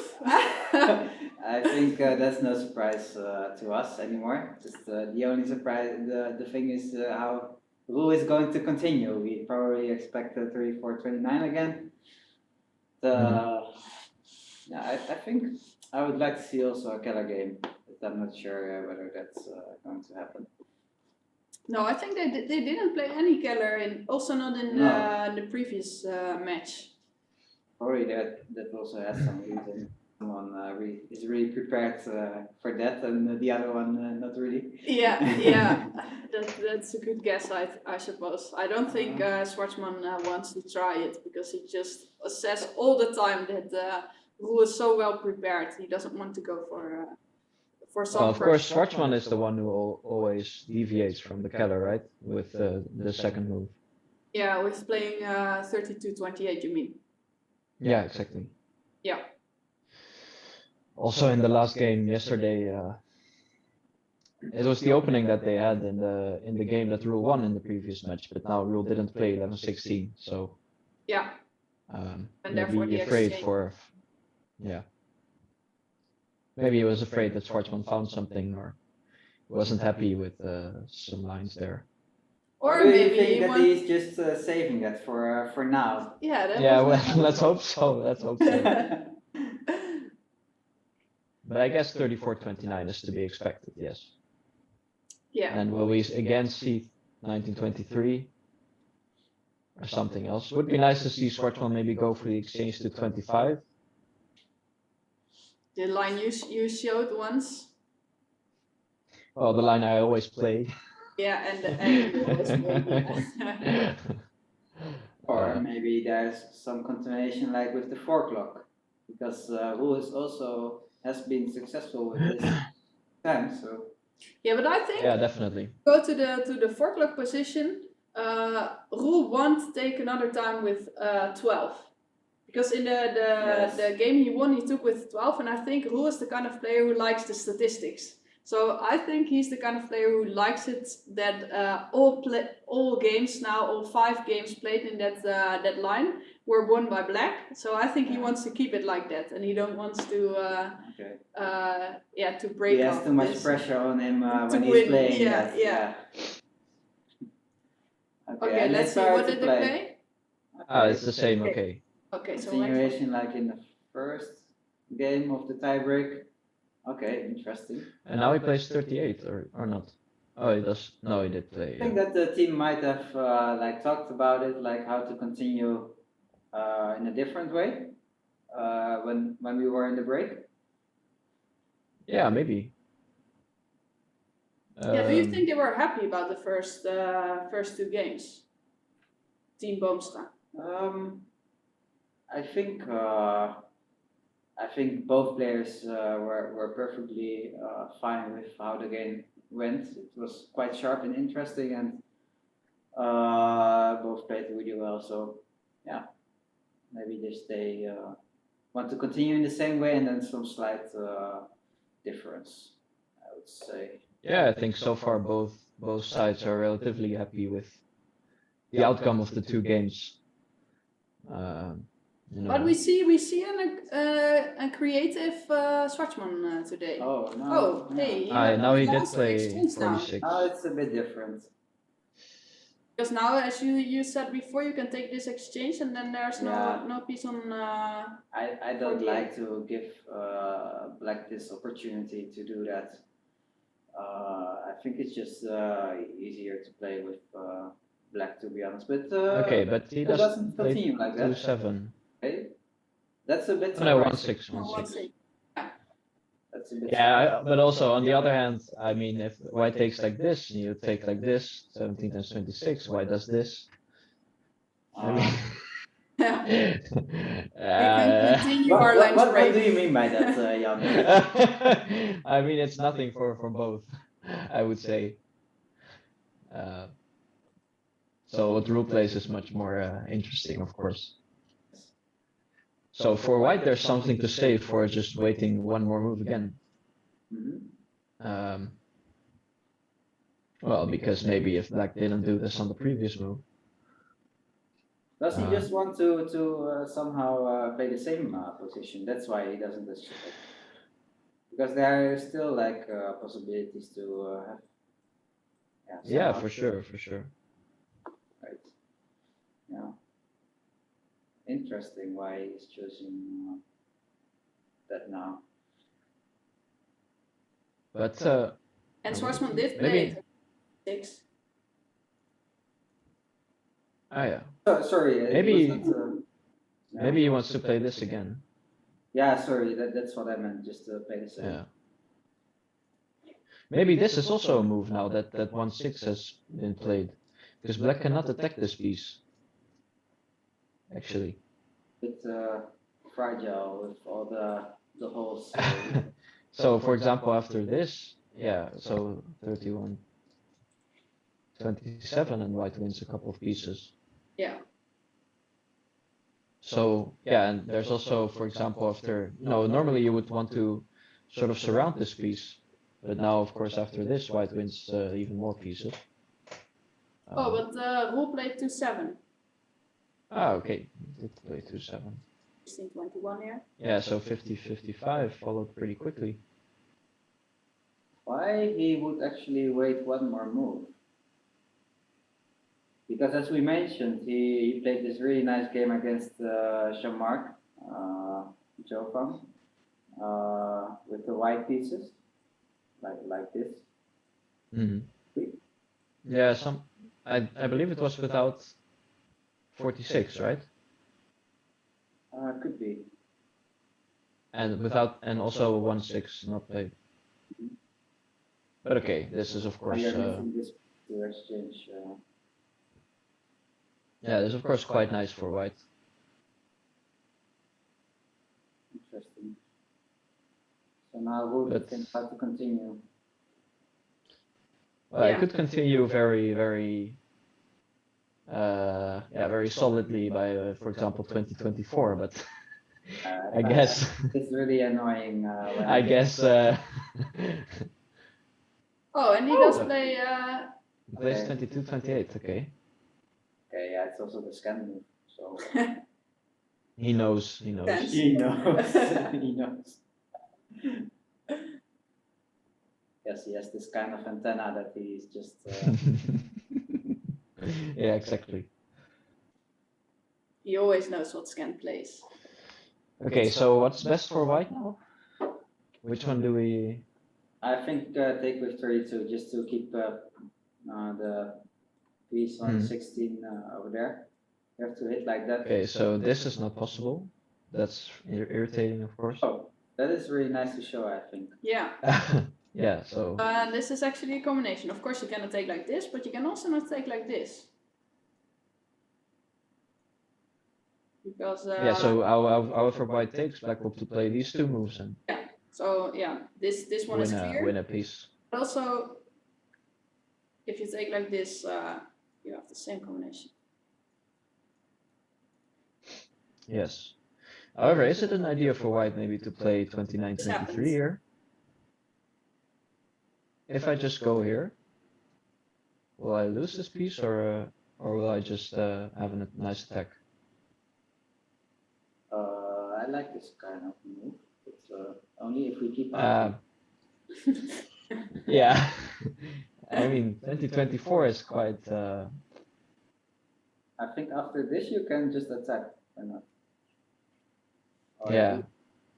I think that's no surprise to us anymore. Just the only surprise, the thing is how Roel is going to continue. We probably expect 34-29 again. Yeah, I think I would like to see also a Keller game, but I'm not sure whether that's going to happen. No, I think they didn't play any Keller in, also not in No. the previous match. Probably that also has some reason. Someone is really prepared for that, and the other one not really. Yeah, that's a good guess, I suppose. I don't think Schwarzman wants to try it because he just says all the time that Roel is so well prepared. He doesn't want to go for some. Well, of course, Schwarzman is the one who always deviates from the Keller, right? With the second move. Yeah, with playing 32-28, you mean? Yeah, exactly. Yeah. Also, in the last game yesterday, it was the opening that they had in the game that Rule won in the previous match, but now Rule didn't play 11-16, so yeah. And therefore maybe the afraid exchange. Maybe he was afraid that Schwarzman found something or wasn't happy with some lines there. Or do you maybe think that he's just saving that for now? Yeah. Well, let's hope so. Let's hope so. But I guess 34-29 is to be expected, yes. Yeah. And will we again see 1923 or something else? Would be nice to see Schwarzman maybe go for the exchange to 25. The line you showed once. Well, the line I always play. Yeah, and you always play. Yeah. Or maybe there's some continuation like with the 4 o'clock, because Roel is also has been successful with this time. So yeah, but I think definitely go to the 4 o'clock position. Roel won't take another time with 12. Because in the game he won, he took with 12, and I think Roel is the kind of player who likes the statistics. So I think he's the kind of player who likes it that all games now, all 5 games played in that line were won by black. So I think he wants to keep it like that, and he don't wants to to break. He has too much pressure on him when he's win. playing Yeah, that. yeah. Okay, let's see. What did they play? It's the same. Okay. Okay, so continuation like in the first game of the tiebreak. Okay, interesting. And now he plays 38 or not? Oh, he does. No, he did play. I think that the team might have like talked about it, like how to continue in a different way when we were in the break. Yeah, maybe. Yeah, do you think they were happy about the first 2 games? Team Boomstra. I think both players were perfectly fine with how the game went. It was quite sharp and interesting, and both played really well. So yeah, maybe they want to continue in the same way, and then some slight difference, I would say. Yeah, I think so far both sides are relatively happy with the outcome of the 2 games. But we see a creative Schwarzman today. Oh no! Oh, hey! Now he did play 46. Now it's a bit different. Because now, as you said before, you can take this exchange, and then there's no piece on. I don't like to give black this opportunity to do that. I think it's just easier to play with black, to be honest. But okay, but he doesn't play continue like that. 2-7. Okay, that's a bit. No, 1-6, 1-6. That's a bit. Yeah, but also on the other hand, I mean, if white takes like this, and you take like this, 17 times 26, white does this. I mean, We can continue our lunch What break. do you mean by that, Jan? I mean, it's nothing for both, I would say. So what rule plays is much more interesting, of course. So for white, there's something to say for just waiting one more move again. Mhm. Well, because maybe if black didn't do this on the previous move. Does he just want to somehow play the same position? That's why he doesn't just check. Because there are still like possibilities to have. Yeah, somehow- for sure. Right. Yeah. Interesting why he's choosing that now. But And Schwarzman did maybe- play 6. oh yeah, Sorry. maybe he wants to play this again. Yeah, sorry. That's what I meant. Just to play the same. Yeah. Maybe this is also a move now that 1/6 has been played, because black cannot attack this piece. Actually. Bit fragile with all the holes. So for example, after this, yeah, so 31, 27, and white wins a couple of pieces. Yeah. So yeah, and there's also, for example, after, normally you would want to sort of surround this piece, but now, of course, after this, white wins even more pieces. But rule played 2-7. Okay, did play 2-7. 16-21 here. Yeah, so 50-55 followed pretty quickly. Why he would actually wait one more move? Because as we mentioned, he played this really nice game against Jean-Marc Jofang with the white pieces, like this. Mm-hmm. Yeah, I believe it was without 46, right? Could be. And also 1/6 not played. But okay, this is of course. You're using this to exchange. Yeah, this is of course quite nice for white. Interesting. So now Wood can try to continue. Well, I could continue very very solidly by, for example, 2024, but I guess it's really annoying. I guess. Oh, and he does play. Plays 22-28. Okay. Okay, yeah, it's also the scan move. So he knows. He knows. He knows. Yes, he has this kind of antenna that he's just. Yeah, exactly. He always knows what scan plays. Okay, so what's best for white now? Which one do we? I think take with 32 just to keep the piece on 16 over there. You have to hit like that. Okay, so this is not possible. That's irritating, of course. Oh, that is really nice to show, I think. Yeah. Yeah, so. This is actually a combination. Of course, you cannot take like this, but you can also not take like this. Because. Yeah, so however white takes, black will to play these two moves and. Yeah. So yeah, this one is clear. Win a piece. Also, if you take like this, you have the same combination. Yes. However, is it an idea for white maybe to play 29-23 here? If I just go here, will I lose this piece or will I just have a nice attack? I like this kind of move. It's only if we keep up. Yeah. I mean, 2024 is quite. I think after this you can just attack or not.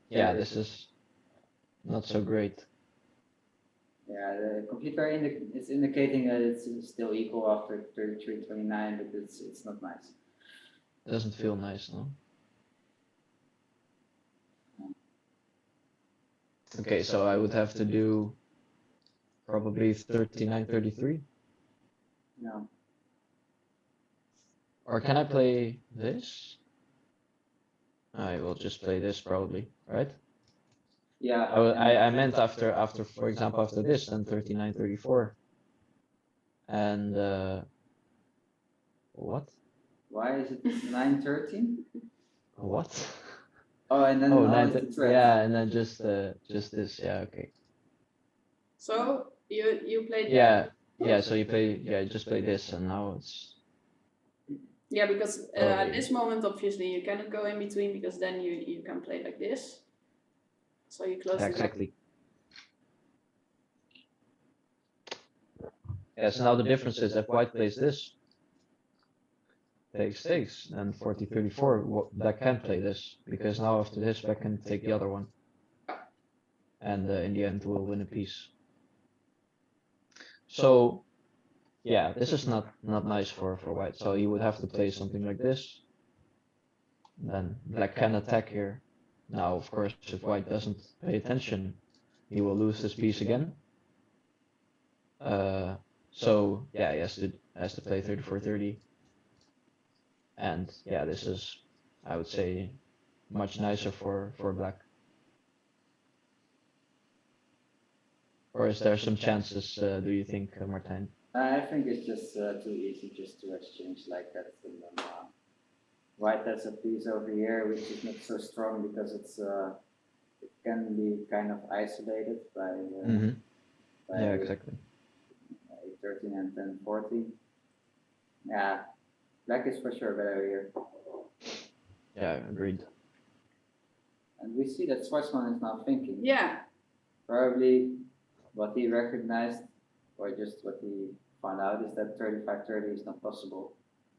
Yeah, this is not so great. Yeah, the computer is indicating that it's still equal after 33-29, but it's not nice. Doesn't feel nice, no? Okay, so I would have to do probably 39-33. No. Or can I play this? I will just play this probably, right? Yeah. I meant after for example after this then 39-34 and what? Why is it 9-13? What? Oh, and then Oh, it's the threat. yeah, and then just this, yeah, okay. So you played Yeah, yeah. So you play, yeah, you just play this, and now it's Yeah, because at probably this moment, obviously, you cannot go in between because then you can play like this. So you close yeah, this. exactly. Yeah. So now the difference is if white plays this, takes, and 40-34, black can play this because now after this, black can take the other one, and in the end, we'll win a piece. So yeah, this is not nice for white. So he would have to play something like this. Then black can attack here. Now, of course, if white doesn't pay attention, he will lose this piece again. So yeah, he has to play 34-30. And yeah, this is, I would say, much nicer for black. Or is there some chances, do you think, Martijn? I think it's just too easy just to exchange like that. And then, white has a piece over here which is not so strong because it can be kind of isolated by Yeah, exactly. 13 and 10-14. Yeah, black is for sure better here. Yeah, agreed. And we see that Schwarzman is now thinking. Yeah. Probably what he recognized or just what he found out is that 35-30 is not possible,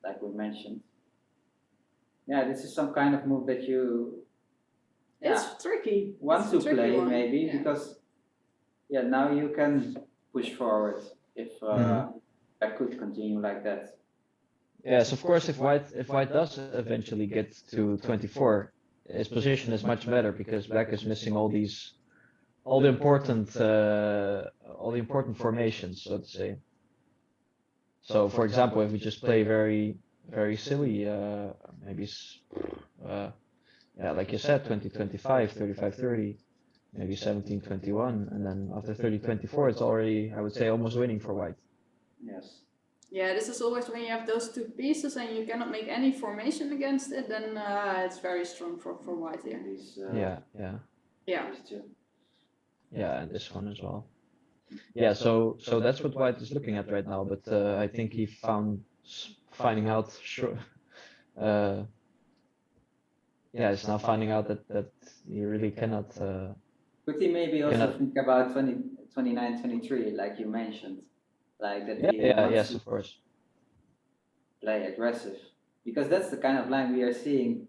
like we mentioned. Yeah, this is some kind of move that you It's tricky. want to play one. maybe Yeah. because now you can push forward if I could continue like that. Yes, of course, if white does eventually get to 24, his position is much better because black is missing all the important formations, so to say. So, for example, if we just play very silly, maybe yeah, like you said, 20-25, 35-30, maybe 17-21, and then after 30-24, it's already, I would say, almost winning for white. Yes. Yeah, this is always when you have those two pieces and you cannot make any formation against it, then it's very strong for white here. Yeah. Yeah. Yeah, and this one as well. Yeah, so that's what white is looking at right now, but I think he finding out yeah, he's now finding out that he really cannot. Could he maybe also think about 29-23, like you mentioned, like that? Yes, of course. Play aggressive, because that's the kind of line we are seeing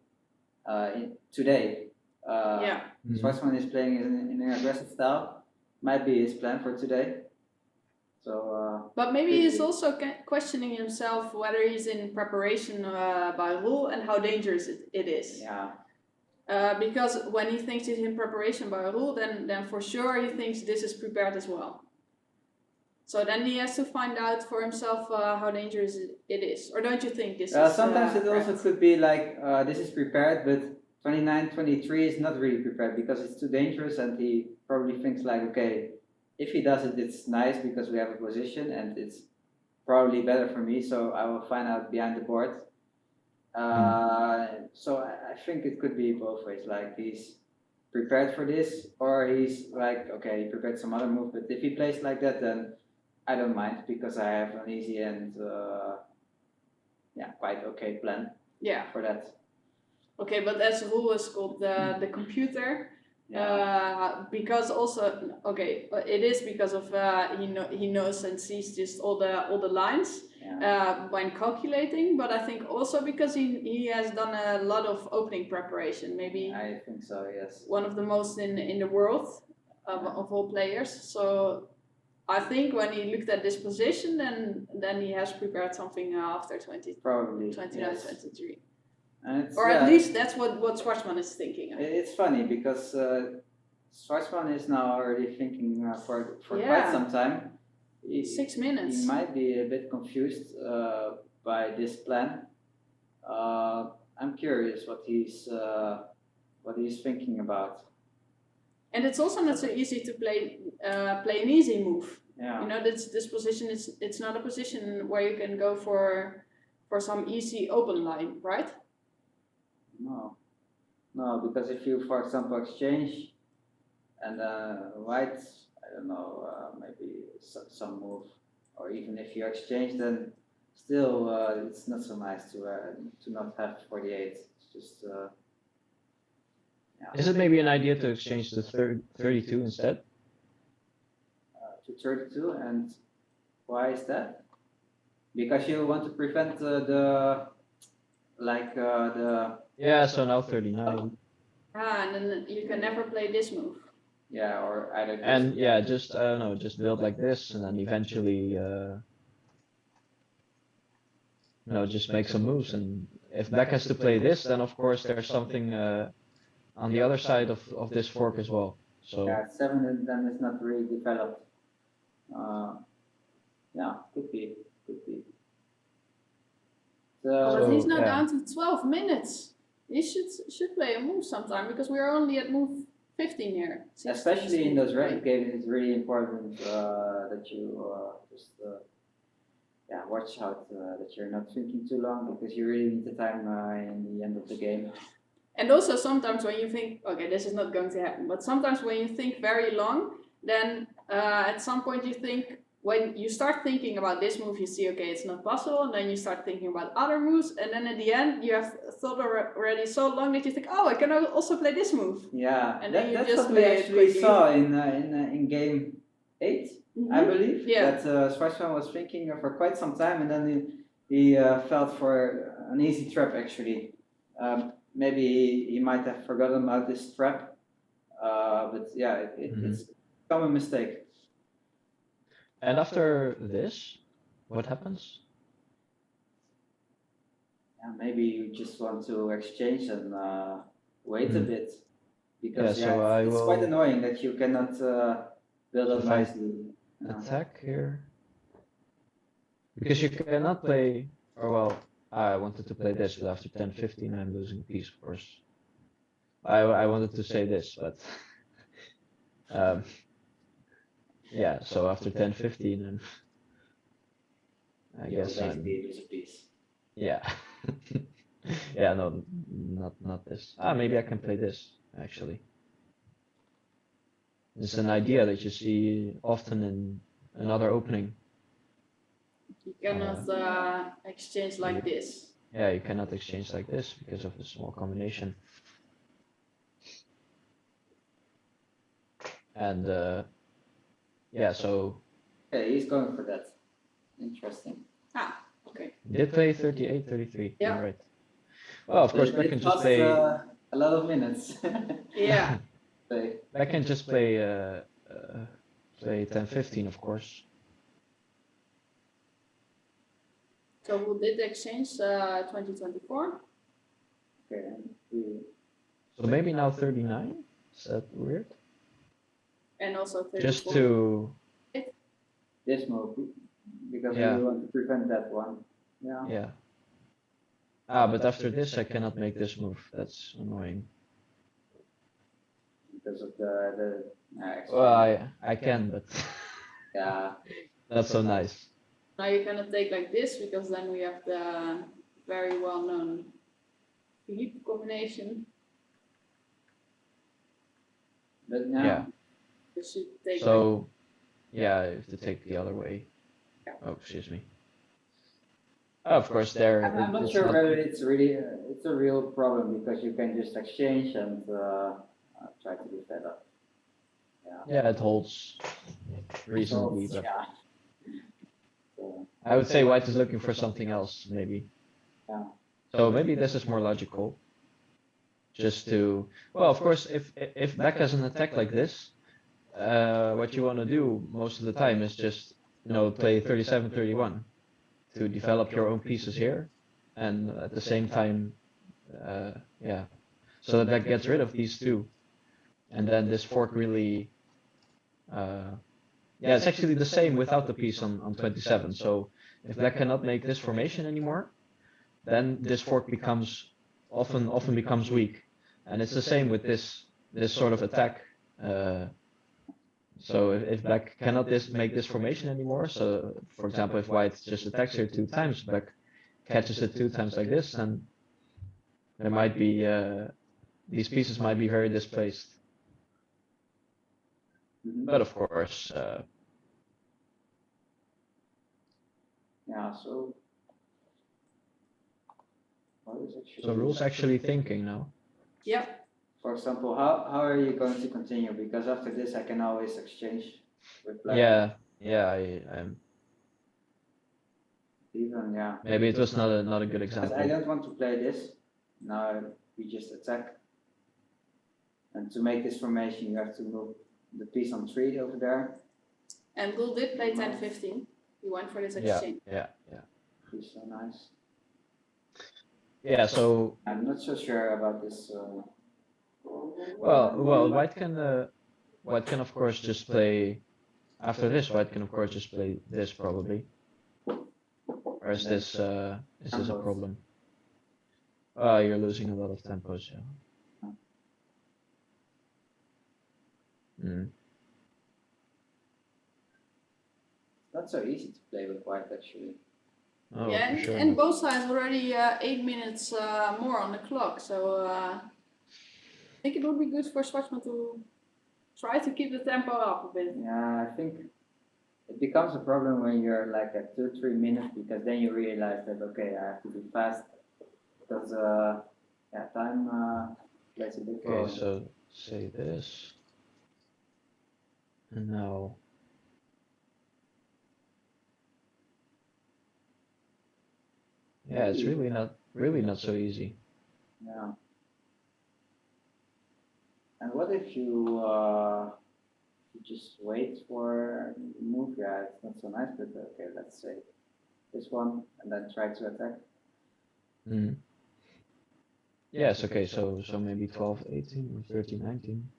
today. Schwarzman is playing in an aggressive style. Might be his plan for today. So. But maybe he's also questioning himself whether he's in preparation by rule and how dangerous it is. Yeah. Because when he thinks he's in preparation by rule, then for sure he thinks this is prepared as well. So then he has to find out for himself how dangerous it is. Or don't you think this is sometimes it also could be like this is prepared, but 29-23 is not really prepared because it's too dangerous, and he probably thinks like, okay, if he does it, it's nice because we have a position and it's probably better for me, so I will find out behind the board. So I think it could be both ways, like he's prepared for this, or he's like, okay, he prepared some other move, but if he plays like that, then I don't mind because I have an easy and quite okay plan for that. Okay, but as rule is called the computer. Because also it is because of he knows and sees just all the lines when calculating, but I think also because he has done a lot of opening preparation, maybe I think so, yes, one of the most in the world of all players. So I think when he looked at this position, then he has prepared something after 29, 23. Or at least that's what Schwarzman is thinking. It's funny because Schwarzman is now already thinking for quite some time. 6 minutes. He might be a bit confused by this plan. I'm curious what he's what he's thinking about. And it's also not so easy to play an easy move. Yeah. You know, this position it's not a position where you can go for some easy open line, right? No, because if you, for example, exchange and white, I don't know, maybe some move, or even if you exchange, then still it's not so nice to not have 48. It's just yeah. Is it maybe an idea to exchange the 32 instead? To 32, and why is that? Because you want to prevent the Yeah, so now 39. And then you can never play this move. Yeah, or either this. And yeah, just I don't know, just build like this, and then eventually, just make some moves. And if Black has to play this, then of course there's something on the other side of this fork as well. So yeah, 7 then is not really developed. Yeah, could be. So, But he's now yeah. down to 12 minutes. He should play a move sometime because we're only at move 15 here. especially in those rapid games, it's really important that you just watch out that you're not thinking too long, because you really need the time in the end of the game. And also sometimes when you think, okay, this is not going to happen, but sometimes when you think very long, then at some point you think, when you start thinking about this move, you see, okay, it's not possible, and then you start thinking about other moves, and then at the end you have thought already so long that you think, oh, I can also play this move. Yeah, And then you that's just what we play it actually quickly. saw in game 8, I believe. Yeah. That Schwarzman was thinking for quite some time, and then he felt for an easy trap actually. Maybe he might have forgotten about this trap, but yeah, it's a common mistake. And after this, what happens? Yeah, maybe you just want to exchange and wait a bit, because Yeah, so it's quite annoying that you cannot build up if I nicely. attack here, because you cannot play, or well, I wanted to play this, but after 10-15 I'm losing a piece, of course. I wanted to say this, but yeah, so after 10-15 and I guess I'm lose a piece. yeah. Yeah, no, not this. Maybe I can play this actually. It's an idea that you see often in another opening. You cannot exchange like this. Yeah, you cannot exchange like this because of the small combination. And yeah, so Okay, he's going for that. Interesting. Okay. Did play 38-33. Yeah. You're right. Well, of course, Black can just play. A lot of minutes. Yeah. Black can just play 10-15, of course. So who did exchange 2024? Okay. So maybe now 39. Is that weird? And also 34. Just to. This move, because we want to prevent that one. Yeah. Yeah. But after this, I cannot make this move. That's annoying. Because of the well, I can, but yeah, not so nice. Now you cannot take like this, because then we have the very well-known Philippe combination. But now, Yeah. You should take So, yeah, I have to take the other way. Oh, excuse me. Of course, there. I'm not sure whether it's really it's a real problem, because you can just exchange and try to do that up. Yeah, it holds reasonably, but Yeah. So, I would say white is looking for something else, maybe. yeah. So maybe this is more logical. Just to, well, of course, if black has an attack like this, what you want to do most of the time is just, play 37-31 to develop your own pieces here, and at the same time, yeah, so that gets rid of these two, and then this fork really, yeah, it's actually the same without the piece on 27. So if black cannot make this formation anymore, then this fork becomes often becomes weak. And it's the same with this sort of attack. So if black cannot make this formation anymore, so for example, if white just attacks here 2 times, black catches it 2 times like this, then there might be these pieces might be very displaced. But of course, yeah. So what is actually? so rules actually thinking now. Yep. For example, how are you going to continue? Because after this, I can always exchange with black. Yeah, I'm. Even yeah. Maybe it was not a good example. I don't want to play this. Now we just attack. And to make this formation, you have to move the piece on 3 over there. And Gul did play 10-15. He went for this exchange. Yeah. He's so nice. Yeah, so I'm not so sure about this. well, white can of course just play after this. White can of course just play this probably. Or is this a problem? You're losing a lot of tempos, yeah. Not so easy to play with white actually. Oh, yeah, for sure. and both sides already 8 minutes more on the clock, so I think it would be good for Schwarzman to try to keep the tempo up a bit. Yeah, I think it becomes a problem when you're like at 2-3 minutes, because then you realize that okay, I have to be fast because time plays a big role. Okay, so say this, and now. Yeah, it's really not so easy. Yeah. And what if you just wait for the move? Yeah, it's not so nice, but okay, let's say this one and then try to attack. Yes, okay, so maybe 12, 18 or 13, 19.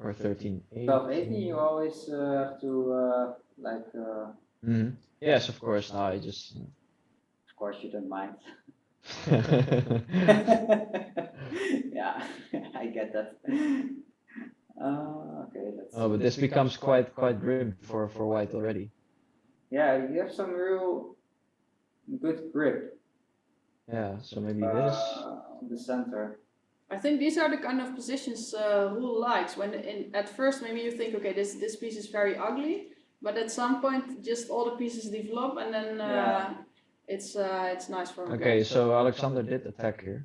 Or 13, 18. 12, 18, you always have to Yes, of course. Now I just. Of course, you don't mind. Yeah, I get that. Okay, let's. Oh, but this becomes quite grim for white already. Yeah, you have some real good grip. Yeah, so maybe this. On the center. I think these are the kind of positions Roel likes. When at first maybe you think, okay, this piece is very ugly, but at some point just all the pieces develop, and then it's nice for him. Okay, so Alexander did attack here.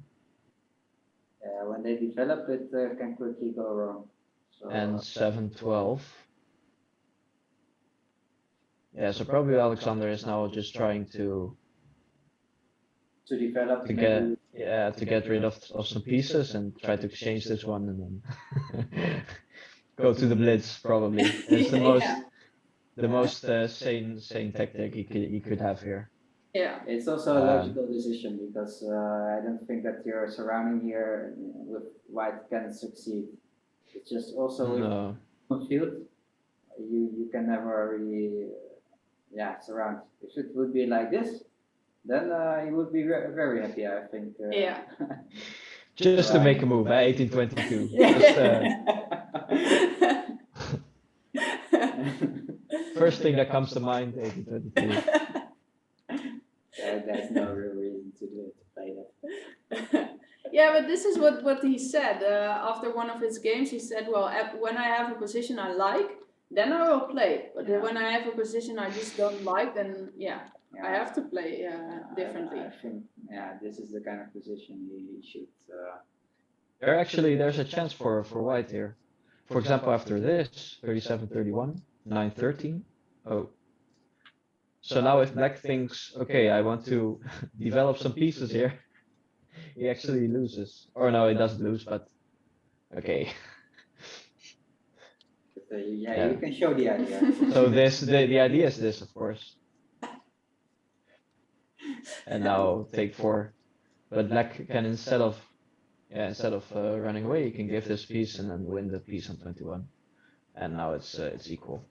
Yeah, when they develop, it can quickly go wrong. So, and 7-12. Yeah, so probably Alexander is now just trying to develop to get rid of some pieces and try to exchange this one and then go to the blitz probably. It's the most sane tactic he could have here. Yeah, it's also a logical decision, because I don't think that your surrounding here with white can succeed. It's just also on field, you can never really surround. If it would be like this, then he would be very happy, I think. Yeah. Just to make a move, 18-22. First thing that comes to mind, 18-22. There's no real reason to do it, to play that. Yeah, but this is what he said after one of his games. He said, well, when I have a position I like, then I will play. But when I have a position I just don't like, then I have to play differently. I think this is the kind of position he should. There's a chance for white here. For example, after this, 37-31, 9-13. Oh. So now if black thinks, okay, I want to develop some pieces here, he actually loses. Or no, he doesn't lose, but okay. You can show the idea. So the idea is this, of course. And now take 4. But black can instead of running away, he can give this piece and then win the piece on 21. And now it's equal.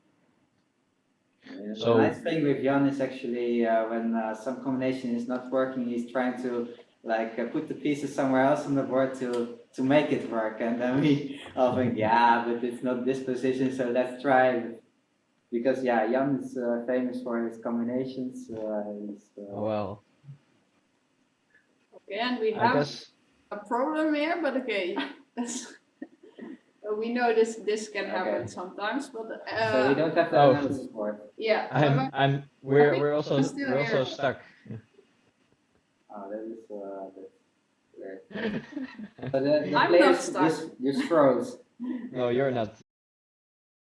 So the nice thing with Jan is actually when some combination is not working, he's trying to like put the pieces somewhere else on the board to make it work, and then we all think, yeah, but it's not this position, so let's try it. Because yeah, Jan is famous for his combinations. Well, Okay, and we I have guess a problem here, but okay, that's, we know this can happen Okay. sometimes, but So we don't have the Oh. analysis board. yeah. I'm I we're think we're also still we're also here. stuck. Oh, that is that's weird. So the I'm players not stuck. just froze. No, you're not.